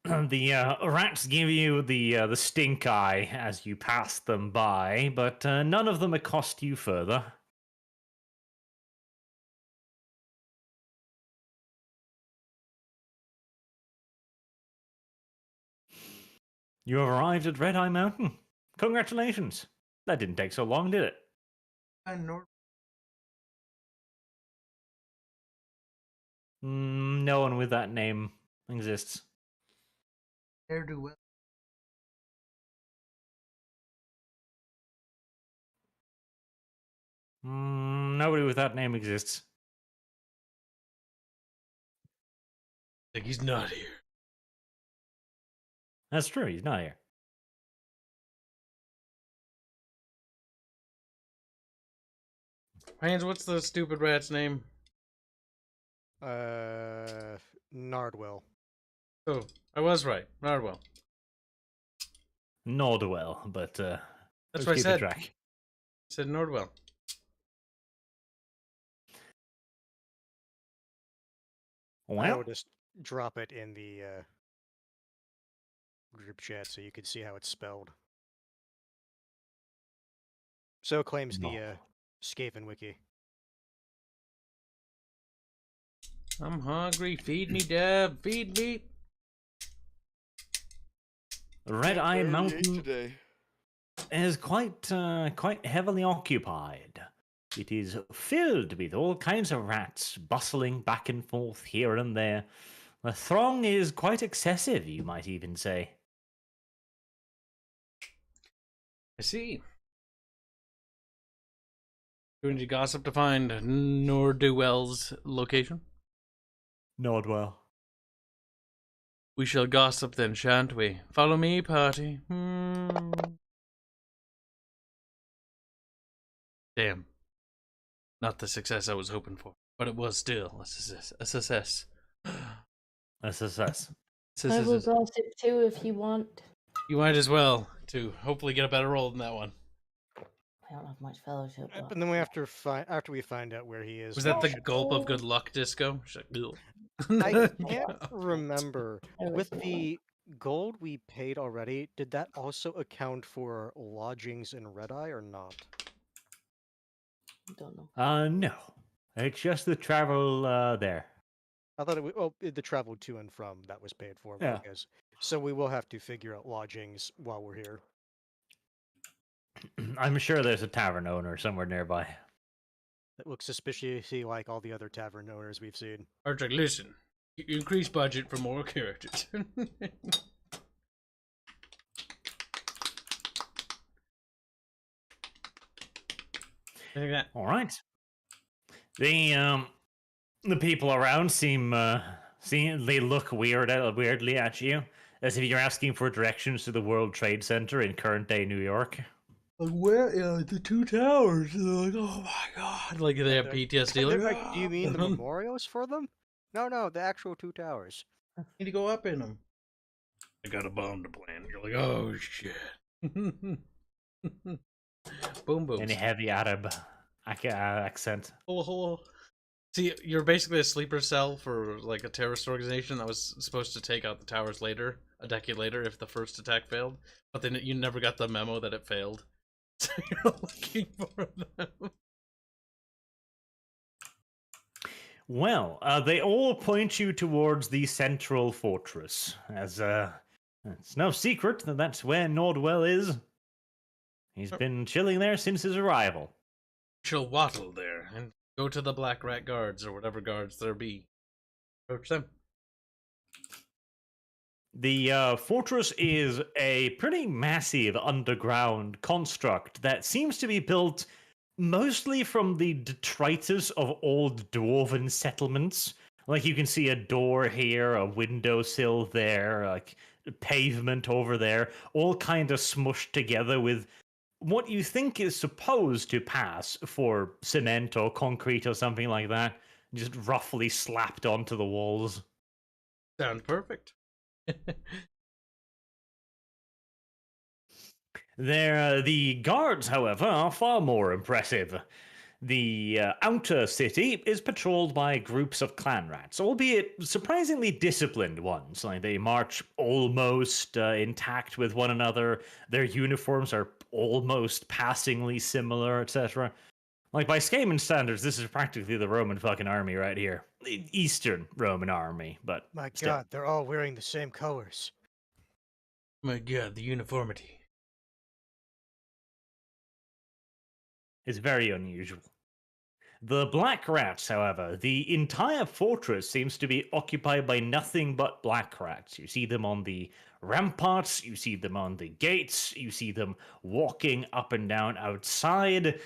The rats give you the stink eye as you pass them by, but none of them accost you further. You have arrived at Red Eye Mountain. Congratulations. That didn't take so long, did it? No one with that name exists. Ne'er-do-well. Nobody with that name exists. Like, he's not here. That's true, he's not here. Hans, what's the stupid rat's name? Nardwell. Oh, I was right. Nardwell. Nordwell, but That's let's what I keep said. track. I said Nordwell. I Well, will just drop it in the group chat so you can see how it's spelled. So claims the No. Skaven wiki. I'm hungry. Feed me, Deb. Feed me. Red Eye Barely ate Mountain today. is quite heavily occupied. It is filled with all kinds of rats bustling back and forth here and there. The throng is quite excessive, you might even say. I see. Do we need to gossip to find Nordwell's location? Nordwell. We shall gossip then, shan't we? Follow me, party. Damn. Not the success I was hoping for, but it was still a success. A success. SSS. I will gossip too if you want. You might as well, to hopefully get a better roll than that one. I don't have much fellowship. But And then we after we find out where he is. Was that we the should- gulp of good luck disco? She's like, "Ugh." I can't remember. There we With go. the gold we paid already, did that also account for lodgings in Red Eye or not? Don't know. No. It's just the travel there. I thought it was the travel to and from that was paid for. Yeah. Okay, so we will have to figure out lodgings while we're here. I'm sure there's a tavern owner somewhere nearby. That looks suspiciously like all the other tavern owners we've seen. Archer, listen. Increase budget for more characters. Look at that. All right. The people around seem they look weirdly at you, as if you're asking for directions to the World Trade Center in current day New York. Like, where the two towers? And they're like, oh my god. Like, they have PTSD. They're Like, like, do you mean the memorials for them? No, the actual 2 towers. need to go up in them. I got a bomb to plan. You're like, oh shit. Boom, boom. In a heavy Arab accent. Hello. See, you're basically a sleeper cell for like a terrorist organization that was supposed to take out the towers later, a decade later, if the first attack failed. But then you never got the memo that it failed. So you're looking for them. Well, they all point you towards the central fortress, as it's no secret that that's where Nordwell is. He's been chilling there since his arrival. She'll waddle there and go to the Black Rat guards or whatever guards there be. Approach them. The fortress is a pretty massive underground construct that seems to be built mostly from the detritus of old dwarven settlements. Like, you can see a door here, a windowsill there, like pavement over there, all kind of smushed together with what you think is supposed to pass for cement or concrete or something like that, just roughly slapped onto the walls. Sounds perfect. The guards, however, are far more impressive. The outer city is patrolled by groups of clan rats, albeit surprisingly disciplined ones. Like, they march almost intact with one another. Their uniforms are almost passingly similar, etc. Like, by Skaven standards, this is practically the Roman fucking army right here. The Eastern Roman army, but My still. god, they're all wearing the same colors. My god, the uniformity. Is very unusual. The Black Rats, however, the entire fortress seems to be occupied by nothing but Black Rats. You see them on the ramparts, you see them on the gates, you see them walking up and down outside.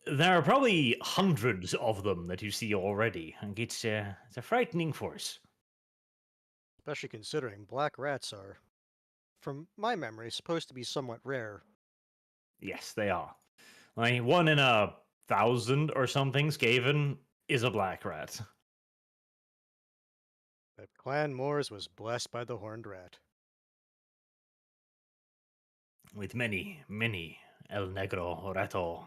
There are probably hundreds of them that you see already, and it's a frightening force. Especially considering black rats are, from my memory, supposed to be somewhat rare. Yes, they are. Like, 1 in 1,000 or something, Skaven is a Black Rat. But Clan Moors was blessed by the horned rat. With many, many El Negro Rato.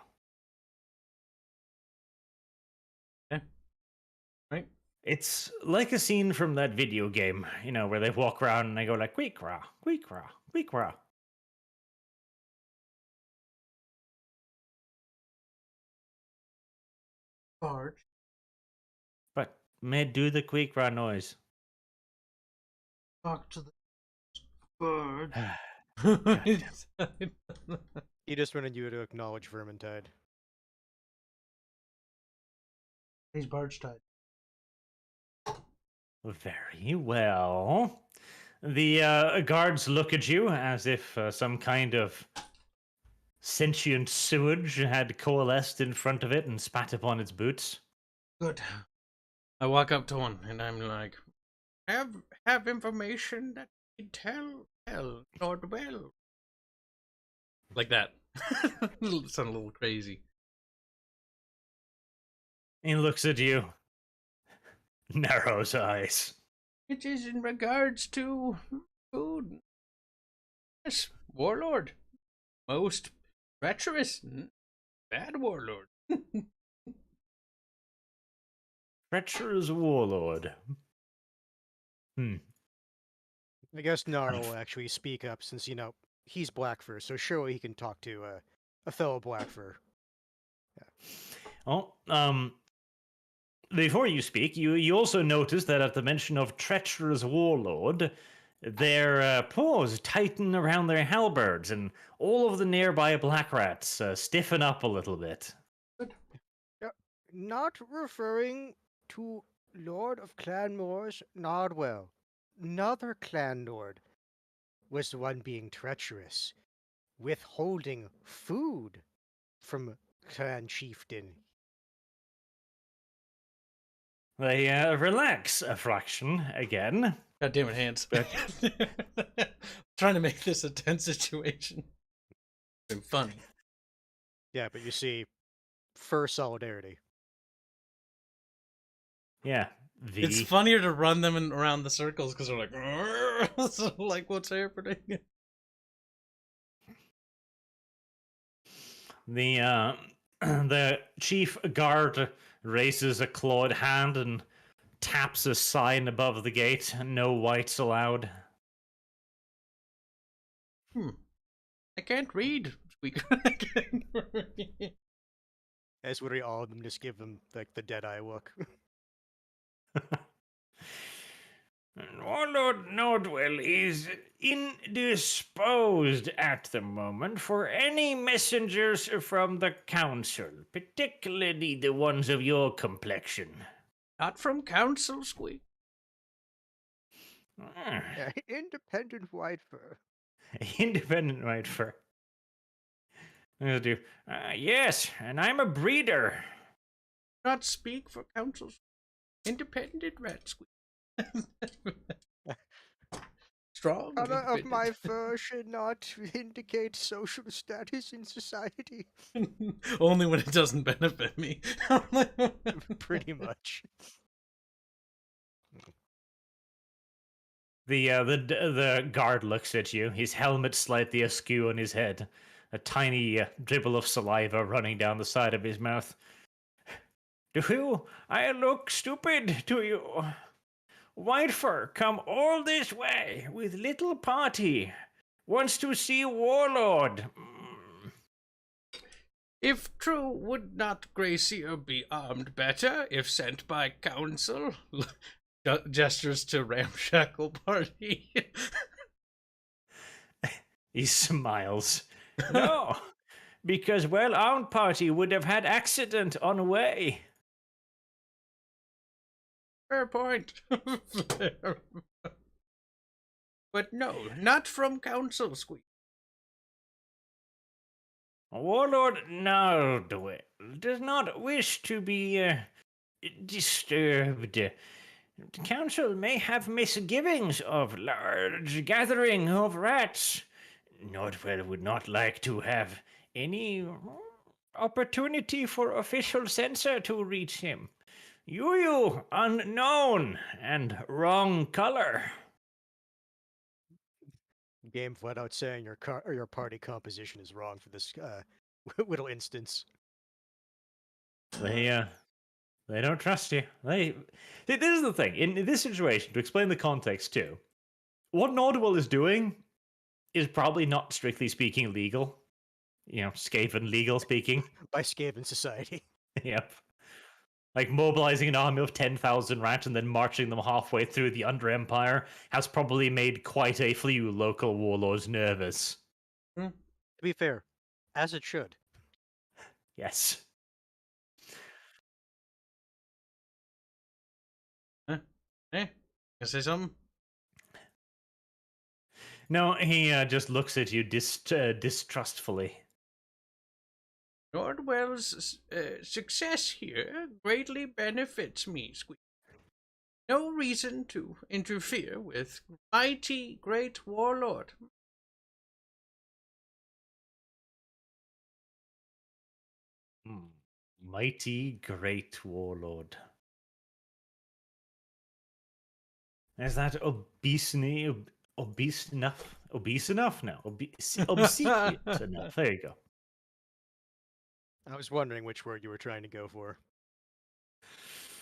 Right? It's like a scene from that video game, you know, where they walk around and they go like, "Queekra, queekra, queekra." Barge. But may do the queekra noise. Talk to the bird. He just wanted you to acknowledge Vermintide. He's barge tied. Very well. The guards look at you as if some kind of sentient sewage had coalesced in front of it and spat upon its boots. Good. I walk up to one and I'm like, have information that can tell Lord well. Like that. Sound a little crazy. He looks at you, narrows eyes. It is in regards to food. Yes, warlord. Most treacherous, bad warlord. Treacherous warlord. Hmm. I guess Nara will actually speak up since, he's black fur, so surely he can talk to a fellow black fur. Oh, before you speak, you also notice that at the mention of treacherous warlord, their paws tighten around their halberds, and all of the nearby black rats stiffen up a little bit. Not referring to Lord of Clanmore's Nardwell. Another clan lord was the one being treacherous, withholding food from clan chieftain. They relax a fraction again. God damn it, hands. Trying to make this a tense situation. Been funny. Yeah, but you see, fur solidarity. Yeah, It's funnier to run them around the circles because they're like, so like, what's happening? The the chief guard raises a clawed hand and taps a sign above the gate. No whites allowed. I can't read. As literally all of them just give them like the dead eye look. Warlord Nordwell is indisposed at the moment for any messengers from the council, particularly the ones of your complexion. Not from council, Squeak. Independent white fur. Independent white fur. I'll do. Yes, and I'm a breeder. Not speak for councils. Independent rat, Squeak. Strong. Color of my fur should not indicate social status in society. Only when it doesn't benefit me. Pretty much. The guard looks at you, his helmet slightly askew on his head, a tiny dribble of saliva running down the side of his mouth. Do I look stupid to you? White fur come all this way with little party. Wants to see warlord. If true, would not Gracier be armed better if sent by council? Gestures to ramshackle party. He smiles. No, because well-armed party would have had accident on the way. Fair point. Fair. But no, not from council, Squeak. Warlord Nardwell does not wish to be disturbed. The council may have misgivings of large gathering of rats. Nordwell would not like to have any opportunity for official censor to reach him. You unknown and wrong color. Game flat out saying your party composition is wrong for this little instance. They don't trust you. This is the thing. In this situation, to explain the context too, what Nordwell is doing is probably not strictly speaking legal. Skaven legal speaking. By Skaven society. Yep. Like mobilizing an army of 10,000 rats and then marching them halfway through the Under Empire has probably made quite a few local warlords nervous. To be fair, as it should. Yes. Can I say something? No, he just looks at you distrustfully. Nordwell's success here greatly benefits me, Squeak. No reason to interfere with mighty great warlord. Mighty great warlord. Is that obese enough? Obese enough? No. Obese enough. There you go. I was wondering which word you were trying to go for.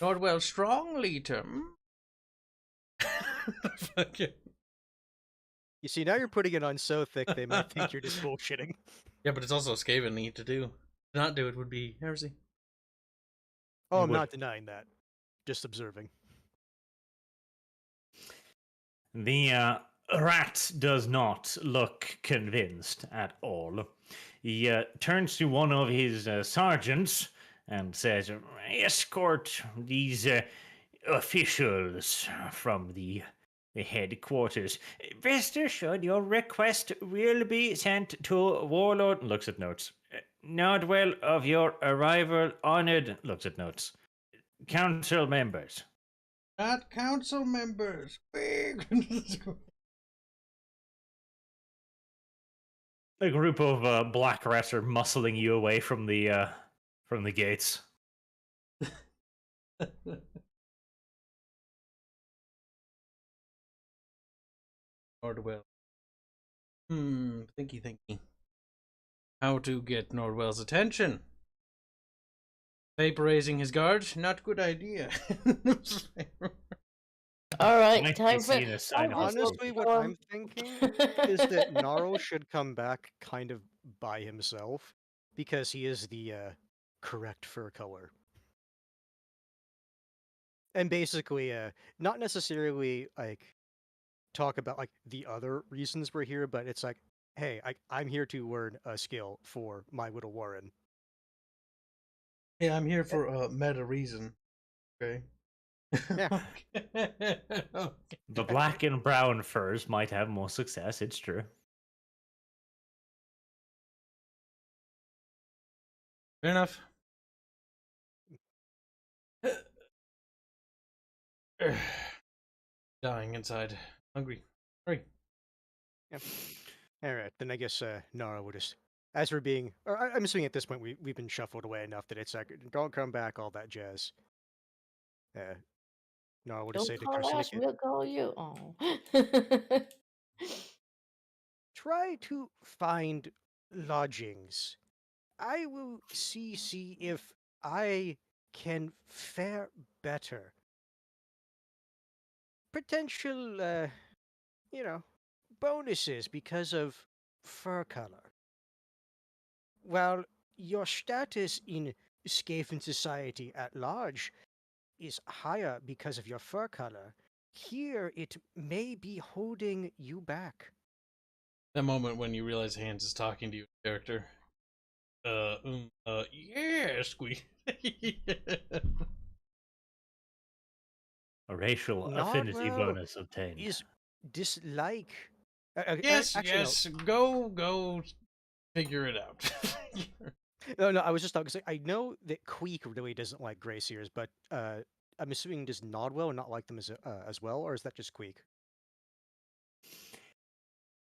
Nordwell strong leader. Fucking- You see, now you're putting it on so thick they might think you're just bullshitting. Yeah, but it's also a Skaven need to do. To not do it would be heresy. Oh, You I'm would. not denying that. Just observing. The rat does not look convinced at all. He turns to one of his sergeants and says, "Escort these officials from the headquarters. Rest assured, your request will be sent to Warlord." Looks at notes. "Nodwell of your arrival honored." Looks at notes. "Council members." Not council members. A group of black rats are muscling you away from the gates. Nordwell. Thinky. How to get Nordwell's attention? Vaporizing his guard? Not good idea. All right, Might time be for. seen as sign of Honestly, what storm. I'm thinking is that Gnarl should come back kind of by himself because he is the correct fur color. And basically, not necessarily like talk about like the other reasons we're here, but it's like, hey, I'm here to learn a skill for my little Warren. Hey, I'm here for a meta reason. Okay. Yeah. Okay. The black and brown furs might have more success, it's true. Fair enough. Dying inside. Hungry. Hurry. All right, then I guess Nara will just, as we're being, or I'm assuming at this point we've been shuffled away enough that it's like, don't come back, all that jazz. Nara will just say Don't to call us, Karsunik, we'll call you. Oh. try to find lodgings. I will see if I can fare better. Potential, bonuses because of fur color. While your status in Skaven society at large is higher because of your fur color, here it may be holding you back. That moment when you realize Hans is talking to you, character. Yeah, squeak. A racial affinity Nardwell bonus obtained. is dislike. Yes, Actually, yes. Go figure it out. no, I was just talking. I know that Queek really doesn't like Grey Seers, but I'm assuming does Nodwell not like them as well, or is that just Queek?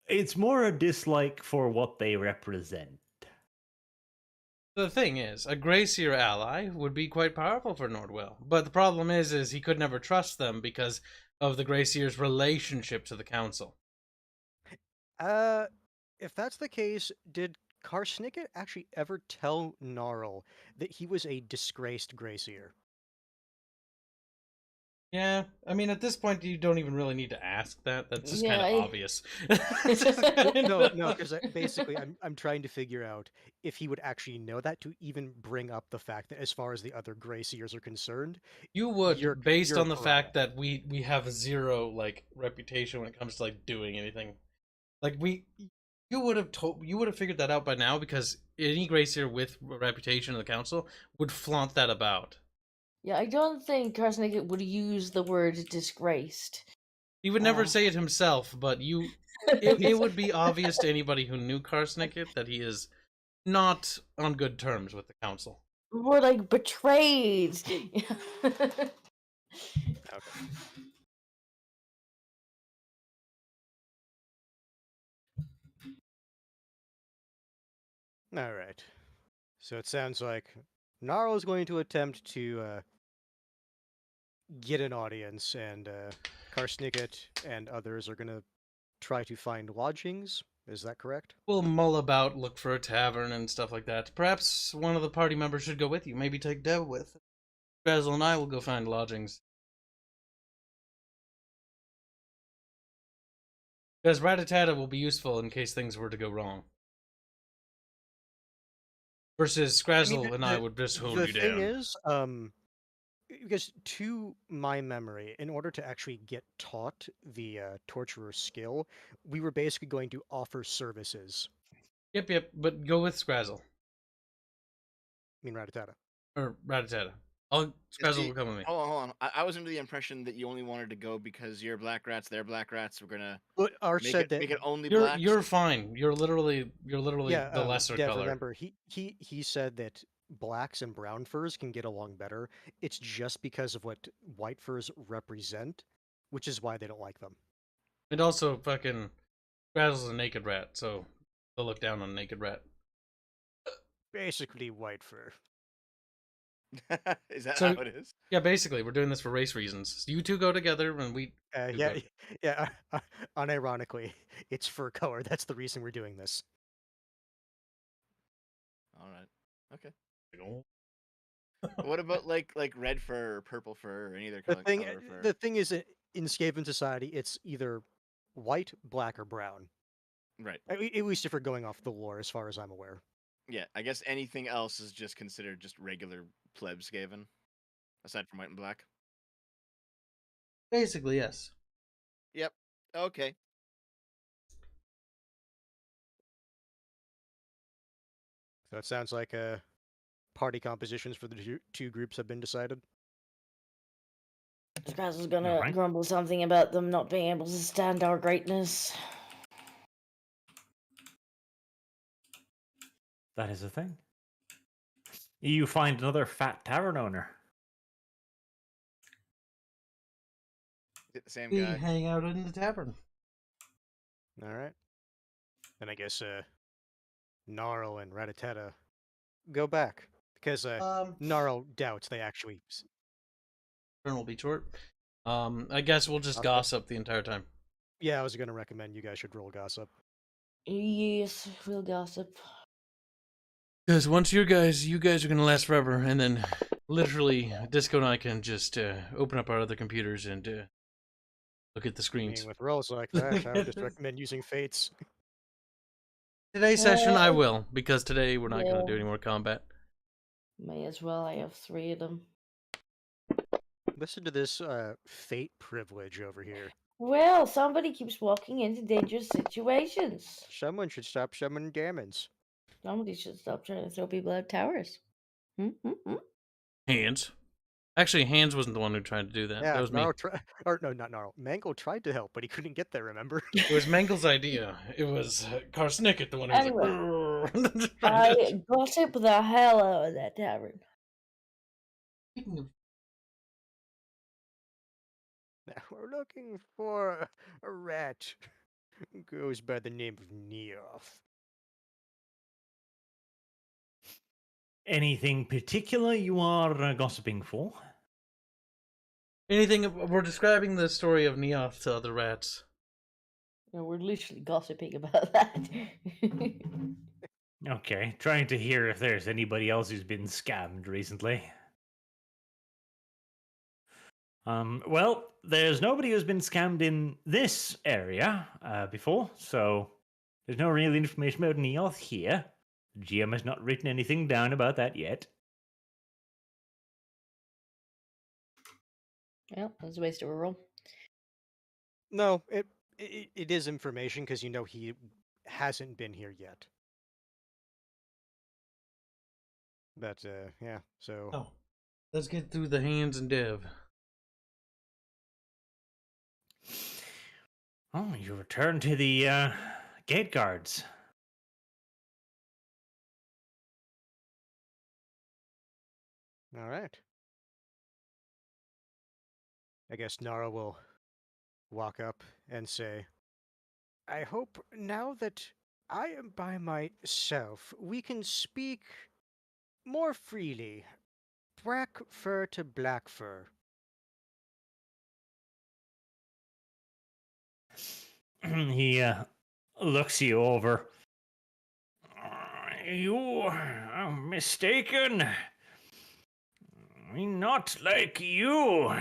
It's more a dislike for what they represent. The thing is, a Gracier ally would be quite powerful for Nordwell. But the problem is he could never trust them because of the Gracier's relationship to the council. If that's the case, did Karsnicket actually ever tell Gnarl that he was a disgraced Gracier? Yeah, I mean, at this point, you don't even really need to ask that. That's just kind of obvious. No, because basically, I'm trying to figure out if he would actually know that to even bring up the fact that, as far as the other Graciers are concerned, You would, you're based on the correct. fact that we have zero like reputation when it comes to like doing anything. Like you would have figured that out by now because any Gracier with a reputation in the council would flaunt that about. Yeah, I don't think Karsnick would use the word disgraced. He would never say it himself, but it would be obvious to anybody who knew Karsnicket that he is not on good terms with the council. We're like betrayed. Okay. All right. So it sounds like Gnarl is going to attempt to get an audience, and Karsnicket and others are going to try to find lodgings. Is that correct? We'll mull about, look for a tavern and stuff like that. Perhaps one of the party members should go with you. Maybe take Dev with. Basil and I will go find lodgings. Because Rattata will be useful in case things were to go wrong. Versus Scrazzle and I would just hold the you thing down. is, because to my memory, in order to actually get taught the torturer skill, we were basically going to offer services. Yep, but go with Scrazzle. I mean, Rattata. Or Rattata. Scrazzle See, will come with me. hold on. I was under the impression that you only wanted to go because you're black rats, they're black rats. We're gonna But Arch said that. make it only You're blacks. you're fine. You're literally Yeah, the lesser Dev, color. remember, he said that blacks and brown furs can get along better. It's just because of what white furs represent, which is why they don't like them. And also fucking Scrazzle's a naked rat, so they'll look down on a naked rat. Basically, white fur. Is that So- how it is? Yeah, basically, we're doing this for race reasons. You two go together and we do Yeah, go. yeah. Unironically, it's fur color. That's the reason we're doing this. All right. Okay. What about like red fur or purple fur or any other The color, thing, color of fur? the thing is, in Skaven society, it's either white, black, or brown. Right. At least if we're going off the lore, as far as I'm aware. Yeah. I guess anything else is just considered just regular plebs Skaven, aside from white and black. Basically, yes. Yep. Okay. So it sounds like party compositions for the two groups have been decided. Scrazzle's gonna Alright. grumble something about them not being able to stand our greatness. That is a thing. You find another fat tavern owner. Is it the same We guy? hang out in the tavern. All right. Then I guess Gnarl and Rattata go back because Gnarl doubts they actually. Turn will be short. I guess we'll just Okay. gossip the entire time. Yeah, I was gonna recommend you guys should roll gossip. Yes, we'll gossip. Because once you guys are gonna last forever, and then literally Disco and I can just open up our other computers and look at the I screens. mean, with rolls like that, I would just recommend using fates. Today's session I Uh, will, because today we're not gonna do yeah. any more combat. May as well. I have 3 of them. Listen to this fate privilege over here. Well, somebody keeps walking into dangerous situations. Someone should stop summoning demons. Somebody should stop trying to throw people out towers. Hands. Actually, Hands wasn't the one who tried to do that. Yeah, That was me. Gnarl or no, not Gnarl. Mangle tried to help, but he couldn't get there. Remember? It was Mengel's idea. It was Karsnicket the one who was like. I gossip the hell out of that tavern. Speaking of, Now we're looking for a rat. Goes by the name of Neoth. Anything particular you are gossiping for? Anything? We're describing the story of Neoth to other rats. No, we're literally gossiping about that. Okay, trying to hear if there's anybody else who's been scammed recently. Well, there's nobody who's been scammed in this area before, so there's no real information about Neoth here. GM has not written anything down about that yet. Well, that's a waste of a roll. No, it is information because you know he hasn't been here yet. But yeah, so Oh, let's get through the Hands and Dev. Oh, you return to the gate guards. all right. I guess Nara will walk up and say, I hope now that I am by myself, we can speak more freely. Black fur to black fur. He looks you over. You are mistaken. Not like you,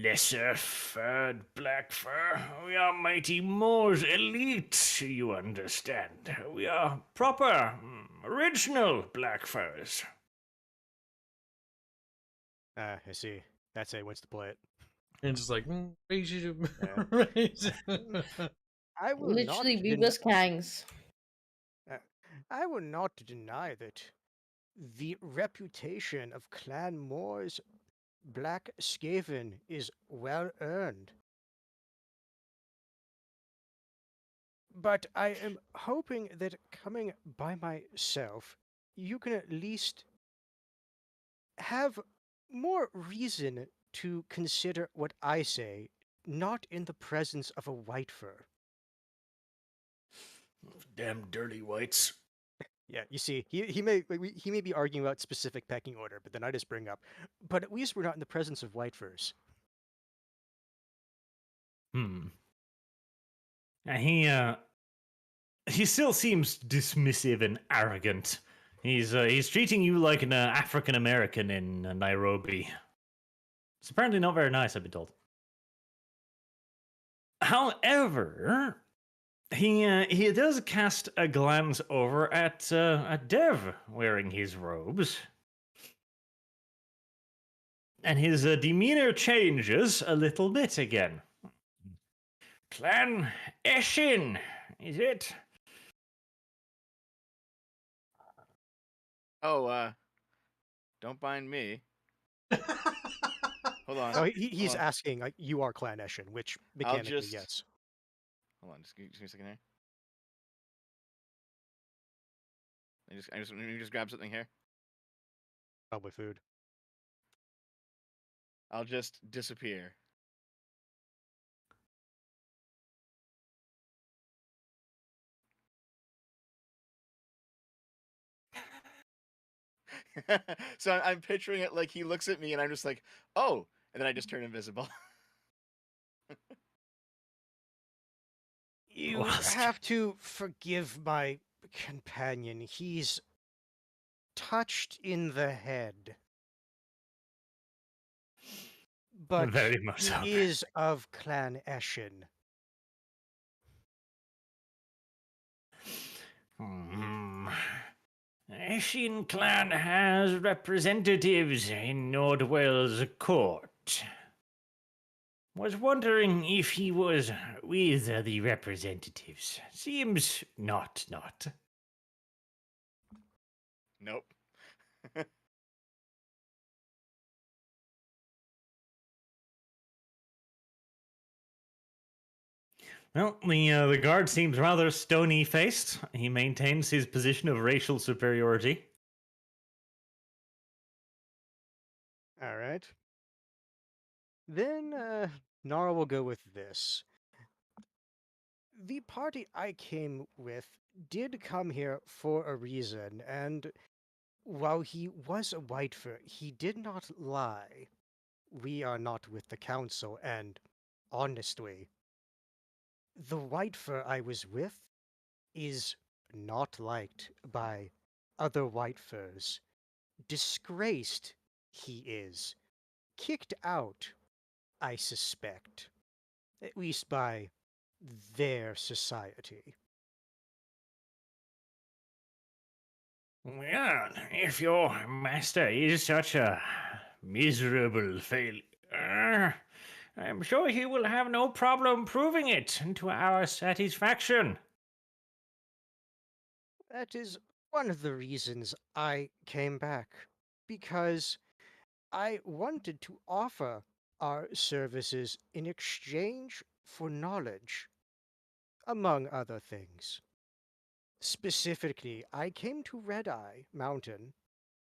lesser furred black fur. We are mighty Moors elite, you understand. We are proper, original black furs. Ah, I see. That's how he wants to play it. And just like, racism. Yeah. racism. I will Literally, not Beavis Kangs. I will not deny that the reputation of Clan Moore's Black Skaven is well earned. But I am hoping that coming by myself, you can at least have more reason to consider what I say, not in the presence of a white fur. Damn dirty whites. Yeah, you see, he may be arguing about specific pecking order, but then I just bring up, but at least we're not in the presence of white furs. Hmm. He still seems dismissive and arrogant. He's treating you like an African American in Nairobi. It's apparently not very nice, I've been told. However, he does cast a glance over at Dev wearing his robes, and his demeanor changes a little bit again. Clan Eshin, is it? Oh, don't mind me. Hold on. No, he's Hold on. asking, like, you are Clan Eshin, which mechanically, yes. Hold on, just give me a second here. Let me just grab something here. Probably food. I'll just disappear. So I'm picturing it like he looks at me and I'm just like, oh, and then I just turn invisible. You Lost. have to forgive my companion. He's touched in the head. But Very much he so. is of Clan Eshin. Eshin clan has representatives in Nordwell's court. Was wondering if he was with the representatives. Seems not. Nope. Well, the guard seems rather stony-faced. He maintains his position of racial superiority. All right. Then, Nara will go with this. The party I came with did come here for a reason, and while he was a white fur, he did not lie. We are not with the council, and honestly, the white fur I was with is not liked by other white furs. Disgraced, he is. Kicked out, I suspect. At least by their society. Well, if your master is such a miserable failure, I'm sure he will have no problem proving it to our satisfaction. That is one of the reasons I came back. Because I wanted to offer our services in exchange for knowledge, among other things. Specifically, I came to Red Eye Mountain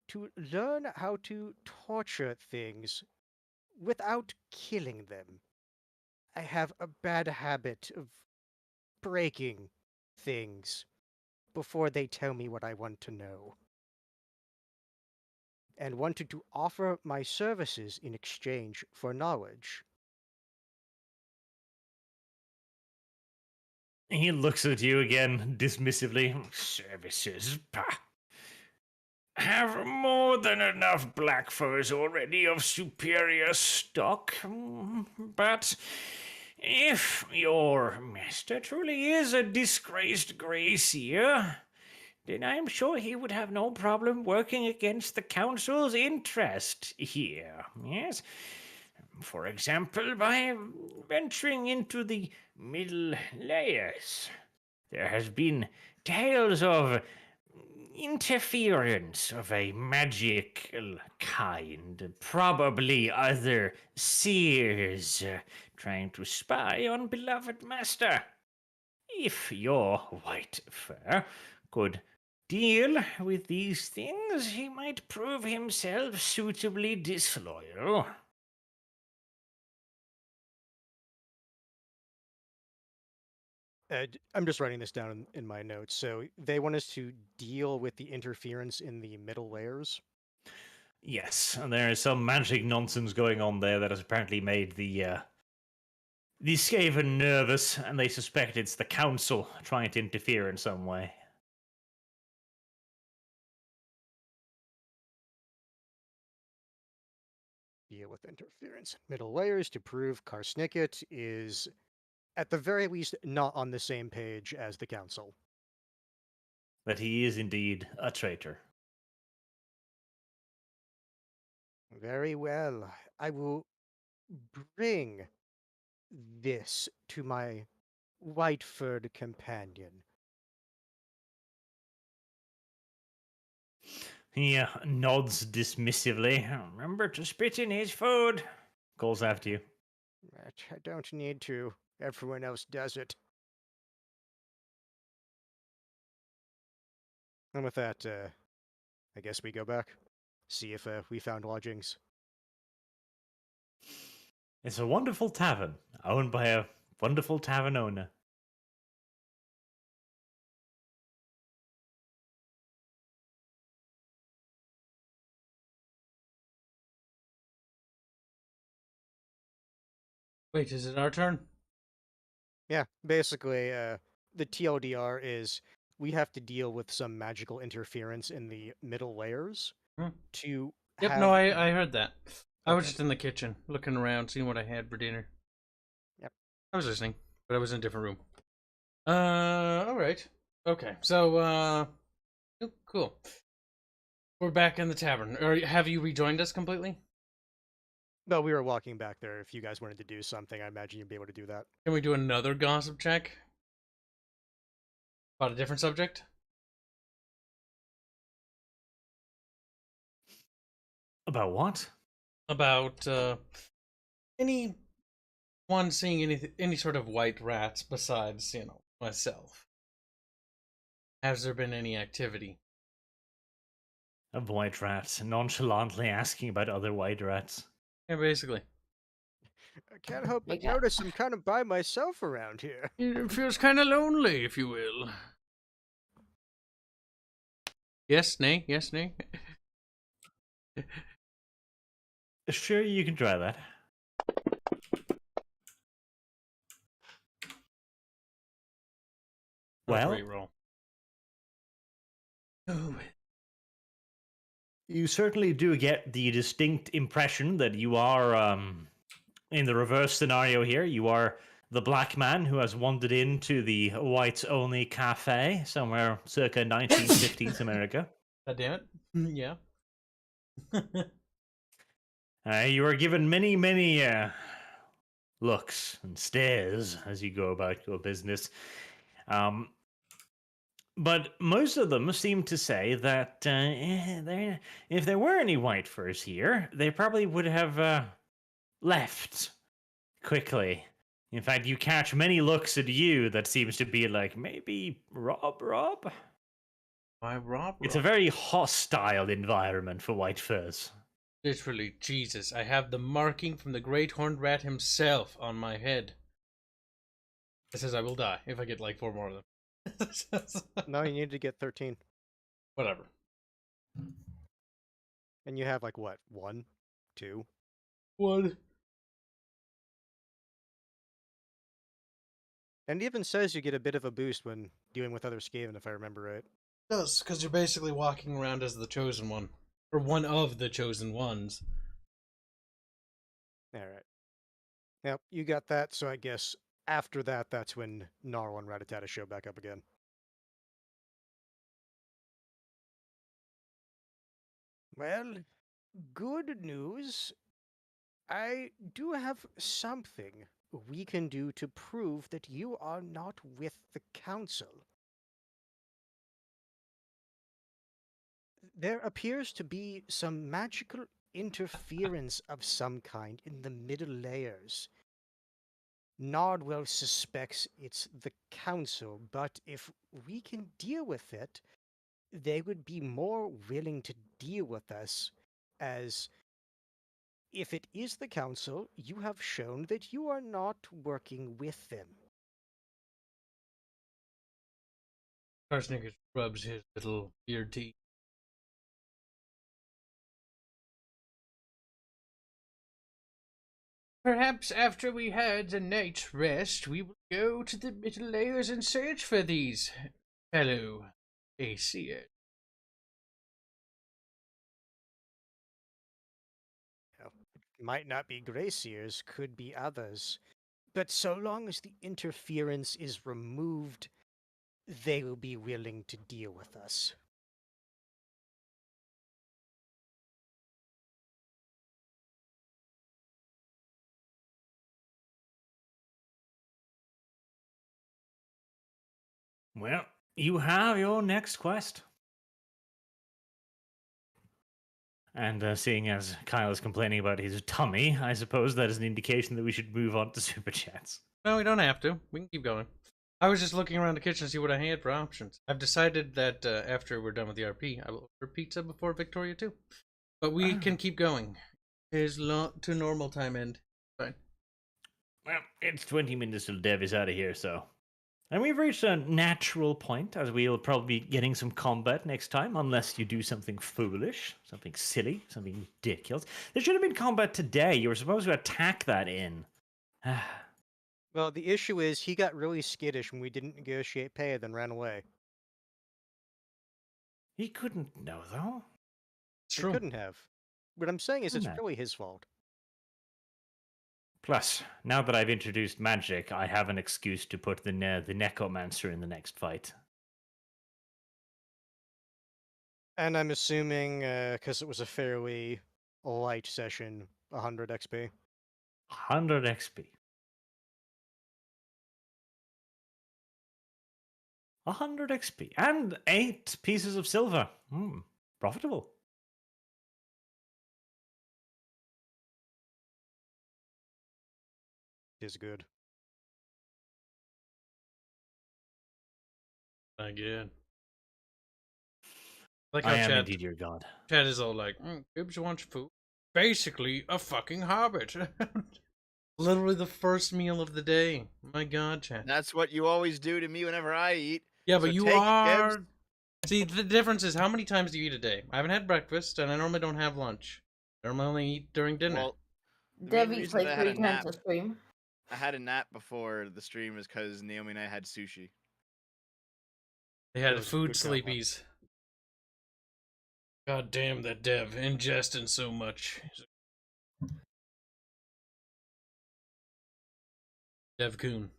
to learn how to torture things without killing them. I have a bad habit of breaking things before they tell me what I want to know. And wanted to offer my services in exchange for knowledge. He looks at you again dismissively. Services, pah. have more than enough black furs already of superior stock, but if your master truly is a disgraced Gracier, then I'm sure he would have no problem working against the council's interest here. Yes? For example, by venturing into the middle layers. There has been tales of interference of a magical kind, probably other seers trying to spy on beloved master. If your white fur could deal with these things, he might prove himself suitably disloyal. I'm just writing this down in my notes. So they want us to deal with the interference in the middle layers. Yes, and there is some magic nonsense going on there that has apparently made the Skaven nervous, and they suspect it's the council trying to interfere in some way. Deal with interference in middle layers to prove Karsnicket is, at the very least, not on the same page as the council. That he is indeed a traitor. Very well. I will bring this to my white-furred companion. He nods dismissively. Remember to spit in his food. Calls after you. I don't need to. Everyone else does it. And with that, I guess we go back. See if we found lodgings. It's a wonderful tavern, owned by a wonderful tavern owner. Wait, is it our turn? Yeah, basically, the TLDR is we have to deal with some magical interference in the middle layers Hmm. to Yep, have... no, I heard that. I was Okay. just in the kitchen, looking around, seeing what I had for dinner. Yep. I was listening, but I was in a different room. Alright. Okay, so, oh, cool. We're back in the tavern. Or have you rejoined us completely? No, we were walking back there. If you guys wanted to do something, I imagine you'd be able to do that. Can we do another gossip check? About a different subject? About what? About, anyone seeing any sort of white rats besides, myself? Has there been any activity? Of white rats, nonchalantly asking about other white rats. Yeah, basically. I can't help but Okay. notice I'm kind of by myself around here. It feels kind of lonely, if you will. Yes, nay, yes, nay. Sure, you can try that. Well, Great roll. Oh, you certainly do get the distinct impression that you are, in the reverse scenario here, you are the black man who has wandered into the whites-only cafe somewhere circa 1950s America. God damn it. Yeah. You are given many, many looks and stares as you go about your business. But most of them seem to say that if there were any white furs here, they probably would have left quickly. In fact, you catch many looks at you that seems to be like, maybe Rob? Why, Rob? It's a very hostile environment for white furs. Literally, Jesus, I have the marking from the great horned rat himself on my head. It says I will die if I get like 4 more of them. No, you need to get 13. Whatever. And you have like what? 1? 2? What? And it even says you get a bit of a boost when dealing with other Skaven, if I remember right. does, because you're basically walking around as the chosen one. Or one of the chosen ones. Alright. Yep, you got that, so I guess after that, that's when Gnarl and Rattata show back up again. Well, good news. I do have something we can do to prove that you are not with the Council. There appears to be some magical interference of some kind in the middle layers. Nardwell suspects it's the Council, but if we can deal with it, they would be more willing to deal with us, as if it is the Council, you have shown that you are not working with them. Schwarzenegger rubs his little beard teeth. Perhaps after we had a night's rest, we will go to the middle layers and search for these fellow ACers. Might not be Graciers, could be others. But so long as the interference is removed, they will be willing to deal with us. Well, you have your next quest. And seeing as Kyle is complaining about his tummy, I suppose that is an indication that we should move on to Super Chats. No, we don't have to. We can keep going. I was just looking around the kitchen to see what I had for options. I've decided that after we're done with the RP, I will order pizza before Victoria too. But we can keep going. Here's to normal time end. Fine. Well, it's 20 minutes till Dev is out of here, so. And we've reached a natural point, as we'll probably be getting some combat next time, unless you do something foolish, something silly, something ridiculous. There should have been combat today. You were supposed to attack that inn. Well, the issue is he got really skittish when we didn't negotiate pay, then ran away. He couldn't know, though. It's He true. couldn't have. What I'm saying is it's No. really his fault. Plus, now that I've introduced magic, I have an excuse to put the Necromancer in the next fight. And I'm assuming, because it was a fairly light session, 100 XP. 100 XP. 100 XP. And 8 pieces of silver. Profitable. Is good. Again. Like I how am Chad, indeed your god. Chad is all like, Gibbs wants food. Basically, a fucking hobbit. Literally the first meal of the day. My god, Chad. That's what you always do to me whenever I eat. Yeah, but So you take it, are. Gibbs. See, the difference is how many times do you eat a day? I haven't had breakfast, and I normally don't have lunch. I normally only eat during dinner. Well, the Dev main eats reason like that I had 3 a times nap, a stream. I had a nap before the stream was because Naomi and I had sushi. They had Those are food good combo. sleepies. God damn that Dev, ingesting so much. Dev Coon.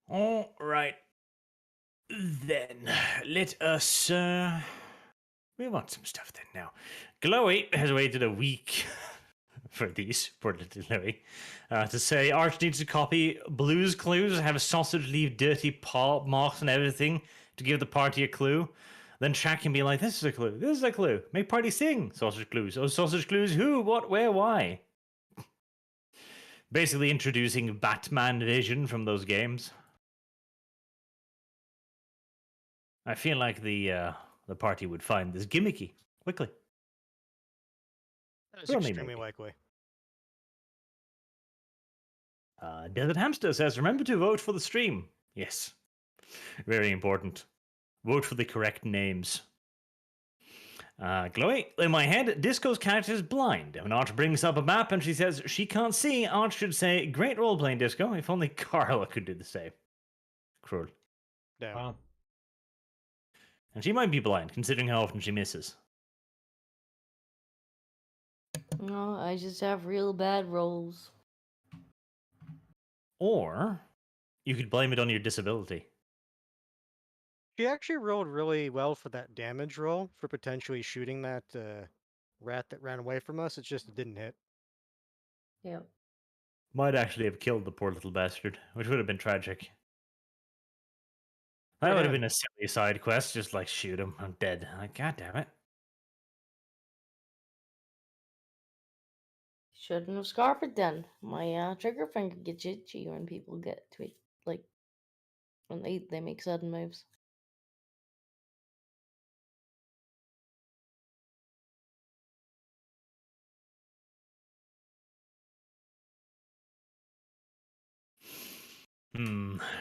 All right. Then, let us we want some stuff then now. Glowy has waited a week for these, poor little Glowy, to say Arch needs to copy Blue's clues, have a sausage leave dirty paw marks and everything to give the party a clue. Then Shaq can be like, this is a clue, this is a clue. Make party sing sausage clues. Oh, sausage clues, who, what, where, why? Basically introducing Batman vision from those games. I feel like the party would find this gimmicky quickly. That is Well, maybe. extremely likely. Desert Hamster says, remember to vote for the stream. Yes. Very important. Vote for the correct names. Chloe, in my head, Disco's character is blind. When Arch brings up a map and she says she can't see, Arch should say, great role playing, Disco. If only Carla could do the same. Cruel. Damn. Wow. And she might be blind, considering how often she misses. No, I just have real bad rolls. Or you could blame it on your disability. She actually rolled really well for that damage roll for potentially shooting that rat that ran away from us. It's just it didn't hit. Yeah. Might actually have killed the poor little bastard, which would have been tragic. That Right would have on. been a silly side quest, just like shoot him, I'm dead. Like, God damn it. Shouldn't have scarfed it then. My trigger finger gets itchy when people get tweaked, like when they make sudden moves.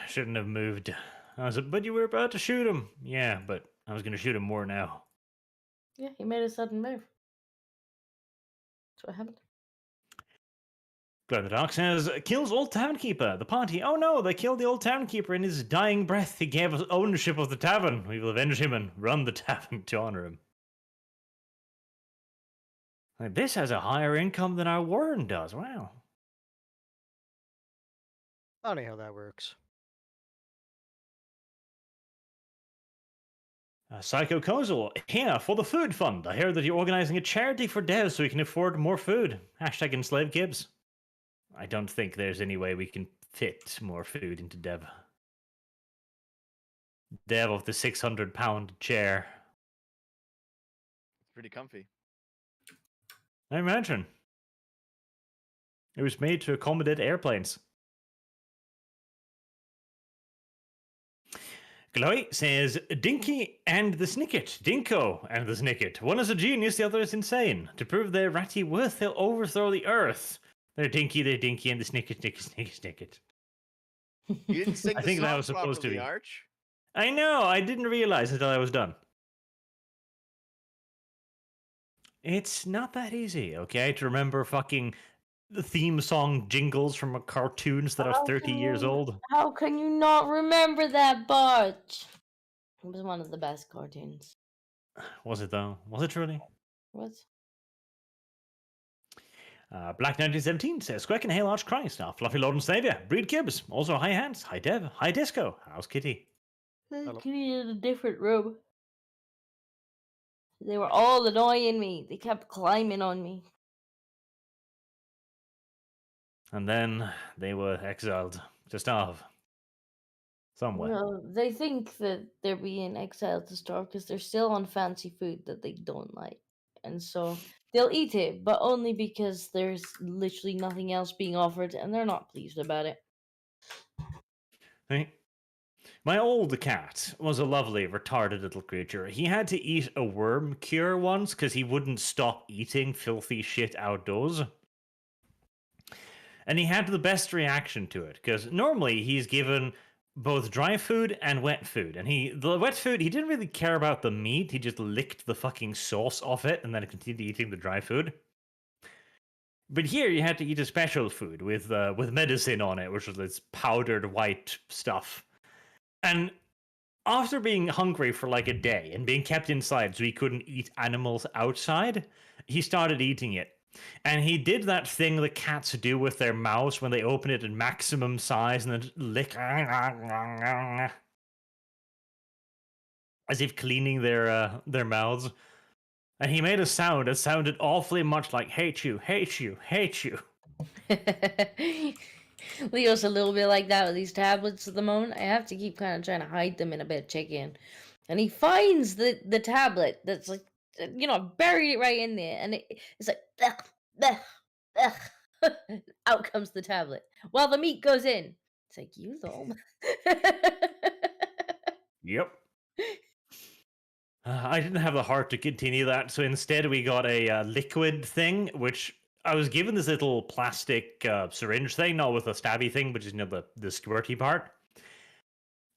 Shouldn't have moved. I was like, but you were about to shoot him. Yeah, but I was going to shoot him more now. Yeah, he made a sudden move. That's what happened. Glow the Dark says, kills old townkeeper. The party. Oh no, they killed the old townkeeper in his dying breath. He gave us ownership of the tavern. We will avenge him and run the tavern to honor him. Like, this has a higher income than our Warren does. Wow. Funny how that works. Psycho Kozel, here for the food fund. I hear that you're organizing a charity for devs so we can afford more food. Hashtag enslave Gibbs. I don't think there's any way we can fit more food into Dev. Dev of the 600-pound chair. It's pretty comfy. I imagine. It was made to accommodate airplanes. Chloe says, Dinky and the Snicket. Dinko and the Snicket. One is a genius, the other is insane. To prove their ratty worth, they'll overthrow the earth. They're Dinky, and the Snicket, Snicket. You didn't sing I the think that song was supposed to properly, be. Arch. I know, I didn't realize until I was done. It's not that easy, okay, to remember fucking the theme song jingles from cartoons that are 30 years old. How can you not remember that, Barch? It was one of the best cartoons. Was it though? Was it truly? What? Black 1917 says, Squeck and Hail Arch Christ, our fluffy Lord and Savior, Breed Gibbs, also hi Hands, hi Dev, hi Disco, how's Kitty? Hello. Kitty in a different room. They were all annoying me. They kept climbing on me. And then they were exiled to starve. Somewhere. No, they think that they're being exiled to starve because they're still on fancy food that they don't like. And so they'll eat it, but only because there's literally nothing else being offered and they're not pleased about it. Hey. My old cat was a lovely, retarded little creature. He had to eat a worm cure once because he wouldn't stop eating filthy shit outdoors. And he had the best reaction to it because normally he's given both dry food and wet food. And the wet food, he didn't really care about the meat. He just licked the fucking sauce off it and then continued eating the dry food. But here you had to eat a special food with medicine on it, which was this powdered white stuff. And after being hungry for like a day and being kept inside so he couldn't eat animals outside, he started eating it. And he did that thing that cats do with their mouths when they open it in maximum size and then lick as if cleaning their mouths. And he made a sound that sounded awfully much like hate you, hate you, hate you. Leo's a little bit like that with these tablets at the moment. I have to keep kind of trying to hide them in a bit of chicken. And he finds the tablet that's like, buried it right in there. And it's like, ugh, ugh, ugh. Out comes the tablet. While the meat goes in. It's like, you little. Yep. I didn't have the heart to continue that, so instead we got a liquid thing, which I was given this little plastic syringe thing, not with a stabby thing, but just the squirty part.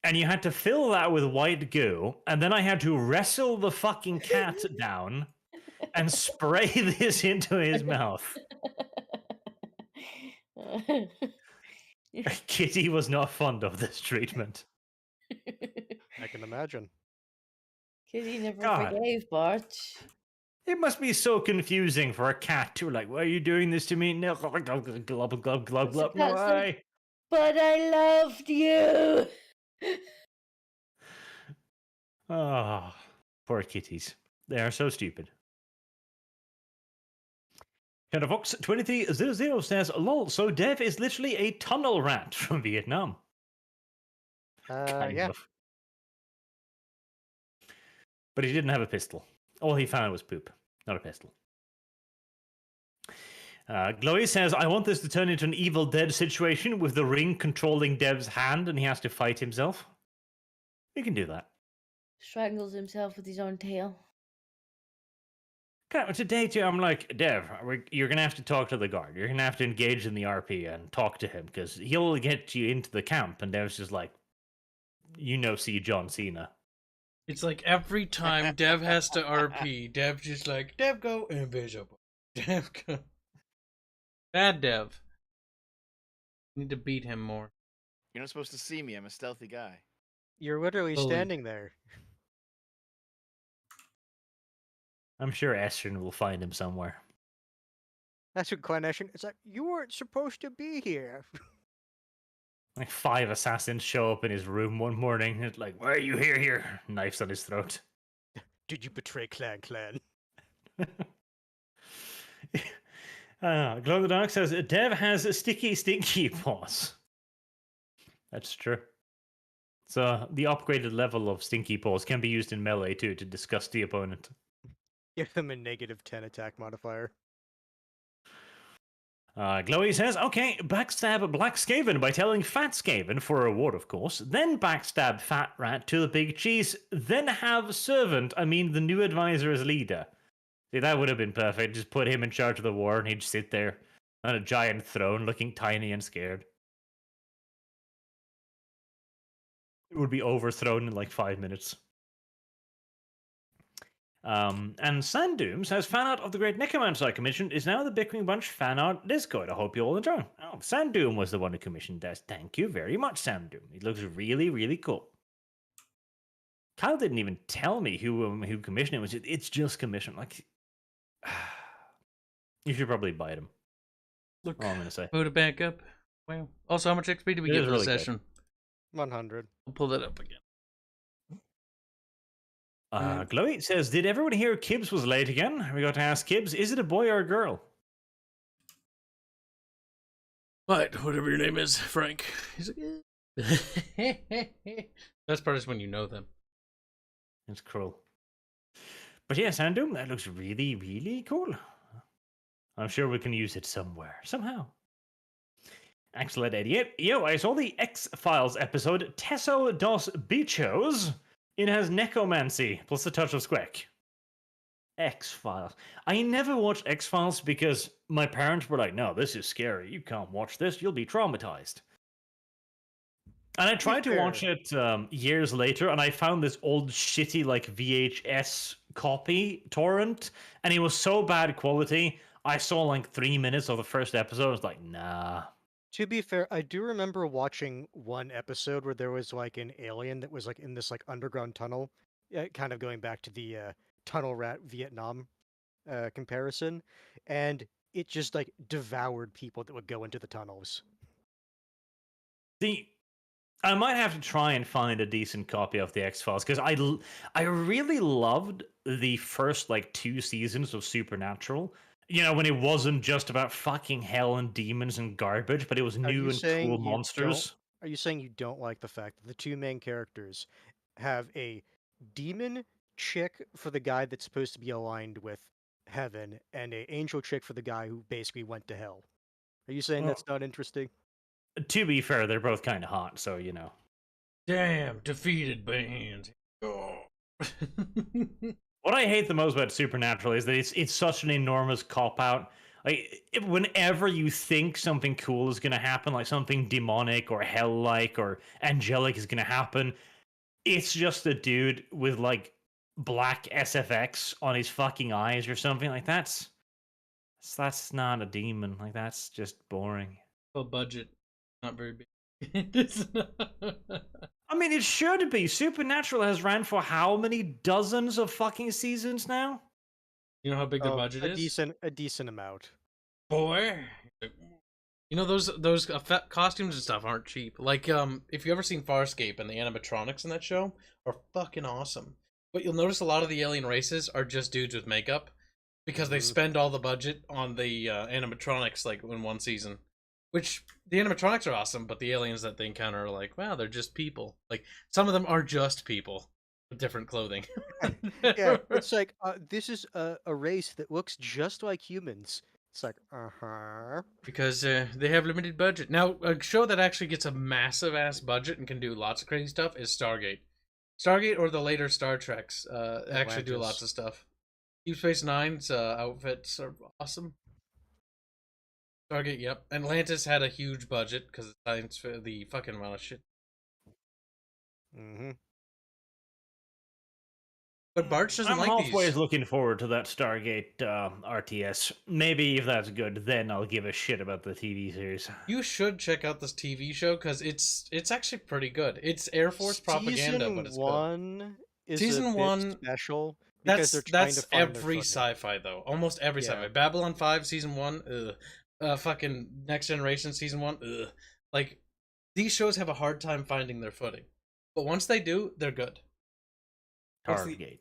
And you had to fill that with white goo, and then I had to wrestle the fucking cat down and spray this into his mouth. Kitty was not fond of this treatment. I can imagine. Kitty never God. forgave Bart. It must be so confusing for a cat to like, why are you doing this to me? No, glub, glub, glub, glub, glub, glub, no cat's like- way. But I loved you. Oh, poor kitties. They are so stupid. Fox 2300 says, lol, so Dev is literally a tunnel rat from Vietnam. Kind Yeah. of. But he didn't have a pistol. All he found was poop, not a pistol. Glowy says, I want this to turn into an Evil Dead situation with the ring controlling Dev's hand and he has to fight himself. We can do that. Strangles himself with his own tail. God, today, too, I'm like, Dev, you're going to have to talk to the guard. You're going to have to engage in the RP and talk to him because he'll get you into the camp. And Dev's just like, see John Cena. It's like every time Dev has to RP, Dev just like, Dev go invisible. Dev go. Bad Dev. Need to beat him more. You're not supposed to see me. I'm a stealthy guy. You're literally Bully. standing there. I'm sure Estrin will find him somewhere. That's what Clinician. It's like, you weren't supposed to be here. Like 5 assassins show up in his room one morning. It's like, why are you here? Knives on his throat. Did you betray Clan? Glow in the Dark says, Dev has a sticky, stinky paws. That's true. So the upgraded level of stinky paws can be used in melee too to disgust the opponent. Give them a -10 attack modifier. Glowy says, okay, backstab Black Skaven by telling Fat Skaven for a reward, of course, then backstab Fat Rat to the Big Cheese, then have the new advisor as leader. See, that would have been perfect. Just put him in charge of the war and he'd sit there on a giant throne looking tiny and scared. It would be overthrown in like 5 minutes. And Sandooms has fan art of the Great Necromancer I commissioned is now the Bickering Bunch fan art Discord. I hope you all enjoy. Oh, Sandoom was the one who commissioned this. Thank you very much, Sandoom. It looks really, really cool. Kyle didn't even tell me who commissioned it. It's just commissioned. Like, you should probably buy them. Look, all I'm gonna say. Put it back up. Wow. Also, how much XP did we It get is for really the good. session? 100. I'll pull that up again. Glowy says, did everyone hear Kibbs was late again? We got to ask Kibbs, is it a boy or a girl? But whatever your name is, Frank. He's like, best part is when you know them. It's cruel. But yeah, Sandoom, that looks really, really cool. I'm sure we can use it somewhere, somehow. Excellent, idiot. Yo, I saw the X-Files episode Teso dos Bichos. It has necromancy plus a touch of squeck. X-Files. I never watched X-Files because my parents were like, no, this is scary. You can't watch this. You'll be traumatized. And I tried to watch it years later, and I found this old shitty like VHS copy torrent, and it was so bad quality. I saw like 3 minutes of the first episode. I was like, nah. To be fair, I do remember watching one episode where there was like an alien that was like in this like underground tunnel, kind of going back to the tunnel rat Vietnam comparison, and it just like devoured people that would go into the tunnels. I might have to try and find a decent copy of the X-Files because I really loved the first like 2 seasons of Supernatural. You know, when it wasn't just about fucking hell and demons and garbage, but it was new and cool monsters. Are you saying you don't like the fact that the 2 main characters have a demon chick for the guy that's supposed to be aligned with heaven and a angel chick for the guy who basically went to hell? Are you saying that's not interesting? To be fair, they're both kind of hot, so you know. Damn, defeated bands. Oh. What I hate the most about Supernatural is that it's such an enormous cop-out. Like whenever you think something cool is gonna happen, like something demonic or hell-like or angelic is gonna happen, it's just a dude with like black SFX on his fucking eyes or something. Like that's not a demon. Like that's just boring. Well, budget, not very big. It's not- I mean, it should be. Supernatural has ran for how many dozens of fucking seasons now? You know how big the Oh, budget is? a decent amount. Boy. You know those costumes and stuff aren't cheap. Like if you ever seen Farscape and the animatronics in that show are fucking awesome. But you'll notice a lot of the alien races are just dudes with makeup because they spend all the budget on the animatronics like in one season. Which the animatronics are awesome, but the aliens that they encounter are like, wow, they're just people. Like some of them are just people with different clothing. Yeah, it's like this is a race that looks just like humans. It's like, Because they have limited budget. Now, a show that actually gets a massive ass budget and can do lots of crazy stuff is Stargate. Stargate or the later Star Treks actually do Atlantis. lots of stuff. Deep Space Nine's outfits are awesome. Stargate, yep. Atlantis had a huge budget because science for the fucking amount of shit. Mm-hmm. But Bart's doesn't I'm like halfway these. looking forward to that Stargate RTS. Maybe if that's good, then I'll give a shit about the TV series. You should check out this TV show because it's actually pretty good. It's Air Force propaganda, but it's Season good. 1 is Season a bit 1 special because they're trying to find their every footing. sci-fi though. Almost every Yeah. sci-fi. Babylon 5 season 1, fucking Next Generation season 1, ugh. Like these shows have a hard time finding their footing. But once they do, they're good. What's the- Stargate.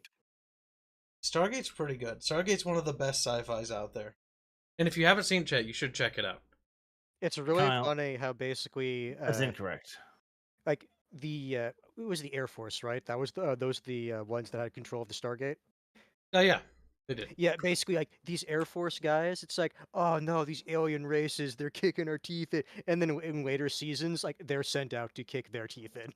Stargate's pretty good. Stargate's one of the best sci-fis out there. And if you haven't seen it, you should check it out. It's really Kyle. funny how basically That's incorrect. like the it was the Air Force, right? That was those the ones that had control of the Stargate. Oh yeah, they did. Yeah, basically like these Air Force guys, it's like, oh no, these alien races, they're kicking our teeth in. And then in later seasons, like they're sent out to kick their teeth in.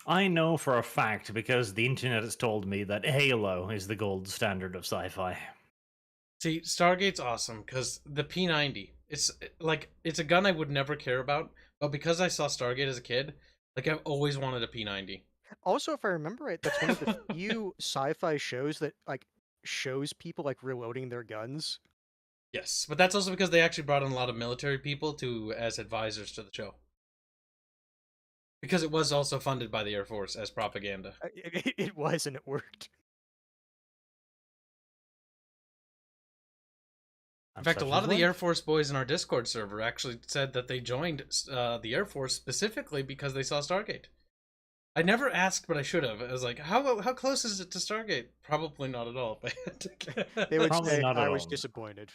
I know for a fact because the internet has told me that Halo is the gold standard of sci-fi. See, Stargate's awesome because the P90. It's like it's a gun I would never care about, but because I saw Stargate as a kid, like I've always wanted a P90. Also, if I remember right, that's one of the few sci-fi shows that like shows people like reloading their guns. Yes, but that's also because they actually brought in a lot of military people to as advisors to the show. Because it was also funded by the Air Force as propaganda. It was, and it worked. In fact, a lot of the Air Force boys in our Discord server actually said that they joined the Air Force specifically because they saw Stargate. I never asked, but I should have. I was like, how close is it to Stargate? Probably not at all. They would Probably say not at I was all. disappointed.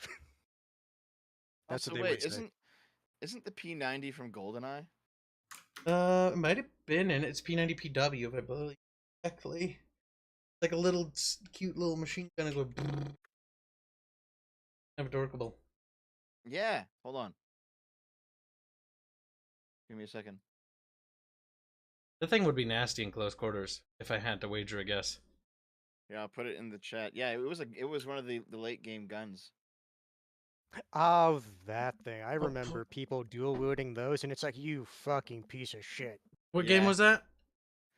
That's Also, what they wait, would say. isn't the P90 from GoldenEye? It might have been in it's P90PW if I believe correctly. Like a little cute little machine gun go. Adorable. Yeah. Hold on. Give me a second. The thing would be nasty in close quarters if I had to wager a guess. Yeah, I'll put it in the chat. Yeah, it was one of the late game guns. Oh, that thing. I remember people dual wielding those, and it's like, you fucking piece of shit. What game Yeah. was that?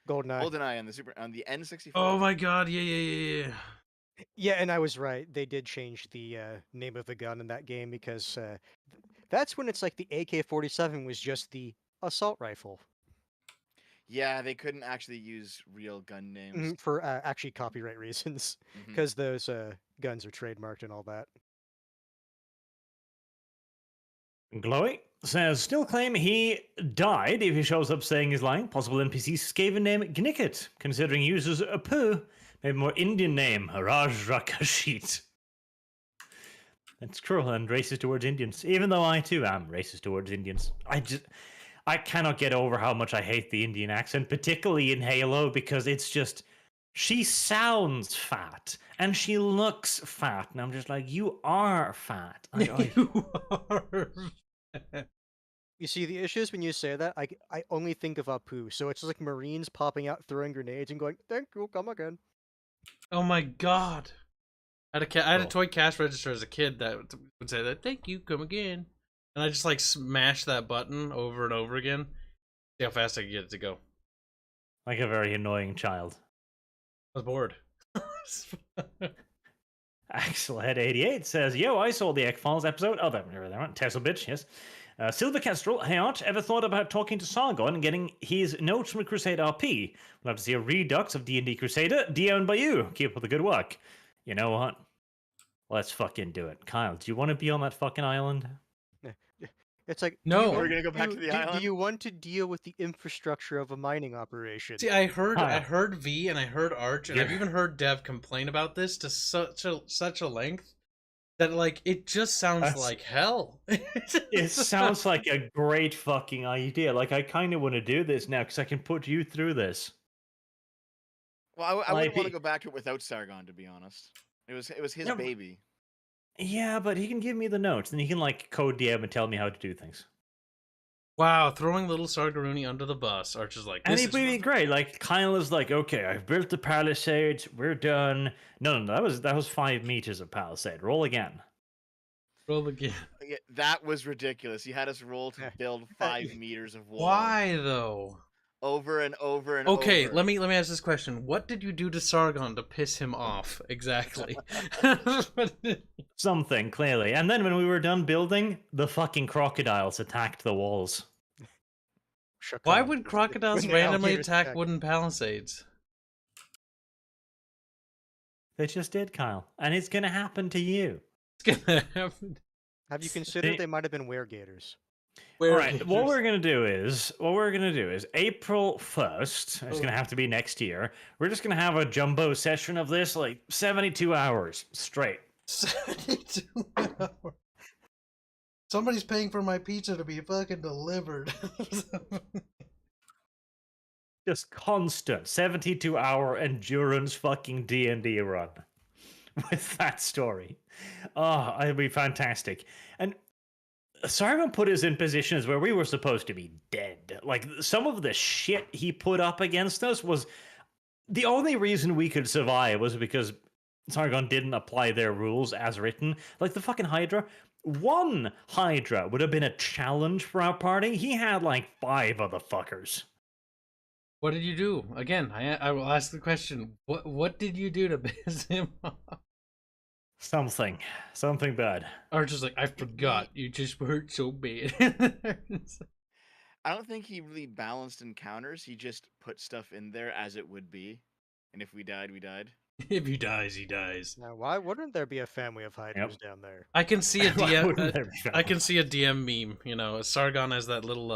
GoldenEye. GoldenEye on the N64. Oh my god! Yeah. Yeah, and I was right. They did change the name of the gun in that game because that's when it's like the AK-47 was just the assault rifle Yeah, they couldn't actually use real gun names. for actually copyright reasons Mhm. because those guns are trademarked and all that. Glowy says, still claim he died if he shows up saying he's lying. Possible NPC Skaven name Gnicket, considering he uses a poo. Maybe more Indian name, Raj Rakashit. That's cruel and racist towards Indians, even though I too am racist towards Indians. I cannot get over how much I hate the Indian accent, particularly in Halo, because it's just, she sounds fat and she looks fat, and I'm just like, you are fat. You are. You see, the issue is when you say that, I only think of Apu, so it's just like Marines popping out, throwing grenades, and going, "Thank you, come again." Oh my god! I had a Cool. toy cash register as a kid that would say that, "Thank you, come again," and I just like smash that button over and over again. See how fast I can get it to go. Like a very annoying child. I was bored. Axelhead 88 says, "Yo, I saw the X-Files episode." Oh, there one. Tesla bitch, yes. Silver Kestrel, hey Art, ever thought about talking to Sargon and getting his notes from Crusade RP? We'll have to see a redux of D&D Crusader, DM'd by you. Keep up the good work. You know what? Let's fucking do it. Kyle, do you want to be on that fucking island? It's like, No. We're gonna go back to the do island? you want to deal with the infrastructure of a mining operation? See, I heard Hi. V and I heard Arch, and I've Yeah. even heard Dev complain about this to such a length that like it just sounds That's- like hell. It sounds like a great fucking idea. Like, I kind of want to do this now because I can put you through this. Well, I wouldn't want to IP. go back to it without Sargon, to be honest. It was his Yeah, baby. Yeah, but he can give me the notes, and he can like code DM and tell me how to do things. Wow, throwing little Sargaruni under the bus. Arch is like, And this it'd be is great. Like Kyle is like, okay, I've built the palisades. We're done. No, that was 5 meters of palisade. Roll again. roll again. Yeah, that was ridiculous. He had us roll to build 5 meters of wall. Why though? Over and over and Okay, over. let me ask this question. What did you do to Sargon to piss him off exactly? Something clearly. And then when we were done building, the fucking crocodiles attacked the walls. Why Shakar. would crocodiles When the randomly alligators attack attack. wooden palisades? They just did, Kyle, and it's gonna happen to you. It's gonna happen. Have you considered They- they might have been weregators? All right, what we're gonna do is April 1st. It's Oh. gonna have to be next year. We're just gonna have a jumbo session of this, like 72 hours straight. 72 hours. Somebody's paying for my pizza to be fucking delivered. Just constant 72-hour endurance fucking D&D run with that story. Oh, it'd be fantastic. And Sargon put us in positions where we were supposed to be dead. Like, some of the shit he put up against us was the only reason we could survive was because Sargon didn't apply their rules as written. Like the fucking Hydra. One Hydra would have been a challenge for our party. He had like 5 of the fuckers. What did you do? Again, I will ask the question. What did you do to piss him off? Something bad. Or just like, I forgot. You just hurt so bad. I don't think he really balanced encounters. He just put stuff in there as it would be. And if we died, we died. If he dies, he dies. Now, why wouldn't there be a family of hydras down there? I can see a Why DM. wouldn't there be I can see a DM meme. You know, Sargon as that little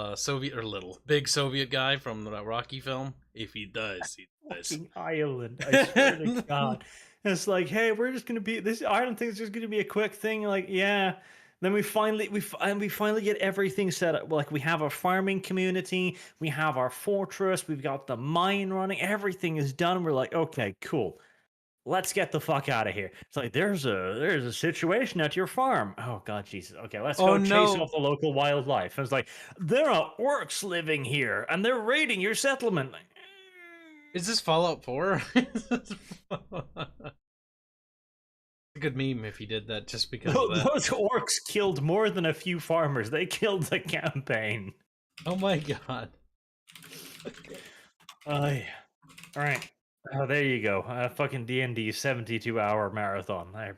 big Soviet guy from the Rocky film. If he dies, he dies. fucking Ireland. I swear to God. It's like, hey, we're just gonna be this Ireland thing is just gonna be a quick thing. Like, yeah. Then we finally get everything set up. Like, we have our farming community, we have our fortress, we've got the mine running, everything is done. We're like, okay, cool. Let's get the fuck out of here. It's like there's a situation at your farm. Oh God, Jesus. Okay, let's go chase off the local wildlife. And it's like there are orcs living here, and they're raiding your settlement. Like, Is this Fallout 4? A good meme if he did that just because of that. those orcs killed more than a few farmers. They killed the campaign. Oh my god. All right. Oh, there you go. Fucking D&D 72-hour marathon. That'd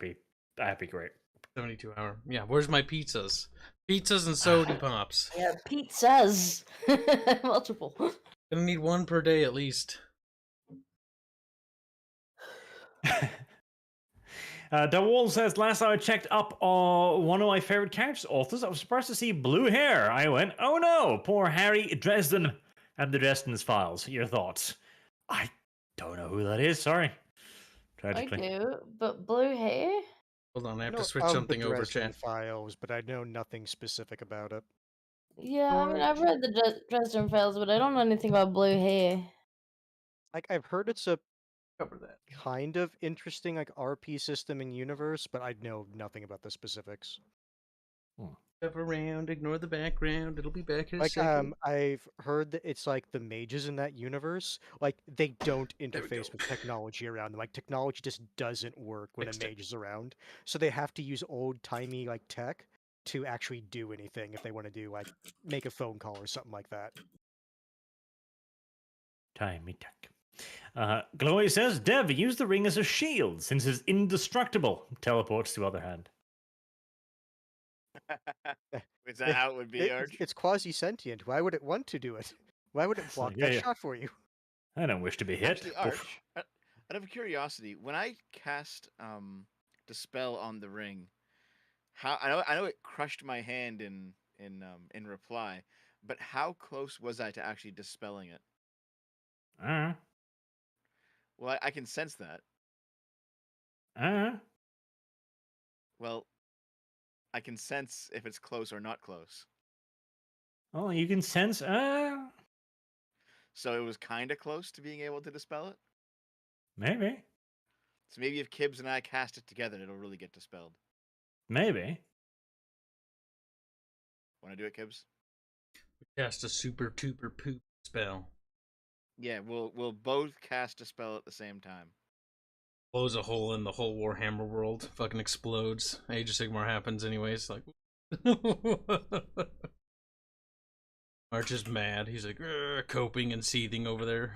be great. 72 hour. Yeah, where's my pizzas? Pizzas and soda pops. Yeah, pizzas. Multiple. Gonna need one per day at least. Dawall says, last time I checked up on one of my favorite characters authors, I was surprised to see blue hair. I went, oh no, poor Harry Dresden and the Dresden's Files. Your thoughts? I don't know who that is. Sorry. I Tragically. do, but blue hair? Hold on, I have know to switch of the something over, Dresden chat. Files, but I know nothing specific about it. Yeah, I mean, I've read the Dresden Files, but I don't know anything about blue hair. Like, I've heard it's a Cover that. kind of interesting, like, RP system in universe, but I know nothing about the specifics. Step around, ignore the background. It'll be back in a Like second. I've heard that it's like the mages in that universe, like they don't There we go. interface with technology around them. Like technology just doesn't work when Next a step. mage is around. So they have to use old-timey like tech to actually do anything if they want to do like make a phone call or something like that. Timey tech. Glowy says, Dev, use the ring as a shield since it's indestructible. Teleports to other hand. Is that how it would be, Arch? It's quasi-sentient. Why would it want to do it? Why would it It's block like, that yeah. shot for you? I don't wish to be hit. Actually, Arch, out of curiosity, when I cast Dispel on the ring, how I know it crushed my hand in reply, but how close was I to actually dispelling it? Uh, Well, I can sense that. uh. Well, I can sense if it's close or not close. Oh, you can sense. So it was kind of close to being able to dispel it. Maybe. So maybe if Kibbs and I cast it together, it'll really get dispelled. Maybe. Want to do it, Kibbs? Cast a super tuper poop spell. Yeah, we'll both cast a spell at the same time. Blows a hole in the whole Warhammer world. Fucking explodes. Age of Sigmar happens anyways. Like, Arch is mad. He's like coping and seething over there.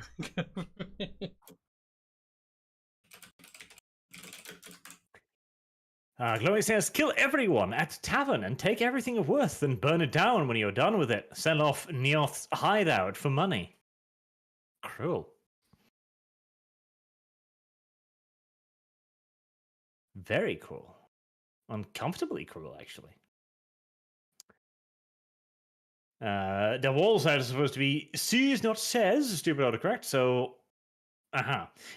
Chloe says, kill everyone at tavern and take everything of worth and burn it down when you're done with it. Sell off Neoth's hideout for money. Cruel. Very cruel. Uncomfortably cruel, actually. The walls are supposed to be sees, not says. Stupid autocorrect, so...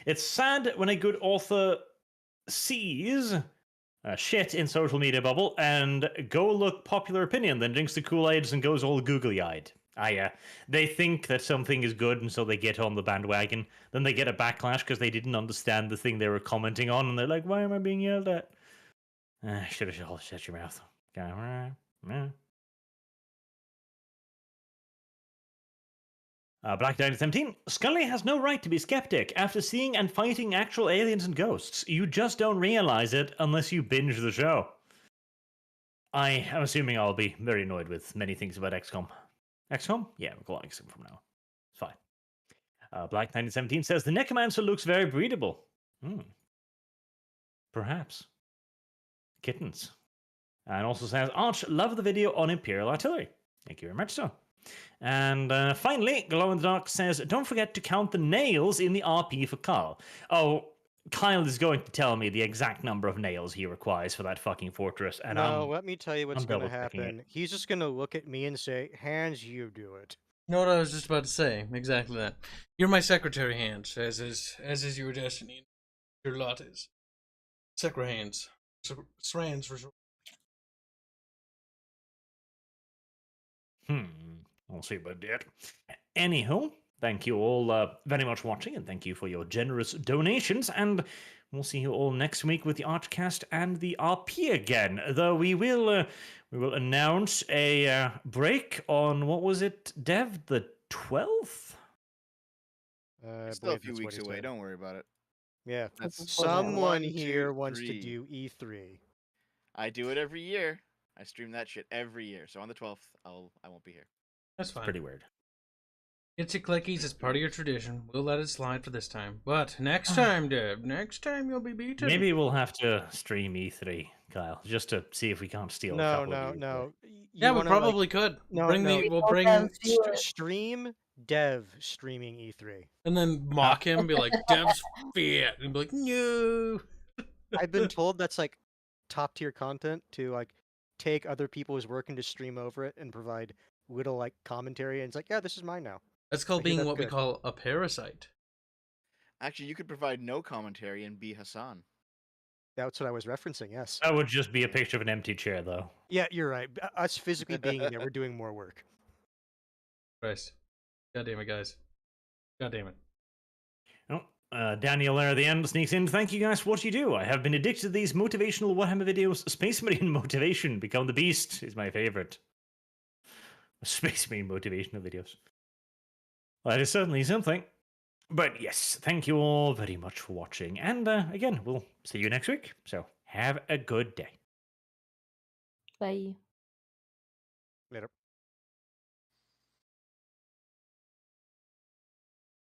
It's sad when a good author sees shit in social media bubble and go look popular opinion, then drinks the Kool-Aids and goes all googly-eyed. They think that something is good and so they get on the bandwagon. Then they get a backlash because they didn't understand the thing they were commenting on and they're like, why am I being yelled at? Should have shut your mouth. Black Diamond 17. Scully has no right to be skeptic after seeing and fighting actual aliens and ghosts. You just don't realize it unless you binge the show. I am assuming I'll be very annoyed with many things about XCOM. XCOM? Yeah, we'll call it XCOM from now. It's fine. Black 1917 says the Necromancer looks very breedable. Perhaps. Kittens. And also says, Arch, love the video on Imperial Artillery. Thank you very much, sir. And finally, Glow in the Dark says, don't forget to count the nails in the RP for Kyle. Oh, Kyle is going to tell me the exact number of nails he requires for that fucking fortress. And No, let me tell you what's I'm going to double-checking happen. He's just going to look at me and say, Hands, you do it. You know what I was just about to say? Exactly that. You're my secretary, Hands, as is your destiny. Your lot is. Secretary Hands. Srans for sure. We'll see about that. Anywho, thank you all very much for watching, and thank you for your generous donations, and we'll see you all next week with the Archcast and the RP again, though we will announce a break on, what was it, Dev, the 12th? It's still a few weeks away. Don't worry about it. Yeah. That's Someone 1, 2, here wants to 3. do E3. I do it every year. I stream that shit every year. So on the 12th, I won't be here. That's fine. Pretty weird. It's a clickies. It's part of your tradition. We'll let it slide for this time. But next time, Deb, next time you'll be beaten. Maybe we'll have to stream E3, Kyle, just to see if we can't steal a couple of you. No. Yeah, we probably could. No, bring no. the we'll bring Stream Dev streaming E3. and then mock him, be like, Dev's fit, and be like, no. I've been told that's like top tier content to like take other people's work and just stream over it and provide little like commentary. And it's like, yeah, this is mine now. That's called I hear being that's what we good. call a parasite. Actually, you could provide no commentary and be Hassan. That's what I was referencing. Yes. That would just be a picture of an empty chair, though. Yeah, you're right. Us physically being in there, we're doing more work. Christ. God damn it, guys. God damn it. Well, Daniel there at the end sneaks in. Thank you guys for what you do. I have been addicted to these motivational Warhammer videos. Space Marine motivation, become the beast, is my favorite. Space Marine motivational videos. Well, that is certainly something. But yes, thank you all very much for watching. And again, we'll see you next week. So have a good day. Bye. Later.